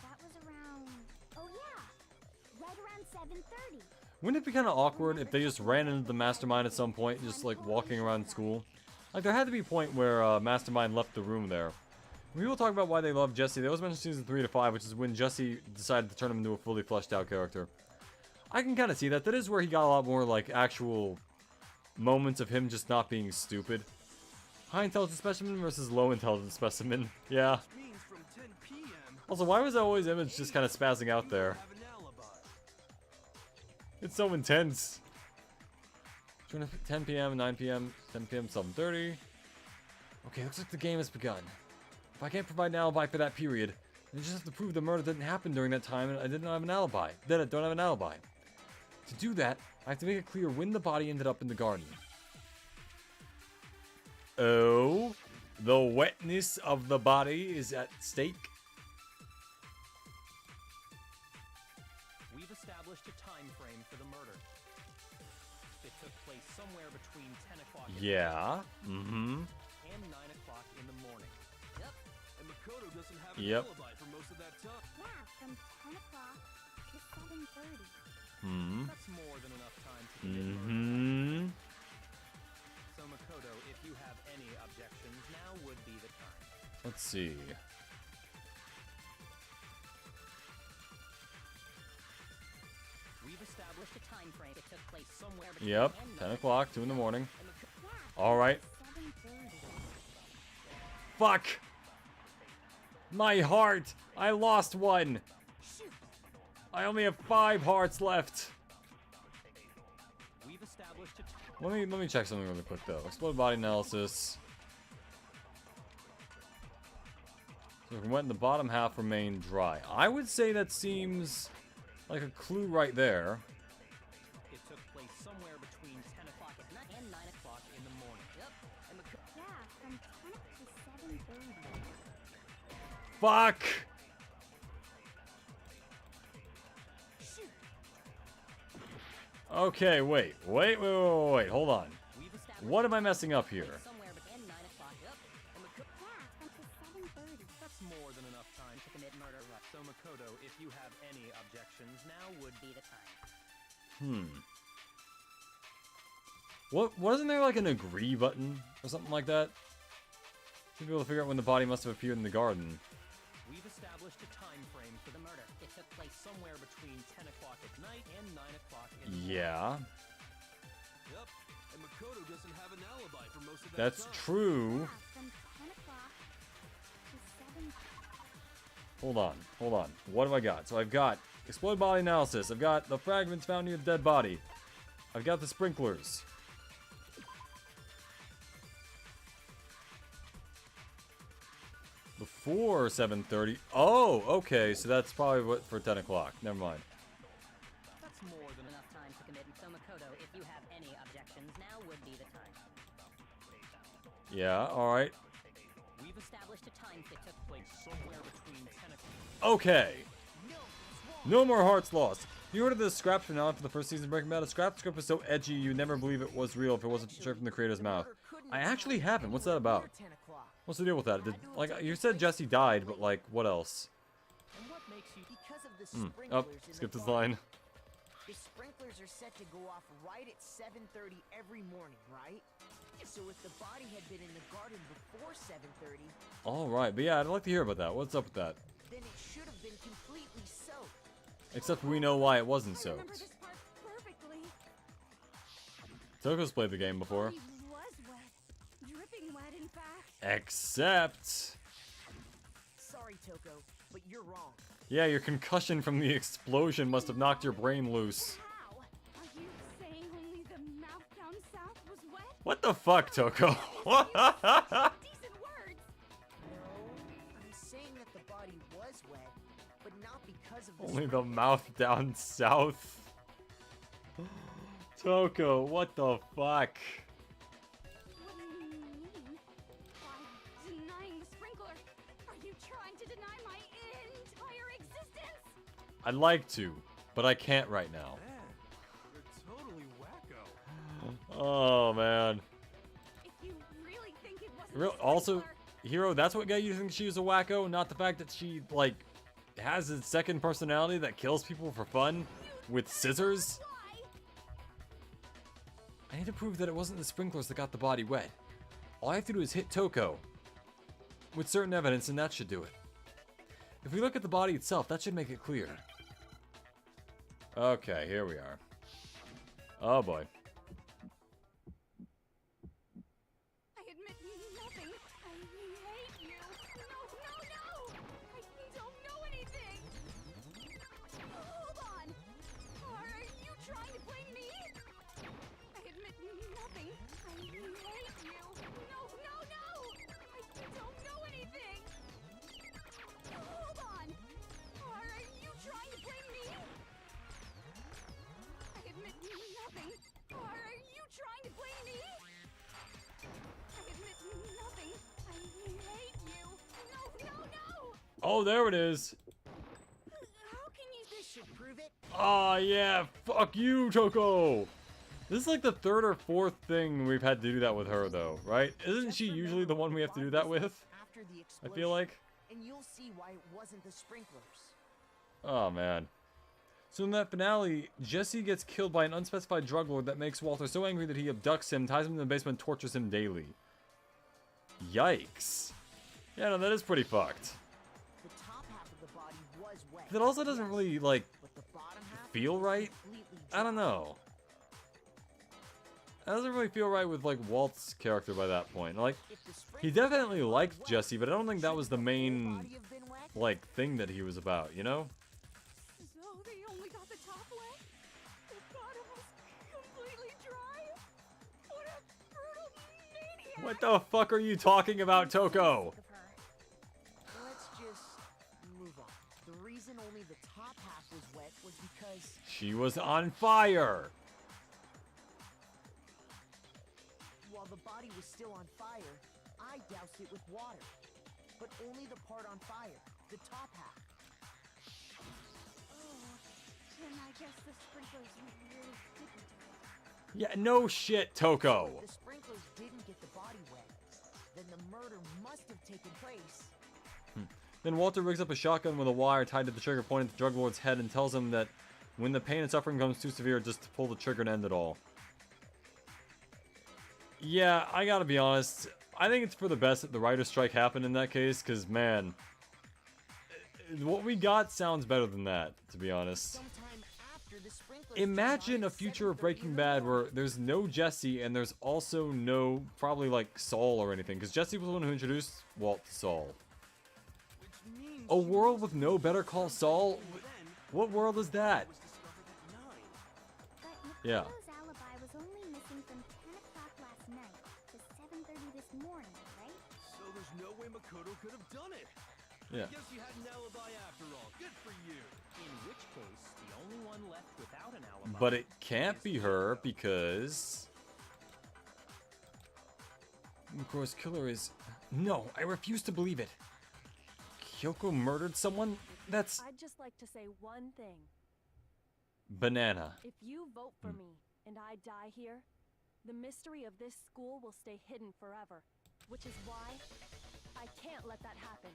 That was around... Oh yeah! Right around 7:30. Wouldn't it be kind of awkward if they just ran into the Mastermind at some point, just like walking around school? Like there had to be a point where Mastermind left the room there. When people talk about why they love Jesse, they always mention season 3 to 5, which is when Jesse decided to turn him into a fully fleshed out character. I can kind of see that. That is where he got a lot more like actual moments of him just not being stupid. High intelligence specimen versus low intelligence specimen. Yeah. Means from 10 p.m. Also, why was that always Image just kind of spazzing out there? have an alibi. It's so intense. 10 p.m., 9 p.m., 10 p.m., 7:30. Okay, looks like the game has begun. If I can't provide an alibi for that period, then I just have to prove the murder didn't happen during that time and I didn't have an alibi. Then I don't have an alibi. To do that, I have to make it clear when the body ended up in the garden. Oh, the wetness of the body is at stake. We've established a time frame for the murder. It took place somewhere between 10 o'clock Yeah. Mm-hmm. and 9 o'clock in the morning. And Makoto doesn't have an Yep. alibi for most of that time. Yeah, from 10 o'clock to 7:30. Hmm. That's more than enough time to commit murder. Mm-hmm. So Makoto, if you have any objections, now would be the time. Let's see. We've established a time frame. It took place somewhere between Yep. 10 10 o'clock, 2 in the morning. and Mako- Yeah, All right. 7:30. Fuck! My heart! I lost one! I only have 5 hearts left. We've established a Let me check something really quick though. Explode body analysis. So if we went in the bottom half remained dry. I would say that seems like a clue right there. It took place somewhere between 10 o'clock at night and 9 o'clock in the morning. Yep. And Mako- Yeah, from 10 to 7:30. Fuck! Okay, wait, hold on. We've established What am I messing up here? somewhere between 9 o'clock. Yep. And Mako- Yeah, from to 7:30. That's more than enough time to commit murder. So Makoto, if you have any objections, now would be the time. Wasn't there like an agree button or something like that? To be able to figure out when the body must have appeared in the garden. We've established a time frame for the murder. It took place somewhere between 10 o'clock at night and 9 o'clock in the morning. Yeah, Yep. And Makoto doesn't have an alibi for most of that that's time. true. Yeah, from 10 o'clock to 7. Hold on. What have I got? So I've got explode body analysis. I've got the fragments found near the dead body. I've got the sprinklers. Before 7:30. Oh, okay. So that's probably what for 10 o'clock. Never mind. That's more than enough time to commit. So Makoto, if you have any objections, now would be the time. Yeah. All right. We've established a time that took place somewhere between 10 o'clock. Okay. No more hearts lost. You heard of the scrap finale for the first season of Breaking Bad? A scrap script was so edgy you'd never believe it was real if it wasn't straight from the creator's mouth. I actually haven't. What's that about? 10 o'clock. What's the deal with that? Did, like, you said Jesse died, but like, what else? And what makes you because of the Oh, sprinklers in skip the this garden. line. The sprinklers are set to go off right at 7:30 every morning, right? So if the body had been in the garden before 7:30, All right, but yeah, I'd like to hear about that. What's up with that? then it should have been completely soaked. Except we know why it wasn't I remember soaked. this part perfectly. Toko's played the game before. He was wet. Dripping wet, in fact. Except... Sorry, Toko, but you're wrong. Yeah, your concussion from the explosion must have knocked your brain loose. How? Are you saying only the mouth down south was wet? What the fuck, Toko? Decent words. No, I'm saying that the body was wet, but not because of the Only the sprinklers. mouth down south. Toko, what the fuck? What do you mean? By denying the sprinkler? I'd like to, but I can't right now. Man, you're totally wacko. Oh, man. If you really think it wasn't a Also, sprinkler- Hero, that's what got you to think she was a wacko, not the fact that she, like, has a second personality that kills people for fun with scissors. Why? I need to prove that it wasn't the sprinklers that got the body wet. All I have to do is hit Toko with certain evidence, and that should do it. If we look at the body itself, that should make it clear. Okay, here we are. Oh boy. I admit nothing. I hate you. No, no, no! I don't know anything. Hold on. Are you trying to blame me? I admit nothing. I hate you. No, no, no! I don't know anything. Hold on. Are you trying to blame me? I admit nothing. Are you trying to blame me? I admit nothing. I hate you. No, no, no! Oh, there it is. How can you This should prove it. Oh yeah, fuck you, Toko. This is like the third or fourth thing we've had to do that with her, though, right? Isn't Just she remember usually the one we have to do that what was with? after the I explosion, feel like. and you'll see why it wasn't the sprinklers. Oh man. So in that finale, Jesse gets killed by an unspecified drug lord that makes Walter so angry that he abducts him, ties him in the basement, and tortures him daily. Yikes. Yeah, no, that is pretty fucked. The top half of the body was wet. That also doesn't yes, really, like, but the bottom half feel was right. completely I don't dry. know. That doesn't really feel right with, like, Walt's character by that point. Like, If the he sprinklers definitely were liked wet, Jesse, but I don't think that was the shouldn't whole main, body have been wet? like, thing that he was about, you know? So they only got the top wet? The bottom was completely dry? What a brutal maniac! What the fuck are you talking about, Toko? Sick of her. Let's just move on. The reason only the top half was wet was because She was on fire. while the body was still on fire, I doused it with water. But only the part on fire, the top half. Oh, then I guess the sprinklers really didn't do it. Yeah, no shit, Toko. If the sprinklers didn't get the body wet, then the murder must have taken place. Then Walter rigs up a shotgun with a wire tied to the trigger pointing at the drug lord's head and tells him that when the pain and suffering becomes too severe, just to pull the trigger and end it all. Yeah, I gotta be honest. I think it's for the best that the writer's strike happened in that case, because, man, what we got sounds better than that, to be honest. Sometime after the sprinklers Imagine turned a on at future of 7:30 Breaking in the Bad where morning. there's no Jesse and there's also no, probably, like, Saul or anything, because Jesse was the one who introduced Walt to Saul. Which means A world with no Better Call Saul? then What world is that? was discovered at 9. But Yeah. Makoto's alibi was only missing from 10 o'clock last night to 7:30 this morning, right? So there's no way Makoto could have done it. Yeah. Guess you had an alibi after all. Good for you. In which case, the only one left without an alibi. But it can't be her because... Mukuro's killer is... No, I refuse to believe it. Kyoko murdered someone? That's... I'd just like to say one thing. banana. If you vote for me and I die here, the mystery of this school will stay hidden forever. Which is why I can't let that happen.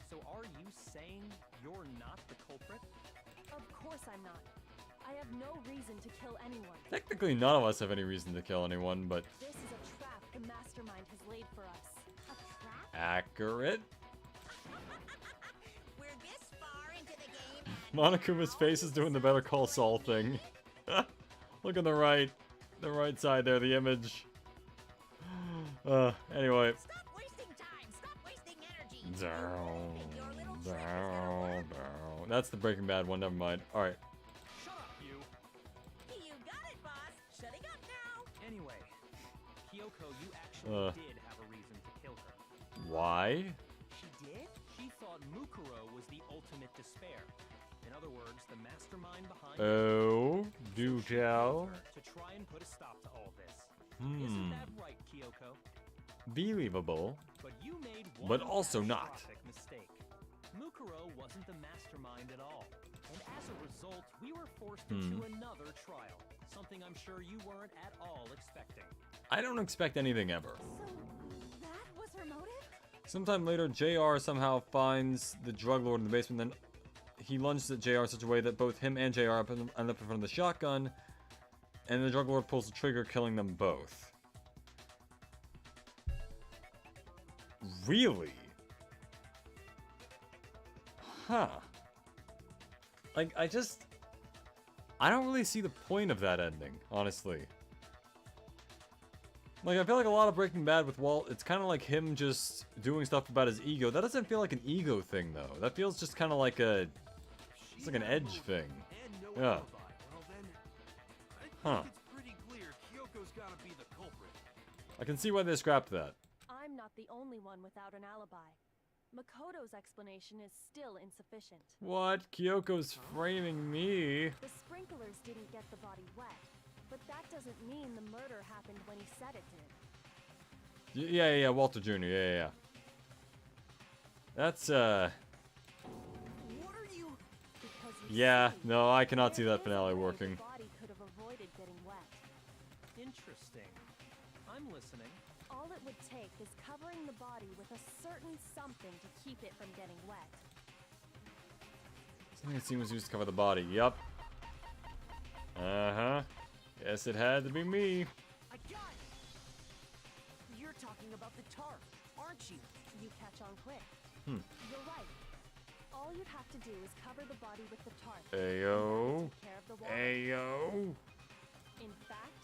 So are you saying you're not the culprit? Of course I'm not. I have no reason to kill anyone. Technically, none of us have any reason to kill anyone, but This is a trap the mastermind has laid for us. A trap? accurate. We're this far into the game. and Monokuma's face is doing the Better Call Saul thing. Look on the right side there, the image. Anyway. Stop wasting time. Stop wasting energy. Down, Think your little trick is gonna down, work? down. That's the Breaking Bad one, never mind. Alright. Shut up, you! You got it, boss. Shutting up now. Anyway, Kyoko, you actually did have a reason to kill her. Why? She did? She thought Mukuro was the ultimate despair. In other words, the mastermind behind Oh, So do she killed tell. her to try and put a stop to all this. Hmm. Isn't that right, Kyoko? Believable. But you made one But also not. catastrophic mistake. Mukuro wasn't the mastermind at all. And as a result, we were forced into another trial. Something I'm sure you weren't at all expecting. I don't expect anything ever. So, that was her motive? Sometime later, JR somehow finds the drug lord in the basement, then he lunges at JR in such a way that both him and JR end up in front of the shotgun, and the drug lord pulls the trigger, killing them both. Really? Huh. Like, I don't really see the point of that ending, honestly. Like, I feel like a lot of Breaking Bad with Walt, it's kind of like him just doing stuff about his ego. That doesn't feel like an ego thing, though. That feels just kind of like a... It's like an edge thing. Yeah. Well then, I Huh. think it's pretty clear Kyoko's gotta be the culprit. I can see why they scrapped that. I'm not the only one without an alibi. Makoto's explanation is still insufficient. What? Kyoko's framing me. The sprinklers didn't get the body wet, but that doesn't mean the murder happened when he said it did. Yeah, Walter Jr., yeah. That's, What are you? Because you Yeah, see, no, I cannot see there that is a finale way working. The body could have avoided getting wet. Interesting. I'm listening. All it would take is covering the body with a certain something to keep it from getting wet. Something that was used to cover the body. Yup. Uh-huh. Guess it had to be me. I got it! You're talking about the tarp, aren't you? You catch on quick. Hmm. You're right. All you'd have to do is cover the body with the tarp. Ayo. Take care of the water. Ayo. In fact,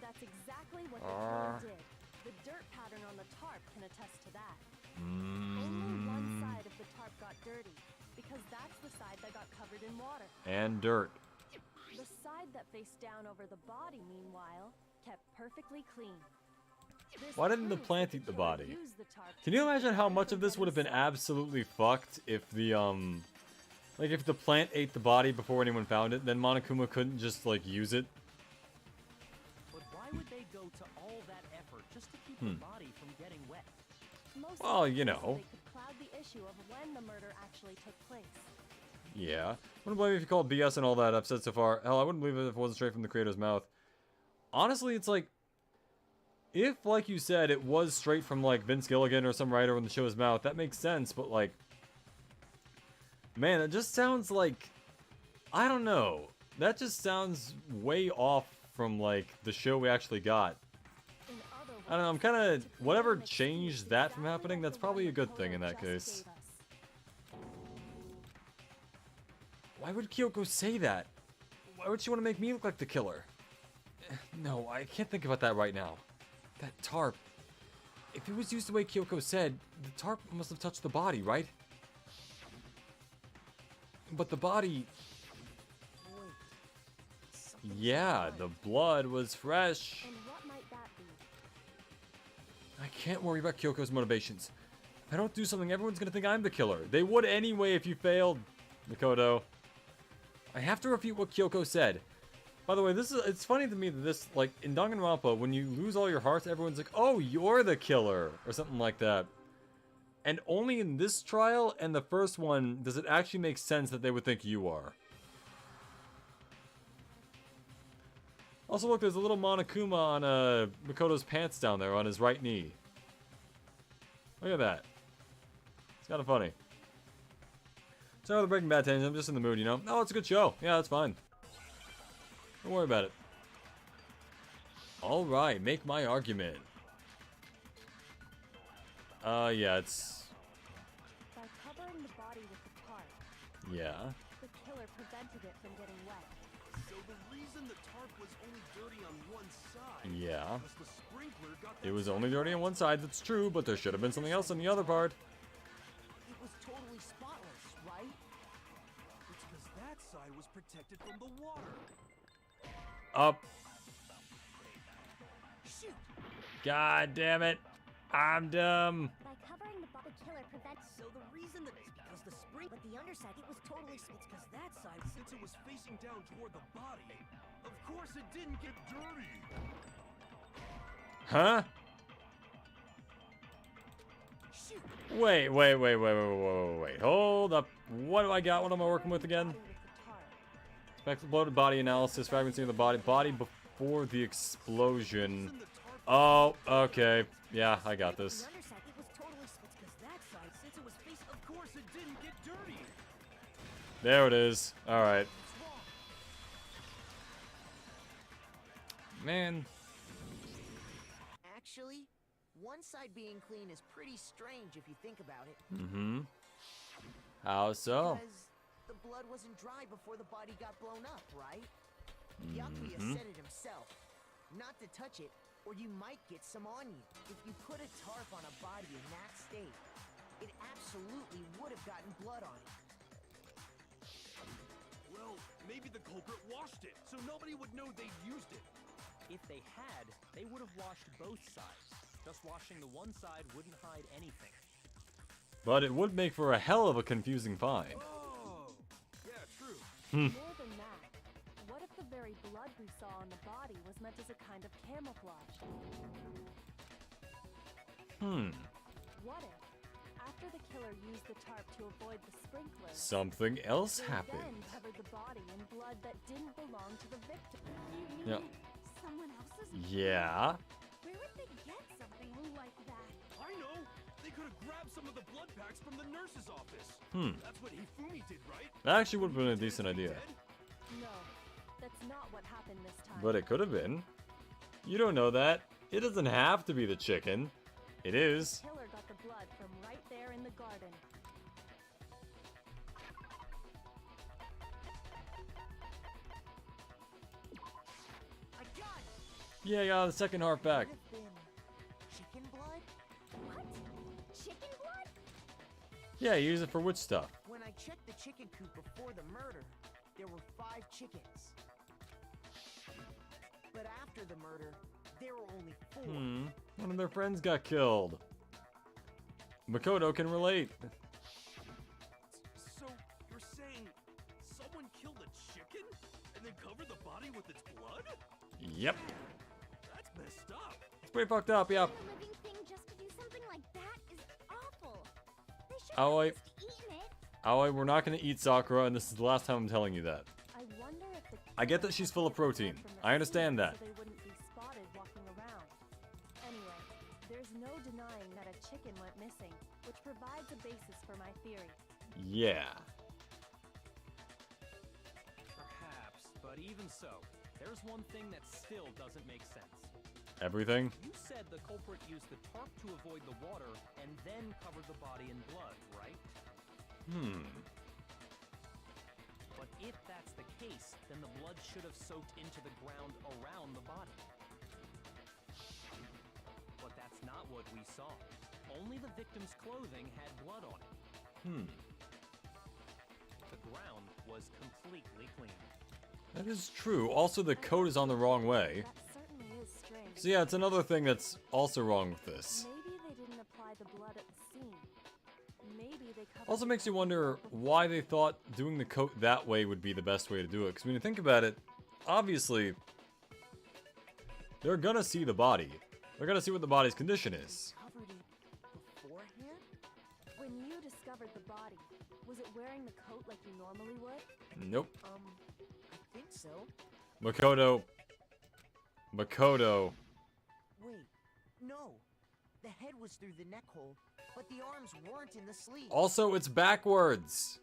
that's exactly what the killer did. The dirt pattern on the tarp can attest to that. Only one side of the tarp got dirty, because that's the side that got covered in water. And dirt. The side that faced down over the body, meanwhile, kept perfectly clean. This Why didn't the proves plant that eat the killer body? used the tarp Can to you imagine how much of perfectly this would have been himself. absolutely fucked if the, like if the plant ate the body before anyone found it, then Monokuma couldn't just, like, use it? But why would they go to all that effort just to keep the body from getting wet? Most Well, likely you so know. they could cloud the issue of when the murder actually took place. Yeah. Wouldn't blame you if you called BS and all that I've said so far. Hell, I wouldn't believe it if it wasn't straight from the creator's mouth. Honestly, it's like, if, like you said, it was straight from, like, Vince Gilligan or some writer in the show's mouth, that makes sense, but, like, man, it just sounds like, I don't know. That just sounds way off from, like, the show we actually got. In other words, I don't know, I'm kind of, to whatever create an excuse changed that from exactly happening, like that's the probably one a good Makoto thing in that just case. gave us. Why would Kyoko say that? Why would she want to make me look like the killer? No, I can't think about that right now. That tarp. If it was used the way Kyoko said, the tarp must have touched the body, right? But the body... Yeah, the blood was fresh. And what might that be? I can't worry about Kyoko's motivations. If I don't do something, everyone's gonna think I'm the killer. They would anyway if you failed, Makoto. I have to refute what Kyoko said. By the way, it's funny to me that this, like, in Danganronpa, when you lose all your hearts, everyone's like, oh, you're the killer, or something like that. And only in this trial and the first one does it actually make sense that they would think you are. Also, look, there's a little Monokuma on Makoto's pants down there on his right knee. Look at that. It's kind of funny. Sorry for the Breaking Bad tangent, I'm just in the mood, you know? Oh, it's a good show. Yeah, it's fine. Don't worry about it. Alright, make my argument. Yeah, it's... By covering the body with the tarp, Yeah. the killer prevented it from getting wet. So the reason the tarp was only dirty on one side Yeah. was the sprinkler got It that was side only dirty on one side, that's true, but there should have been something else on the other part. It was totally spotless, right? It's because that side was protected from the water. Up. Shoot! God damn it. I'm dumb. By covering the body, killer prevents. So the reason that it's because the spring, but the underside, it was totally. It's because that side. Since it was facing down toward the body, of course it didn't get dirty. Huh? shoot. Wait. Hold up. What do I got? What am I working with again? Exploded body analysis, fragmenting of the body before the explosion. Oh, okay. Yeah, I got this. The underside, it was totally split because that side, since it was face, Of course it didn't get dirty. There it is. Alright. Man. Actually, one side being clean is pretty strange if you think about it. Mm-hmm. How so? Because the blood wasn't dry before the body got blown up, right? Yakuya said it himself. Not to touch it, or you might get some on you. If you put a tarp on a body in that state, it absolutely would have gotten blood on it. Well, maybe the culprit washed it, so nobody would know they'd used it. If they had, they would have washed both sides. Just washing the one side wouldn't hide anything. But it would make for a hell of a confusing find. Oh, yeah, true. More than that, what if the very blood we saw on the body was meant as a kind of camouflage? What if, after the killer used the tarp to avoid the sprinklers, Something else they happened. then covered the body in blood that didn't belong to the victim? You Yeah. mean someone else's? Yeah. Where would they get something like that? I know. They could have grabbed some of the blood packs from the nurse's office. That's what Hifumi did, right? That actually would have been a decent idea. Dead? No, that's not what happened this time. But it could have been. You don't know that. It doesn't have to be the chicken. It is. The killer got the blood from right there in the garden. I got it! Yeah, I got the second heart back. Could have been chicken blood? What? Chicken blood? Yeah, use it for witch stuff. When I checked the chicken coop before the murder, there were 5 chickens. But after the murder, there were only 4. One of their friends got killed. Makoto can relate. So, you're saying someone killed a chicken and then covered the body with its blood? Yep. That's messed up. It's pretty fucked up, yep. A living thing just to do something like that is awful. They should Oh, have wait. just eaten it. Aoi, we're not gonna eat Sakura, and this is the last time I'm telling you that. I wonder if the I get killer that she's full of hid the blood protein. from the I understand scene that. So they wouldn't be spotted walking around. Anyway, there's no denying that a chicken went missing, which provides a basis for my theory. Yeah. Perhaps, but even so, there's one thing that still doesn't make sense. Everything? You said the culprit used the tarp to avoid the water and then covered the body in blood, right? But if that's the case, then the blood should have soaked into the ground around the body. But that's not what we saw. Only the victim's clothing had blood on it. The ground was completely clean. That is true. Also, the coat is on the wrong way. That certainly is strange. So yeah, it's another thing that's also wrong with this. Maybe they didn't apply the blood at the scene. Maybe they covered Also the makes you body wonder before- why they thought doing the coat that way would be the best way to do it. Because when you think about it, obviously, they're gonna see the body. They're gonna see what the body's condition is. Covered it beforehand? When you discovered the body, was it wearing the coat like you normally would? Nope. I think so. Makoto. Wait, no. The head was through the neck hole, but the arms weren't in the sleeve. Also, it's backwards.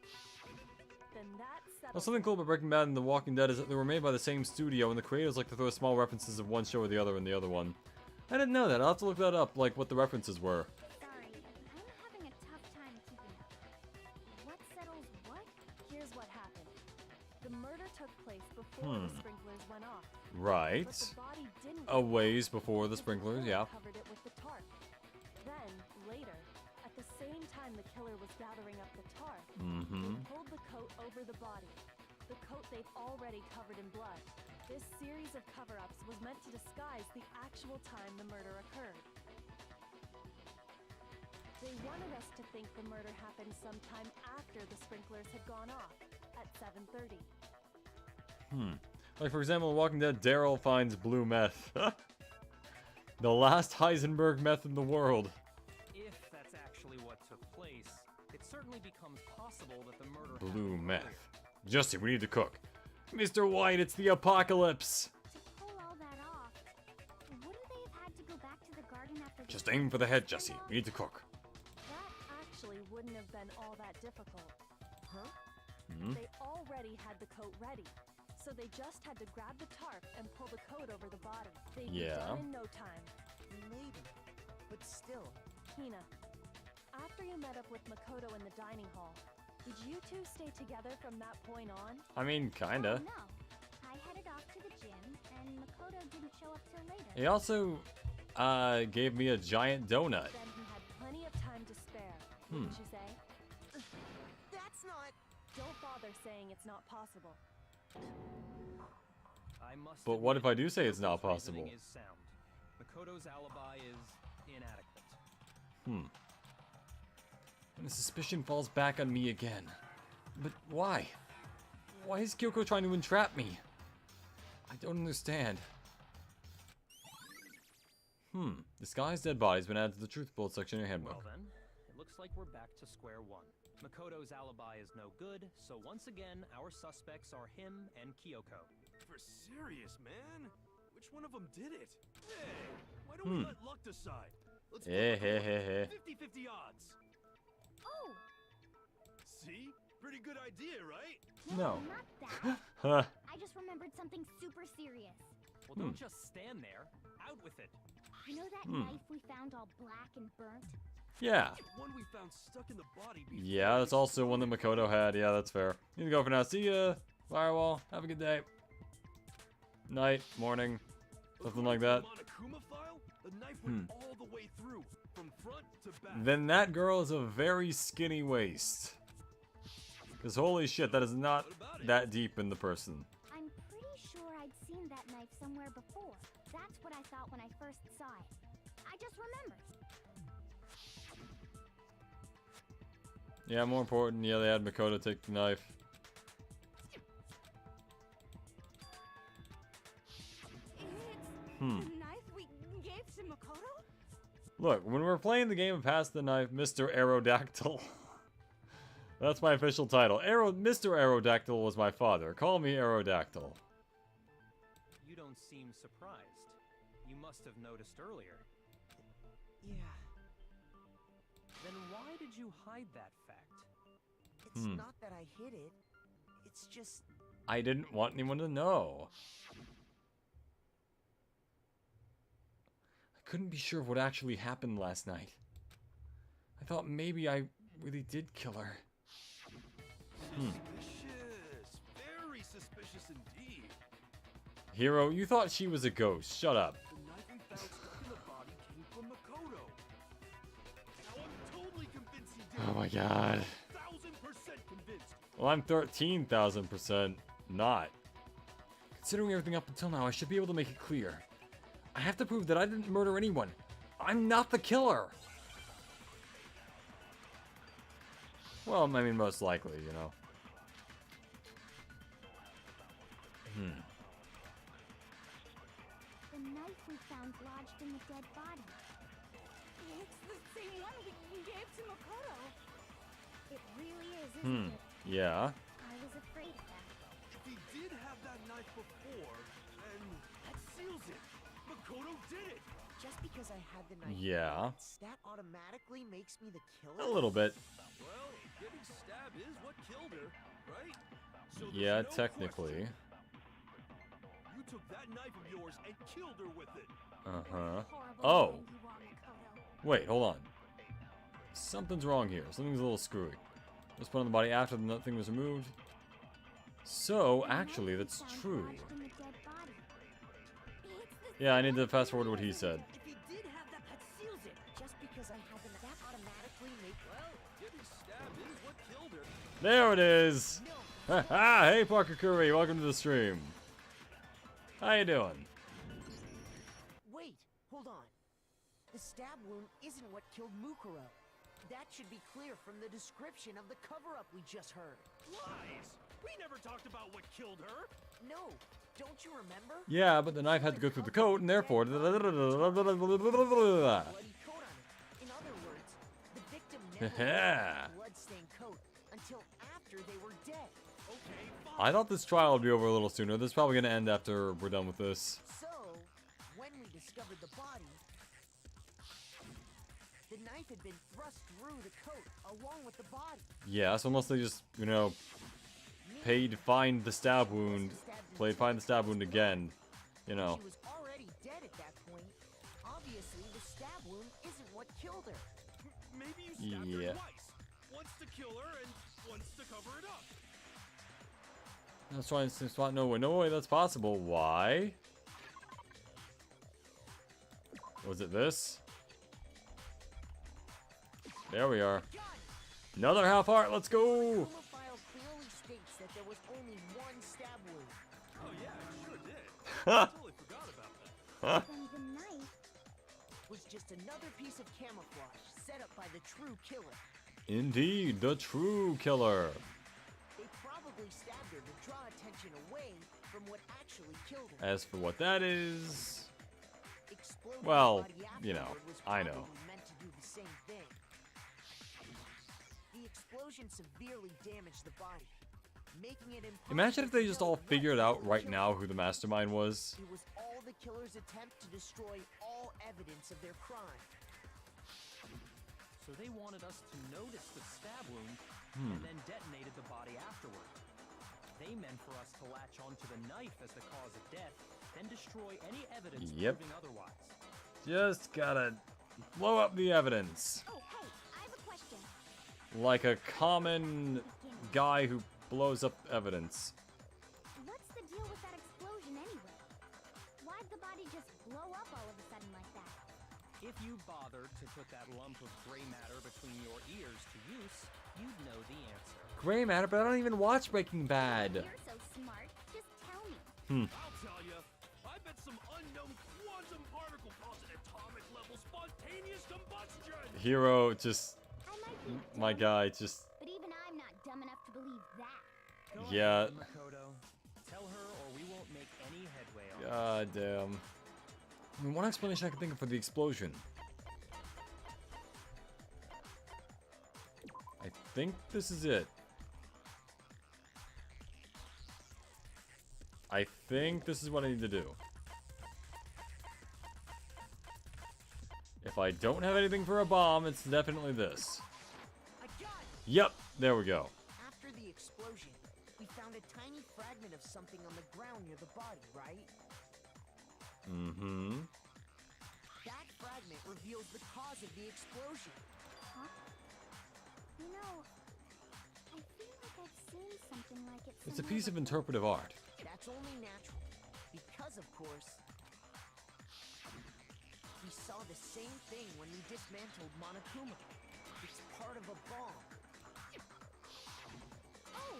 Then that Now, settles something cool about Breaking Bad and The Walking Dead is that they were made by the same studio, and the creators like to throw small references of one show or the other in the other one. I didn't know that. I'll have to look that up, like what the references were. Sorry, I'm having a tough time keeping up. What settles what? Here's what happened. The murder took place before the sprinklers went off. Right. But the body didn't A get ways burned before the because sprinklers, killer yeah. covered it with the tarp. Then, later, at the same time the killer was gathering up the tarp, they pulled the coat over the body. The coat they've already covered in blood. This series of cover-ups was meant to disguise the actual time the murder occurred. They wanted us to think the murder happened sometime after the sprinklers had gone off, at 7:30. Like, for example, in Walking Dead, Daryl finds blue meth. The last Heisenberg meth in the world. If that's actually suddenly becomes possible that the murder Blue happened meth. earlier. Jesse, we need to cook. Mr. White, it's the apocalypse. To pull all that off, wouldn't they have had to go back to the garden after Just aim for the head, Jesse. We need to cook. That actually wouldn't have been all that difficult. Huh? Hmm? They already had the coat ready, so they just had to grab the tarp and pull the coat over the body. They'd be Yeah. done in no time. Maybe. But still. Hina, after you met up with Makoto in the dining hall, did you two stay together from that point on? I mean, kinda. Oh, no. I headed off to the gym, and Makoto didn't show up till later. He also gave me a giant donut. Then he had plenty of time to spare, Hmm. wouldn't you say? That's not. Don't bother saying it's not possible. I must But what if I admit, do say it's not Makoto's reasoning possible? Is sound. Makoto's alibi is inadequate. Hmm. And the suspicion falls back on me again. But why? Why is Kyoko trying to entrap me? I don't understand. Disguised dead bodies been added to the truth bullet section in your handbook. Well then, it looks like we're back to square one. Makoto's alibi is no good, so once again, our suspects are him and Kyoko. For serious, man? Which one of them did it? Hey, why don't we let luck decide? Let's Hey, flip a hey, coin. hey, hey. 50-50 odds. Oh! See? Pretty good idea, right? No. Not that. Huh. I just remembered something super serious. Well, don't just stand there. Out with it. You know that knife we found all black and burnt? Yeah. One we found stuck in the body. Yeah, that's also one that Makoto had. Yeah, that's fair. Need to go for now. See ya. Firewall. Have a good day. Night. Morning. Something like that. Monokuma file? The knife went all the way through, from front to back. Then that girl is a very skinny waist. Because holy shit, that is not that deep in the person. I'm pretty sure I'd seen that knife somewhere before. That's what I thought when I first saw it. I just remembered. Yeah, more important, yeah, they had Makoto take the knife. It's the knife we gave to Makoto? Look, when we're playing the game of Pass the Knife, Mr. Aerodactyl. That's my official title. Mr. Aerodactyl was my father. Call me Aerodactyl. You don't seem surprised. You must have noticed earlier. Yeah. Then why did you hide that fact? It's not that I hid it. It's just. I didn't want anyone to know. I couldn't be sure of what actually happened last night. I thought maybe I really did kill her. Suspicious. Very suspicious indeed. Hero, you thought she was a ghost. Shut up. The knife we found stuck in the body came from Makoto. Now I'm totally convinced he did Oh it. my god. 1000% convinced. Well, I'm 13,000% not. Considering everything up until now, I should be able to make it clear. I have to prove that I didn't murder anyone. I'm not the killer. Well, I mean, most likely, you know. The knife we found lodged in the dead body. It's the same one we gave to Makoto. It really is, isn't it? Yeah. I was afraid of that. If he did have that knife before, then that seals it. Makoto did it. Just because I had the knife. Yeah. once, that automatically makes me the killer? A little bit. Well, getting stabbed is what killed her, right? So there's Yeah, no technically. question. You took that knife of yours and killed her with it. Uh-huh. Horrible Oh. man you are, Makoto. Wait, hold on. Something's wrong here. Something's a little screwy. Was put on the body after the thing was removed. So, actually, that's The knife we true. found lodged in the dead body. It's the Yeah, I need to fast forward to what he said. If he did have that seals it. Just because I had the knife, that automatically makes. Well, getting stabbed is what killed her. There it is! Haha! Hey, Parker Curry, welcome to the stream. How you doing? Wait, hold on. The stab wound isn't what killed Mukuro. That should be clear from the description of the cover-up we just heard. Lies! We never talked about what killed her. No, don't you remember? Yeah, but the knife had to go through the coat, and therefore... Bloody coat on it. In other words, the victim never Yeah. wore a blood-stained coat after they were dead. Okay, fine. I thought this trial would be over a little sooner. This is probably gonna end after we're done with this. So, when we discovered the body, the knife had been thrust through the coat along with the body. Yeah, so unless they just, you know, paid to find the stab wound, played find the stab wound again, you know. She was already dead at that point. Obviously, the stab wound isn't what killed her. Maybe you stabbed Yeah. her twice. Once to kill her and once to cover it up. That's why it's spot. No way, no way that's possible. Why? Was it this? There we are. Another half heart, let's go! Coma file clearly states that there was only one stab wound. Oh yeah, I sure did. I totally forgot about that. And the knife. Was just another piece of camouflage set up by the true killer. Indeed, the true killer. They probably stabbed her to draw attention away from what actually killed her. As for what that is, Exploding well, the body you know, afterward was I know. probably meant to do the same thing. The explosion severely damaged the body, making it impossible. Imagine if they to just know all what figured out killed right the now killer. who the mastermind was. It was all the killer's attempt to destroy all evidence of their crime. So they wanted us to notice the stab wound and then detonated the body afterward. They meant for us to latch onto the knife as the cause of death, then destroy any evidence Yep. proving otherwise. Just gotta blow up the evidence. Oh, hey, I have a question. Like a common guy who blows up evidence. What's the deal with that explosion anyway? Why'd the body just blow up all of a sudden like that? If you bothered to put that lump of gray matter between your ears to use, you'd know the answer. Gray matter, but I don't even watch Breaking Bad. You're so smart. Just tell me. I'll tell you. I bet some unknown quantum particle caused an atomic level spontaneous combustion. Hero, just I might be my dumb, guy, just but even I'm not dumb enough to believe that. Go Yeah. ahead, Makoto. Tell her or we won't make any headway on it. god damn. I mean, one explanation I can think of for the explosion. I think this is it. I think this is what I need to do. If I don't have anything for a bomb, it's definitely this. I got it! Yep, there we go. After the explosion, we found a tiny fragment of something on the ground near the body, right? Mm-hmm. That fragment reveals the cause of the explosion. Huh? You know, I feel like I've seen something like it It's a somewhere piece of before. interpretive art. That's only natural. Because, of course, we saw the same thing when we dismantled Monokuma. It's part of a bomb. Oh,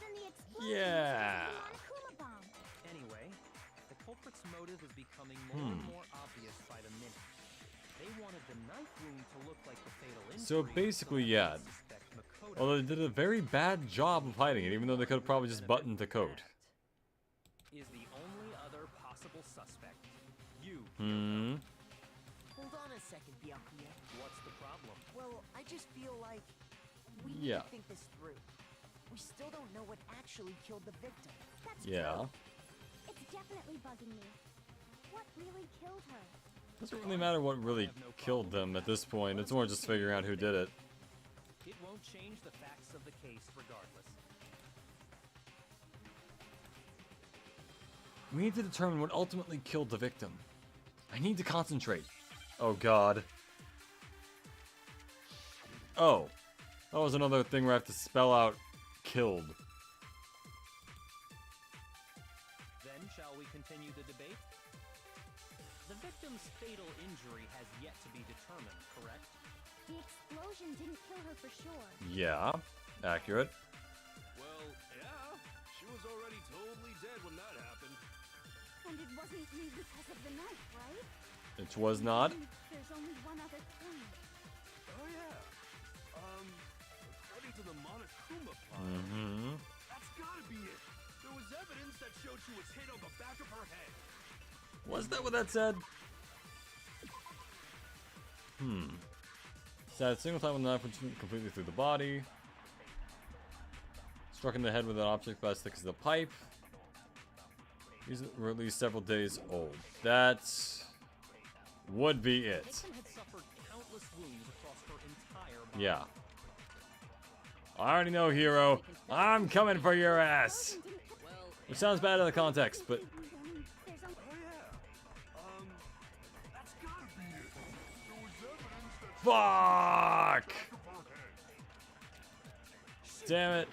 then the explosion Yeah. was the Monokuma bomb. Anyway, the culprit's motive is becoming more and more obvious by the minute. They wanted the knife wound to look like the fatal injury. So basically, they yeah. suspect Makoto. Although they did a very bad job of hiding it, even though they could have probably just buttoned the code. Is the only other possible suspect. You. Hmm. Hold on a second, Byakuya. What's the problem? Well, I just feel like we need Yeah. to think this through. We still don't know what actually killed the victim. That's Yeah. true. It's definitely bugging me. What really killed her? Doesn't really matter what really killed them at this point. It's more just figuring out who did it. It won't change the facts of the case regardless. We need to determine what ultimately killed the victim. I need to concentrate. Oh god. Oh. That was another thing where I have to spell out killed. Then shall we continue the debate? The victim's fatal injury has yet to be determined, correct? The explosion didn't kill her for sure. Yeah. Accurate. Well, yeah. She was already totally dead when that happened. And it wasn't me because of the knife, right? It was not. And there's only one other thing. Oh yeah. According to the Monokuma file, Mm-hmm. that's gotta be it. There was evidence that showed she was hit on the back of her head. Was that what that said? Sad single time when the knife went completely through the body. Struck in the head with an object about as thick as the pipe. These were at least several days old. That would be it. Victim had suffered countless wounds across her entire body. Yeah. I already know, hero. I'm coming for your ass. Which sounds bad in the context, but Oh yeah. That's gotta be it. There was evidence that fuck! Damn it.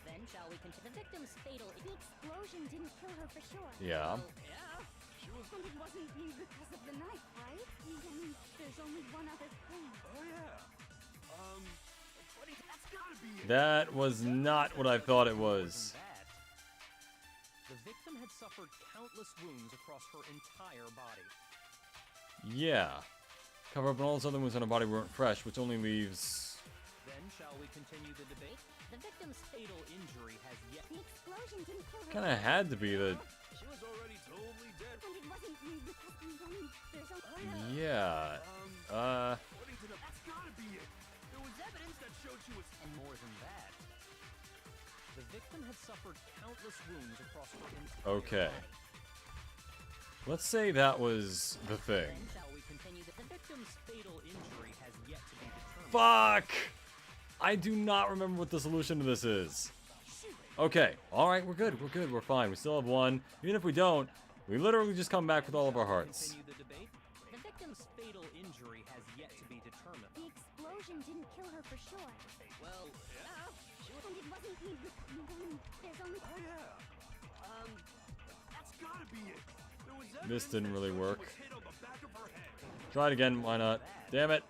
Then shall we continue? The victim's fatal. The explosion didn't kill her for sure. Yeah. And it wasn't because of the knife, right? Then there's only one other thing. Oh yeah. Buddy, that's gotta be it. That was not what I thought it was. That, the victim had suffered countless wounds across her entire body. Yeah. Cover up and all those other wounds on her body weren't fresh, which only leaves... Then shall we continue the debate? The victim's fatal injury has yet. The explosion didn't kill her. Kinda had to be the... She was already totally dead. And it wasn't because then there's only Yeah. According to the, that's gotta be it. There was evidence that showed she was. And more than that, the victim had suffered countless wounds across her entire Okay. body. Let's say that was the thing. Then shall we continue the victim's fatal injury has yet to be determined. Fuck! I do not remember what the solution to this is. Okay, alright, we're good, we're fine. We still have one. Even if we don't, we literally just come back with all of our hearts. Continue the debate. The victim's fatal injury has yet to be determined. The explosion didn't kill her for sure. Well, yeah. And it wasn't then there's only Oh yeah. That's gotta be it. There was evidence This didn't that really showed work. she was hit on the back of her head. Try it again, why not? Damn it.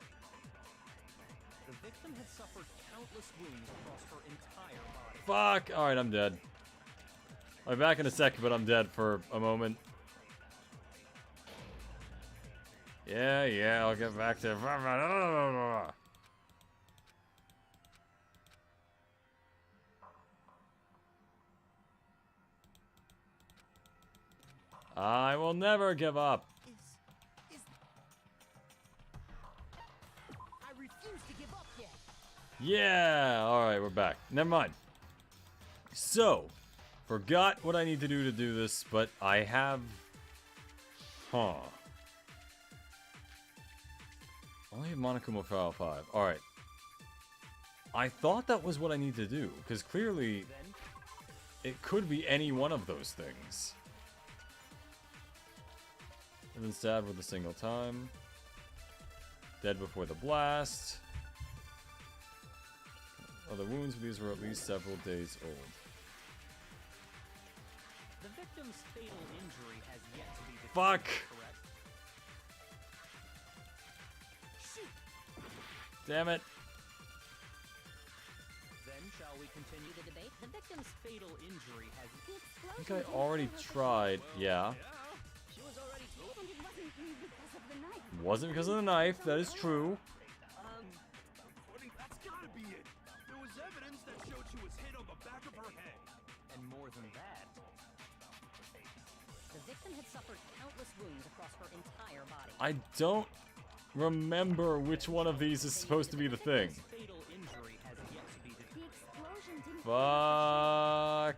The victim had suffered countless wounds across her entire body. Fuck! Alright, I'm dead. I'll be back in a second, but I'm dead for a moment. Yeah, I'll get back to... I will never give up. I refuse to give up yet. Yeah! Alright, we're back. Never mind. So, forgot what I need to do this, but I have... Huh. Only have Monokuma File 5. Alright. I thought that was what I need to do, because clearly Then, it could be any one of those things. I've been stabbed with a single time. Dead before the blast. Other wounds, but these were at least several days old. the victim's fatal injury has yet to be determined. Fuck! Correct? Damn it. Then shall we continue the debate? The victim's fatal injury has. the I explosion. think I already tried. Yeah. She was already. And it wasn't because of the knife. Wasn't because of the knife, that is true. According, that's gotta be it. There was evidence that showed she was hit on the back of her head. And more than that, the victim had suffered countless wounds across her entire body. I don't remember which one of these is supposed to be the thing. Fatal injury has yet to be The determined. explosion didn't Fuck.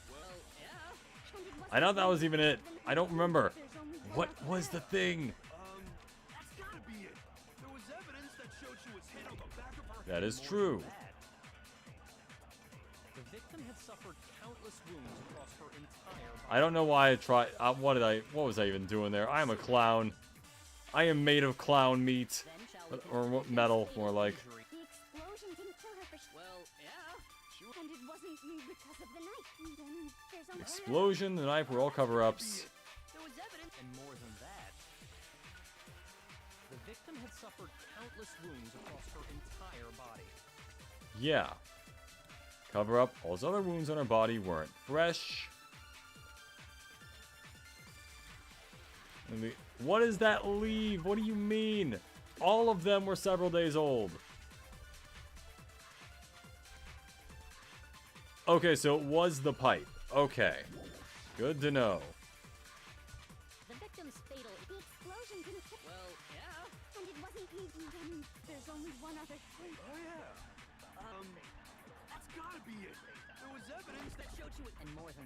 Well, yeah. And it wasn't I thought that was even it. I don't remember. there's only one What other was the thing? That's gotta be it. There was evidence that showed she was hit on the back of her head. That is true. That, the victim had suffered countless wounds across her entire body. I don't know why I tried. What was I even doing there? I am a clown. I am made of clown meat. Then shall we Or what metal, more like. injury. The explosion didn't kill her for sure. Well, yeah. And it wasn't because of the knife. Then there's only Explosion, the knife were all cover-ups. There was evidence. And more than that, the victim had suffered countless wounds across her entire body. Yeah. Cover up. All those other wounds on her body weren't fresh. What does that leave? What do you mean? All of them were several days old. Okay, so it was the pipe. Okay. Good to know. The victim's fatal. The explosion didn't kill. Well, yeah. And it wasn't then there's only one other thing.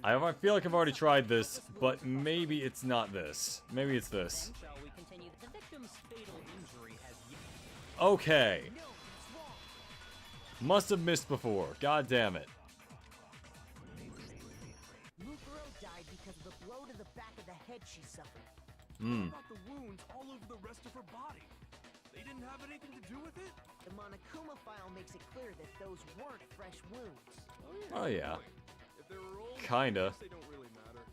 I feel like I've already tried this, but maybe it's not this. Maybe it's this. Then shall we continue? The victim's fatal injury has Okay. Must have missed before. God damn it. Mukuro died because of the blow to the back of the head she suffered. What about the wounds all over the rest of her body? They didn't have anything to do with it? The Monokuma file makes it clear that those weren't fresh wounds. Oh yeah. If they were old, Kinda. they don't really matter.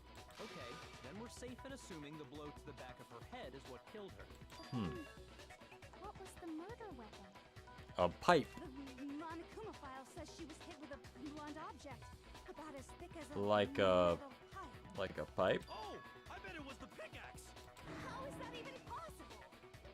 okay. Then we're safe in assuming the blow to the back of her head is what killed her. What was the murder weapon? A pipe. The Monokuma file says she was hit with a blunt object, about as thick as a Like metal a- pipe. Like a pipe? Oh, I bet it was the pickaxe. How is that even possible?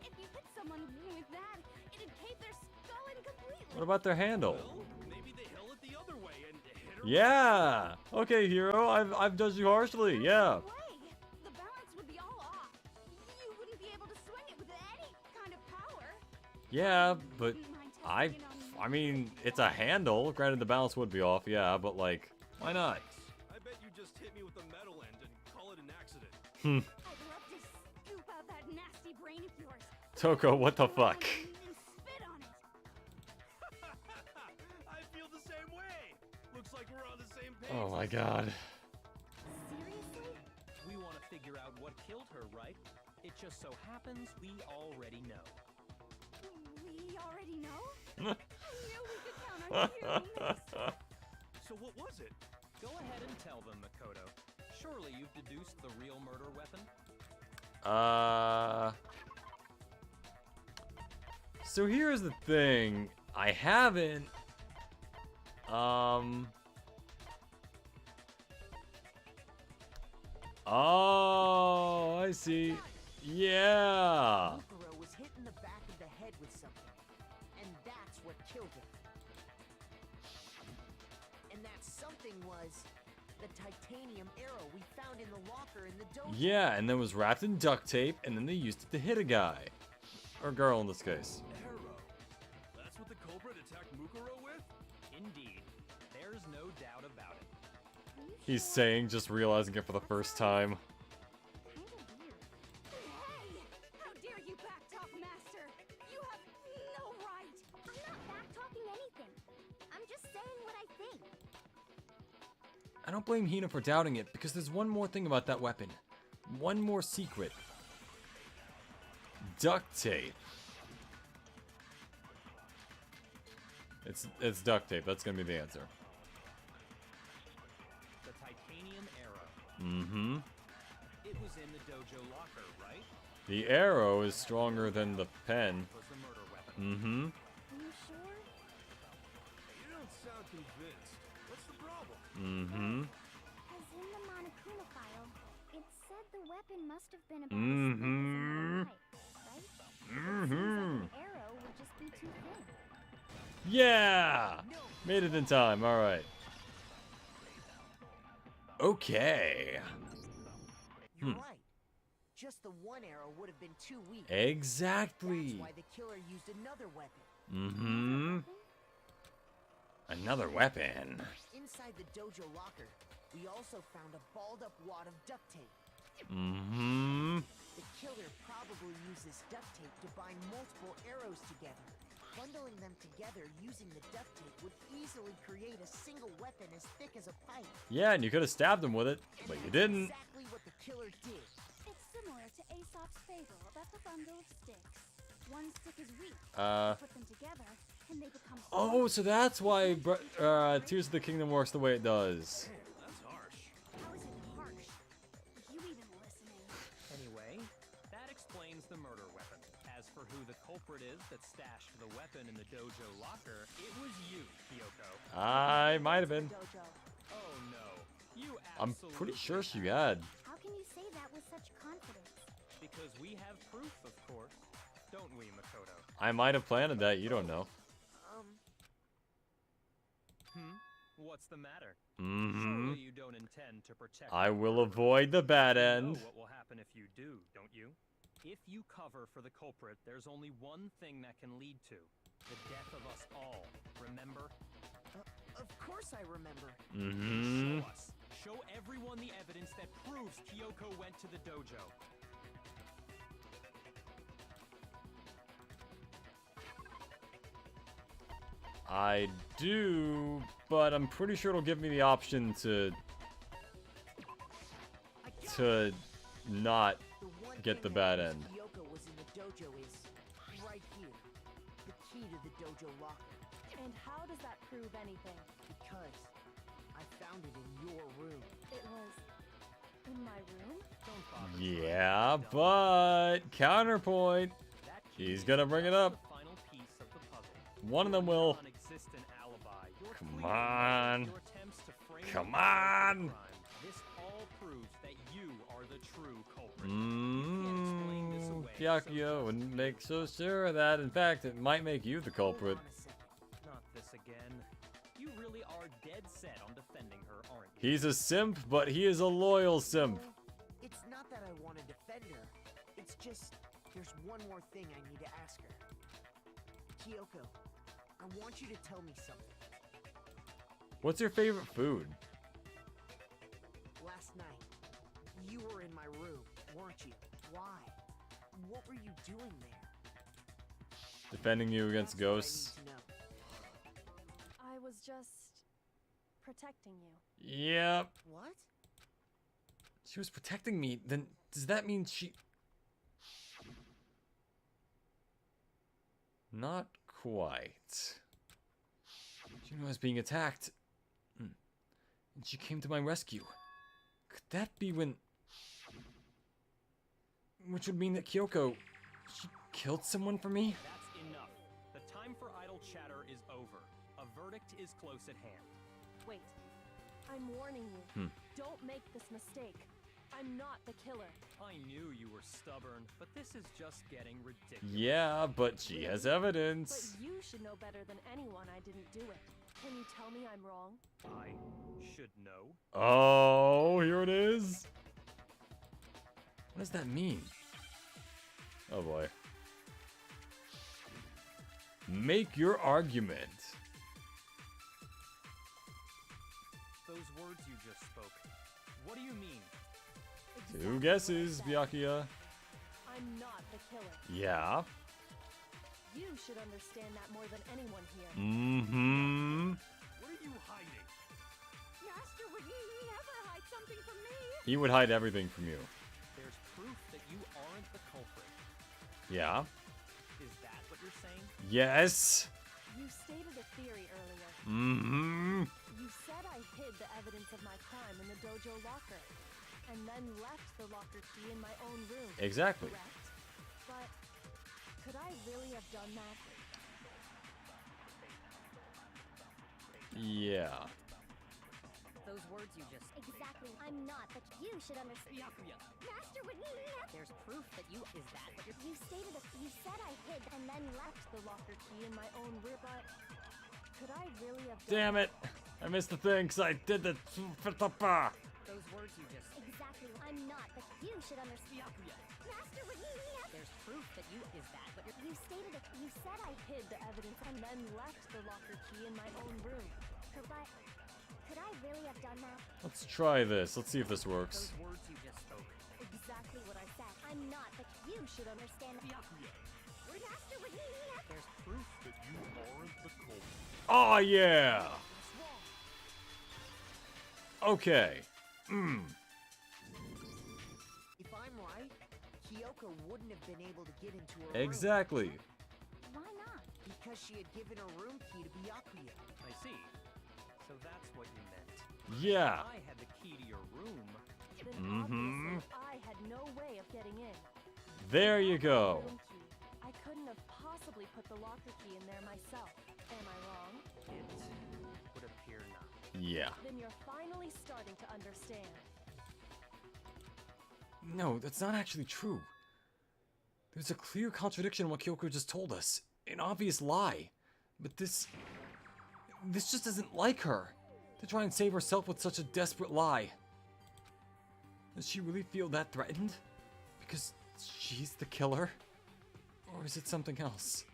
If you hit someone with that, it'd cave their skull in completely. What about their handle? Well, maybe they held it the other way and hit her. Yeah. Okay, hero. I've judged you harshly. Yeah. No way. The balance would be all off. You wouldn't be able to swing it with any kind of power. Yeah, but Mind testing it on I mean, it's a handle. Granted, the balance would be off. Yeah, but like, why not? I bet you just hit me with the metal end and call it an accident. I'd love to scoop out that nasty brain of yours. Toko, what the Throw it fuck? and spit on it. I feel the same way. Looks like we're on the same page. Oh my god. Seriously? We want to figure out what killed her, right? It just so happens we already know. We already know? I knew we could count on you, miss. So what was it? Go ahead and tell them, Makoto. Surely you've deduced the real murder weapon? So here's the thing. I haven't. Oh, I see. Yeah. Mukuro was hit in the back of the head with something, and that's what killed her. And that something was the titanium arrow we found in the locker in the dojo. Yeah, and then was wrapped in duct tape, and then they used it to hit a guy. Or girl in this case. Arrow. That's what the culprit attacked Mukuro with? Indeed. There's no doubt about it. Are you He's sure? saying, just realizing it for the first time. Kinda weird. Hey! How dare you backtalk, Master? You have no right! I'm not backtalking anything. I'm just saying what I think. I don't blame Hina for doubting it, because there's one more thing about that weapon. One more secret. Duct tape. It's duct tape. That's gonna be the answer. The titanium arrow. Mm-hmm. It was in the dojo locker, right? The arrow is stronger than the pen. Was the murder weapon. Mm-hmm. Are you sure? You don't sound convinced. What's the problem? Mm-hmm. As in the Monokuma file, it said the weapon must have been about Mhm. as thick as a pipe, right? Mm-hmm. The arrow would just be too thin. Yeah! Made it in time. All right. Okay. You're right. Just the one arrow would have been too weak. Exactly. That's why the killer used another weapon. Mm-hmm. Another weapon. Inside the dojo locker, we also found a balled up wad of duct tape. Mm-hmm. The killer probably used this duct tape to bind multiple arrows together. Bundling them together using the duct tape would easily create a single weapon as thick as a pipe. Yeah, and you could have stabbed him with it, And but you that's didn't. exactly what the killer did. It's similar to Aesop's fable about the bundle of sticks. One stick is weak. Put them together, and they become. Oh, so that's why Tears of the Kingdom works the way it does. That's harsh. How is it harsh? You even listening? Anyway, that explains the murder weapon. As for who the culprit is that stashed the weapon in the dojo locker, it was you, Kyoko. I might have been. Dojo. Oh no. You I'm absolutely pretty sure she have. had. How can you say that with such confidence? Because we have proof, of course. Don't we, Makoto? I might have planted that. You don't know. What's the matter? Mm-hmm. Surely you don't intend to protect I the will murderer. avoid the bad You end. know what will happen if you do, don't you? If you cover for the culprit, there's only one thing that can lead to the death of us all. Remember? Of course I remember. Mm-hmm. Show us. Show everyone the evidence that proves Kyoko went to the dojo. I do, but I'm pretty sure it'll give me the option to not The one get the thing bad that end. Kyoko was in the dojo is right here. The key to the dojo locker. And how does that prove anything? Because I found it in your room. It was in my room? Don't bother Yeah, trying. but counterpoint. That key He's is gonna bring it just up. the final piece of the puzzle. One of them will. Your non-existent alibi, your Come fleeting on. your attempts to frame Come the crime. on. This all proves that you are the true culprit. You can't explain this Mmm. away, Byakuya so wouldn't make so sure of that. In fact, it might make you the culprit. Hold on a second. not this again. You really are dead set on defending her, aren't you? He's a simp, but he is a loyal simp. It's not that I want to defend her. It's just there's one more thing I need to ask her. Kyoko, I want you to tell me something. What's your favorite food? Last night, you were in my room, weren't you? Why? What were you doing there? Defending you against That's what I ghosts. need to know. I was just protecting you. Yep. What? She was protecting me. Then does that mean she... Not quite. She knew I was being attacked. And she came to my rescue. Could that be when... Which would mean that Kyoko... She killed someone for me? That's enough. The time for idle chatter is over. A verdict is close at hand. Wait. I'm warning you. Hmm. Don't make this mistake. I'm not the killer. I knew you were stubborn, but this is just getting ridiculous. Yeah, but she has But evidence. you should know better than anyone I didn't do it. Can you tell me I'm wrong? I should know. Oh, here it is. What does that mean? Oh boy. Make your argument. Those words you just spoke. What do you mean? Exactly Two what I guesses, said. Byakuya. I'm not the killer. Yeah. You should understand that more than anyone here. Mm-hmm. What are you hiding? Master would never hide something from me. He would hide everything from you. There's proof that you aren't the culprit. Yeah. Is that what you're saying? Yes. You stated a theory earlier. Mm-hmm. You said I hid the evidence of my crime in the dojo locker, and then left the locker key in my own room. Exactly. Correct? But could I really have done that? Yeah. Those words you just... Exactly. I'm not, but you should understand. Master would never. There's proof that you... Is that what you're... You stated that you said I hid and then left. The locker key in my own room, but could I really have done Damn it. I missed the thing because I did the... Those words you just... Exactly. I'm not, but you should understand. Master would never. There's proof that you... Is that what you're... You stated that you said I hid the evidence and then left the locker key in my own room? but could I really have done that? Let's try this. Let's see if this works. Those words you just spoke. Exactly what I said. I'm not, but you should understand. Master would never. There's proof That you aren't the culprit. Oh, yeah. Okay. If I'm right, Kyoko wouldn't have been able to get into her room. Exactly. Why not? Because she had given her room key to Byakuya. I see. So that's what you meant. Yeah. I had the key to your room. Then Mhm. obviously I had no way of getting in. There you Without go. the room key, I couldn't have possibly put the locker key in there myself. Am I wrong? It would appear not. Yeah. Then you're finally starting to understand. No, that's not actually true. There's a clear contradiction in what Kyoko just told us. An obvious lie. But this just isn't like her. To try and save herself with such a desperate lie. Does she really feel that threatened? Because she's the killer? Or is it something else?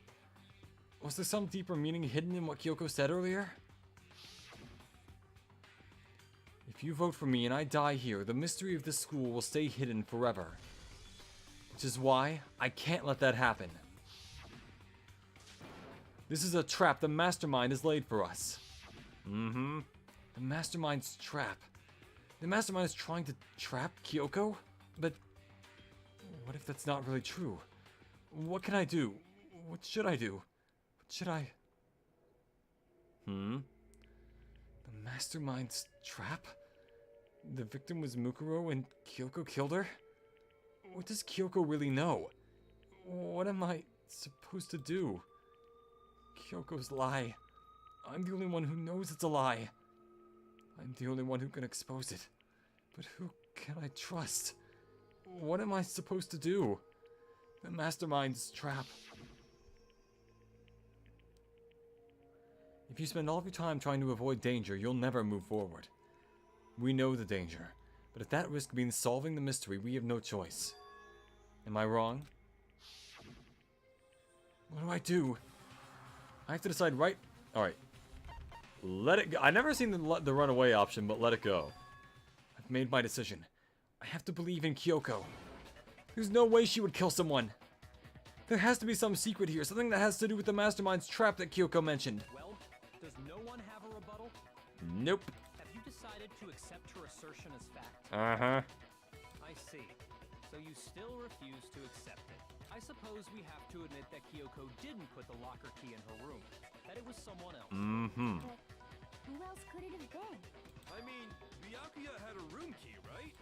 Was there some deeper meaning hidden in what Kyoko said earlier? If you vote for me and I die here, the mystery of this school will stay hidden forever. Which is why I can't let that happen. This is a trap the Mastermind has laid for us. The Mastermind's trap. The Mastermind is trying to trap Kyoko? But what if that's not really true? What can I do? What should I do? What should I... The Mastermind's trap? The victim was Mukuro and Kyoko killed her? What does Kyoko really know? What am I supposed to do? Kyoko's lie. I'm the only one who knows it's a lie. I'm the only one who can expose it. But who can I trust? What am I supposed to do? The Mastermind's trap. If you spend all of your time trying to avoid danger, you'll never move forward. We know the danger, but if that risk means solving the mystery, we have no choice. Am I wrong? What do I do? I have to decide right... Alright. Let it go. I've never seen the runaway option, but let it go. I've made my decision. I have to believe in Kyoko. There's no way she would kill someone. There has to be some secret here, something that has to do with the Mastermind's trap that Kyoko mentioned. Well, does no one have a rebuttal? Nope. Have you decided to accept her assertion as fact? Uh-huh. I see. So you still refuse to accept it. I suppose we have to admit that Kyoko didn't put the locker key in her room. That it was someone else. But who else could it have been? I mean, Byakuya had a room key, right?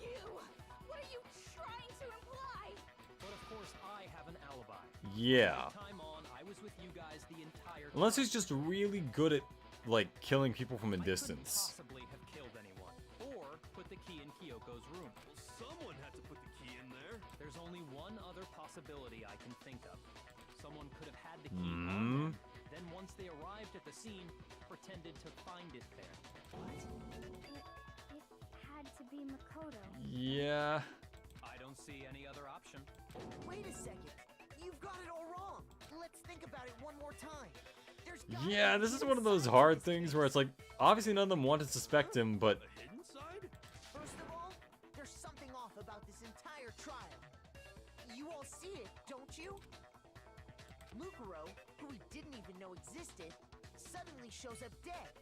You! What are you trying to imply? But of course, I have an alibi. Yeah. From time on, I was with you guys the entire time. Unless he's just really good at, like, killing people from a I couldn't distance. possibly have killed anyone, or put the key in Kyoko's room. Well, someone had to put the key in there. There's only one other possibility I can think of. Someone could have had the key on them, then once they arrived at the scene, pretended to find it there. It had to be Makoto. Yeah. I don't see any other option. Wait a second. You've got it all wrong. Let's think about it one more time. There's gotta Yeah, be this a is hidden one of those side to hard this things case. where it's like, obviously none of them want to suspect him, but... A hidden side? First of all, there's something off about this entire trial. You all see it, don't you? Mukuro, who we didn't even know existed, suddenly shows up dead.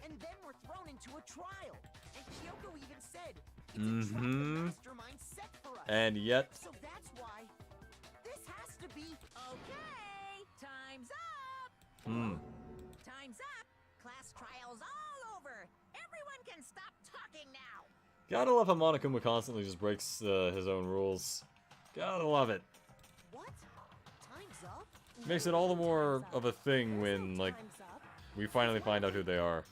And then we're thrown into a trial. And Kyoko even said, it's a trap the Mastermind set for us. And yet... So that's why this has to be... Okay, time's up. Time's up. Class trial's all over. Everyone can stop talking now. Gotta love how Monokuma constantly just breaks his own rules. Gotta love it. What? Time's up? Makes it all the more of a thing when, like, Time's up. we finally find out who they are.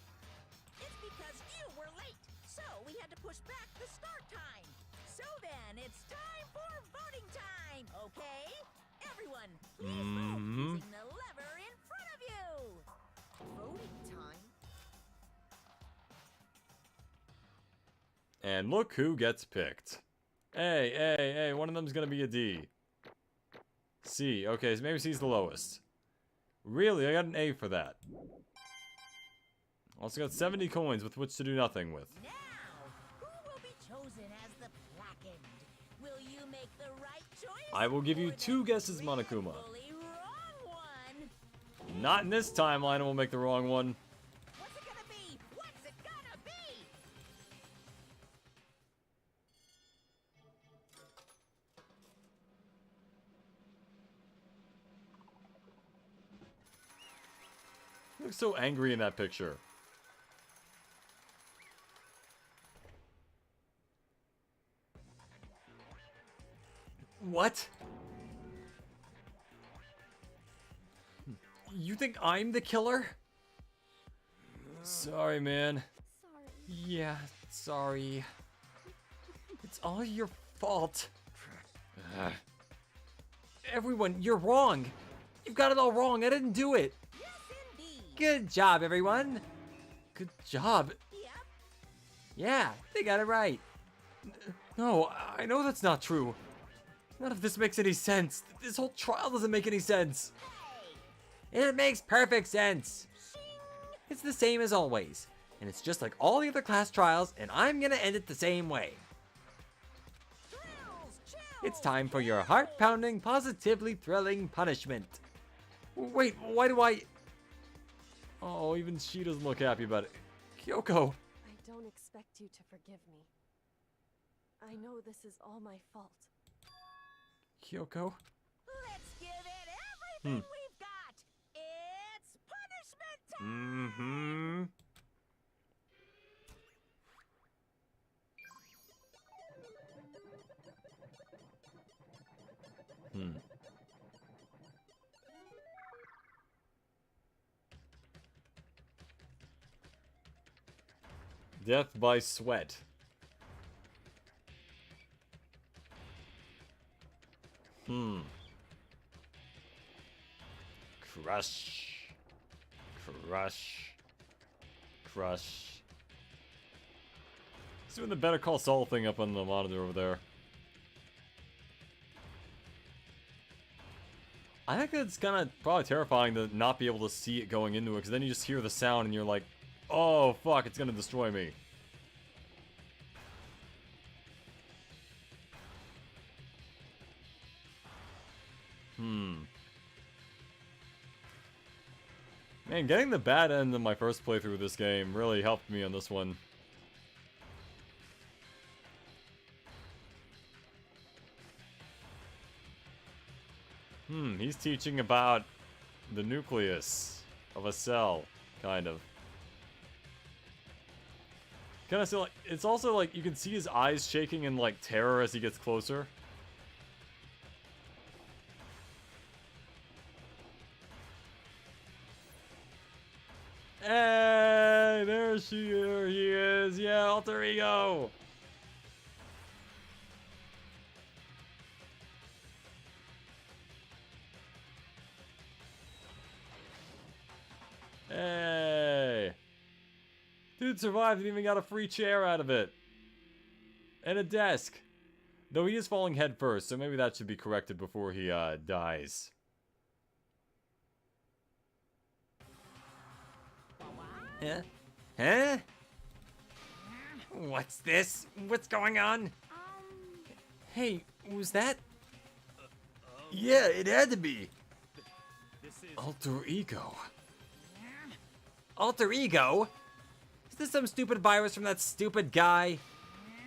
It's because you were late, so we had to push back the start time. So then, it's time for voting time, okay? Everyone, please vote using the lever in front of you. Voting time? And look who gets picked. Hey, one of them's gonna be a D. C, okay, so maybe C's the lowest. Really, I got an A for that. Also got 70 coins with which to do nothing with. Now, who will be chosen as the placard? Will you make the right choice? I will give you or the 2 guesses, Monokuma. fully wrong one? Not in this timeline, I will make the wrong one. What's it gonna be? What's it gonna be? You look so angry in that picture. What? You think I'm the killer? Sorry, man. Sorry. Yeah, sorry. It's all your fault. Everyone, you're wrong. You've got it all wrong. I didn't do it. Yes, indeed. Good job, everyone. Good job. Yep. Yeah, they got it right. No, I know that's not true. None of this makes any sense. This whole trial doesn't make any sense. It makes perfect sense. It's the same as always. And it's just like all the other class trials, and I'm gonna end it the same way. It's time for your heart-pounding, positively thrilling punishment. Wait, why do I... Oh, even she doesn't look happy about it. Kyoko! I don't expect you to forgive me. I know this is all my fault. Kyoko? Let's give it everything we've got. It's punishment time. Death by sweat. Crush. Crush. Crush. He's doing the Better Call Saul thing up on the monitor over there. I think it's kind of probably terrifying to not be able to see it going into it, because then you just hear the sound and you're like, oh fuck, it's gonna destroy me. Man, getting the bad end of my first playthrough of this game really helped me on this one. He's teaching about the nucleus of a cell, kind of. Kind of feel like it's also like you can see his eyes shaking in like terror as he gets closer. Hey, there he is. Yeah, alter ego. Hey. Dude survived and even got a free chair out of it. And a desk. Though he is falling head first, so maybe that should be corrected before he dies. Huh? Huh? What's this? What's going on? Hey, was that? Yeah, it had to be. Alter ego. Alter ego? Is this some stupid virus from that stupid guy?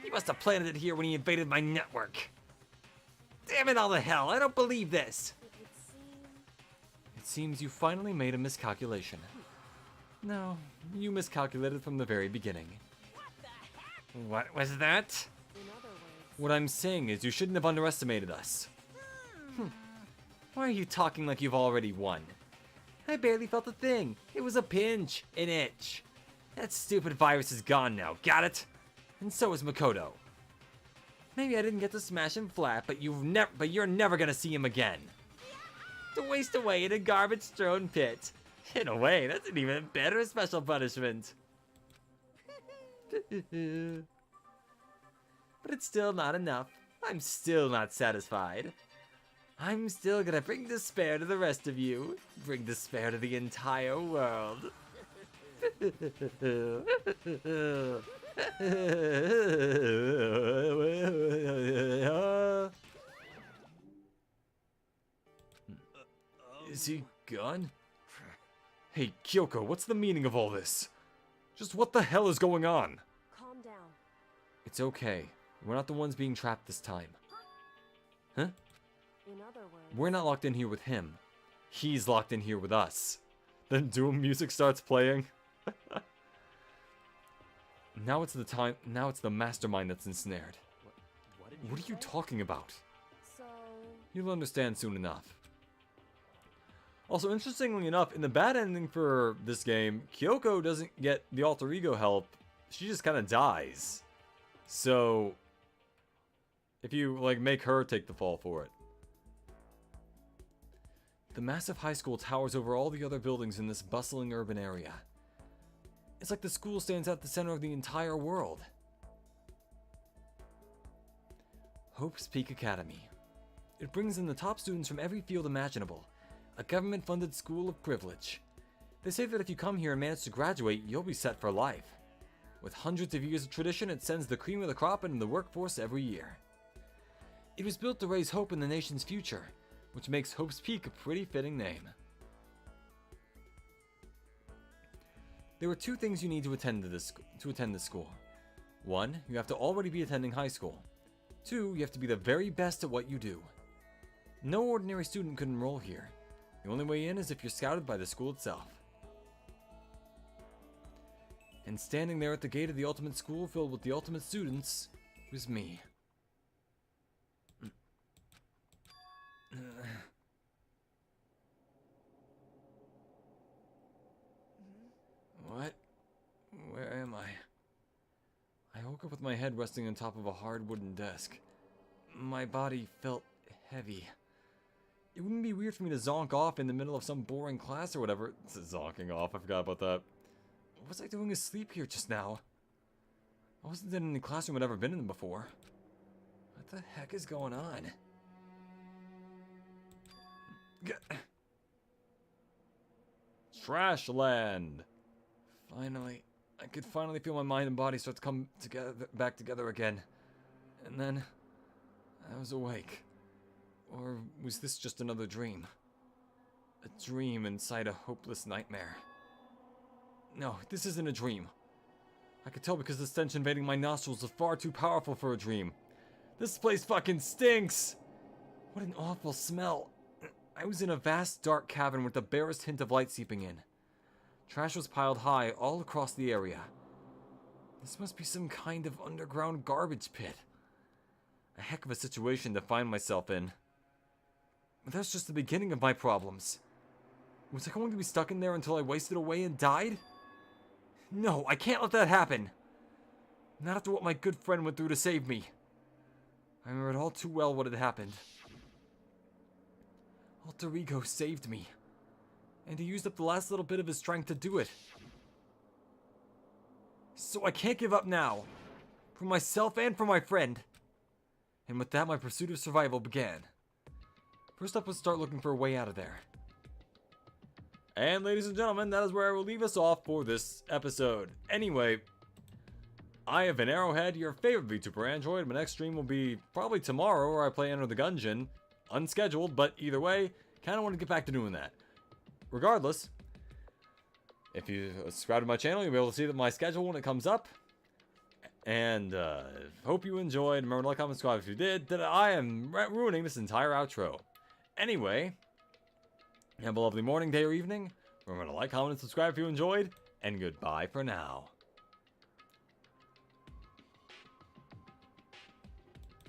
He must have planted it here when he invaded my network. Damn it all to hell, I don't believe this. It seems you finally made a miscalculation. No, you miscalculated from the very beginning. What was that? What I'm saying is you shouldn't have underestimated us. Why are you talking like you've already won? I barely felt a thing. It was a pinch, an itch. That stupid virus is gone now, got it? And so is Makoto. Maybe I didn't get to smash him flat, but you're never gonna see him again. To waste away in a garbage-strewn pit. In a way, that's an even better special punishment. But it's still not enough. I'm still not satisfied. I'm still gonna bring despair to the rest of you. Bring despair to the entire world. Is he gone? Hey, Kyoko, what's the meaning of all this? Just what the hell is going on? Calm down. It's okay. We're not the ones being trapped this time. Huh? In other words, We're not locked in here with him. He's locked in here with us. Then Doom music starts playing. Now it's the mastermind that's ensnared. What are you talking about? so You'll understand soon enough. Also, interestingly enough, in the bad ending for this game, Kyoko doesn't get the alter ego help. She just kind of dies. So, if you, like, make her take the fall for it. The massive high school towers over all the other buildings in this bustling urban area. It's like the school stands at the center of the entire world. Hope's Peak Academy. It brings in the top students from every field imaginable. A government-funded school of privilege. They say that if you come here and manage to graduate, you'll be set for life. With hundreds of years of tradition, it sends the cream of the crop into the workforce every year. It was built to raise hope in the nation's future, which makes Hope's Peak a pretty fitting name. There are 2 things you need to attend this school. 1, you have to already be attending high school. 2, you have to be the very best at what you do. No ordinary student could enroll here. The only way in is if you're scouted by the school itself. And standing there at the gate of the ultimate school filled with the ultimate students was me. What? Where am I? I woke up with my head resting on top of a hard wooden desk. My body felt heavy. It wouldn't be weird for me to zonk off in the middle of some boring class or whatever. Zonking off, I forgot about that. What was I doing asleep here just now? I wasn't in any classroom I'd ever been in before. What the heck is going on? Trashland! Finally, I could finally feel my mind and body start to come back together again. And then, I was awake. Or was this just another dream? A dream inside a hopeless nightmare. No, this isn't a dream. I could tell because the stench invading my nostrils is far too powerful for a dream. This place fucking stinks! What an awful smell. I was in a vast dark cavern with the barest hint of light seeping in. Trash was piled high all across the area. This must be some kind of underground garbage pit. A heck of a situation to find myself in. But that's just the beginning of my problems. Was I going to be stuck in there until I wasted away and died? No, I can't let that happen. Not after what my good friend went through to save me. I remembered all too well what had happened. Alter Ego saved me. And he used up the last little bit of his strength to do it. So I can't give up now. For myself and for my friend. And with that, my pursuit of survival began. First up was start looking for a way out of there. And ladies and gentlemen, that is where I will leave us off for this episode. Anyway, I have been Arrowhead, your favorite VTuber android. My next stream will be probably tomorrow, where I play Enter the Gungeon. Unscheduled, but either way, kind of want to get back to doing that. Regardless, if you subscribe to my channel, you'll be able to see that my schedule when it comes up. And hope you enjoyed. Remember to like, comment, subscribe if you did. That I am ruining this entire outro. Anyway, have a lovely morning, day, or evening. Remember to like, comment, and subscribe if you enjoyed. And goodbye for now.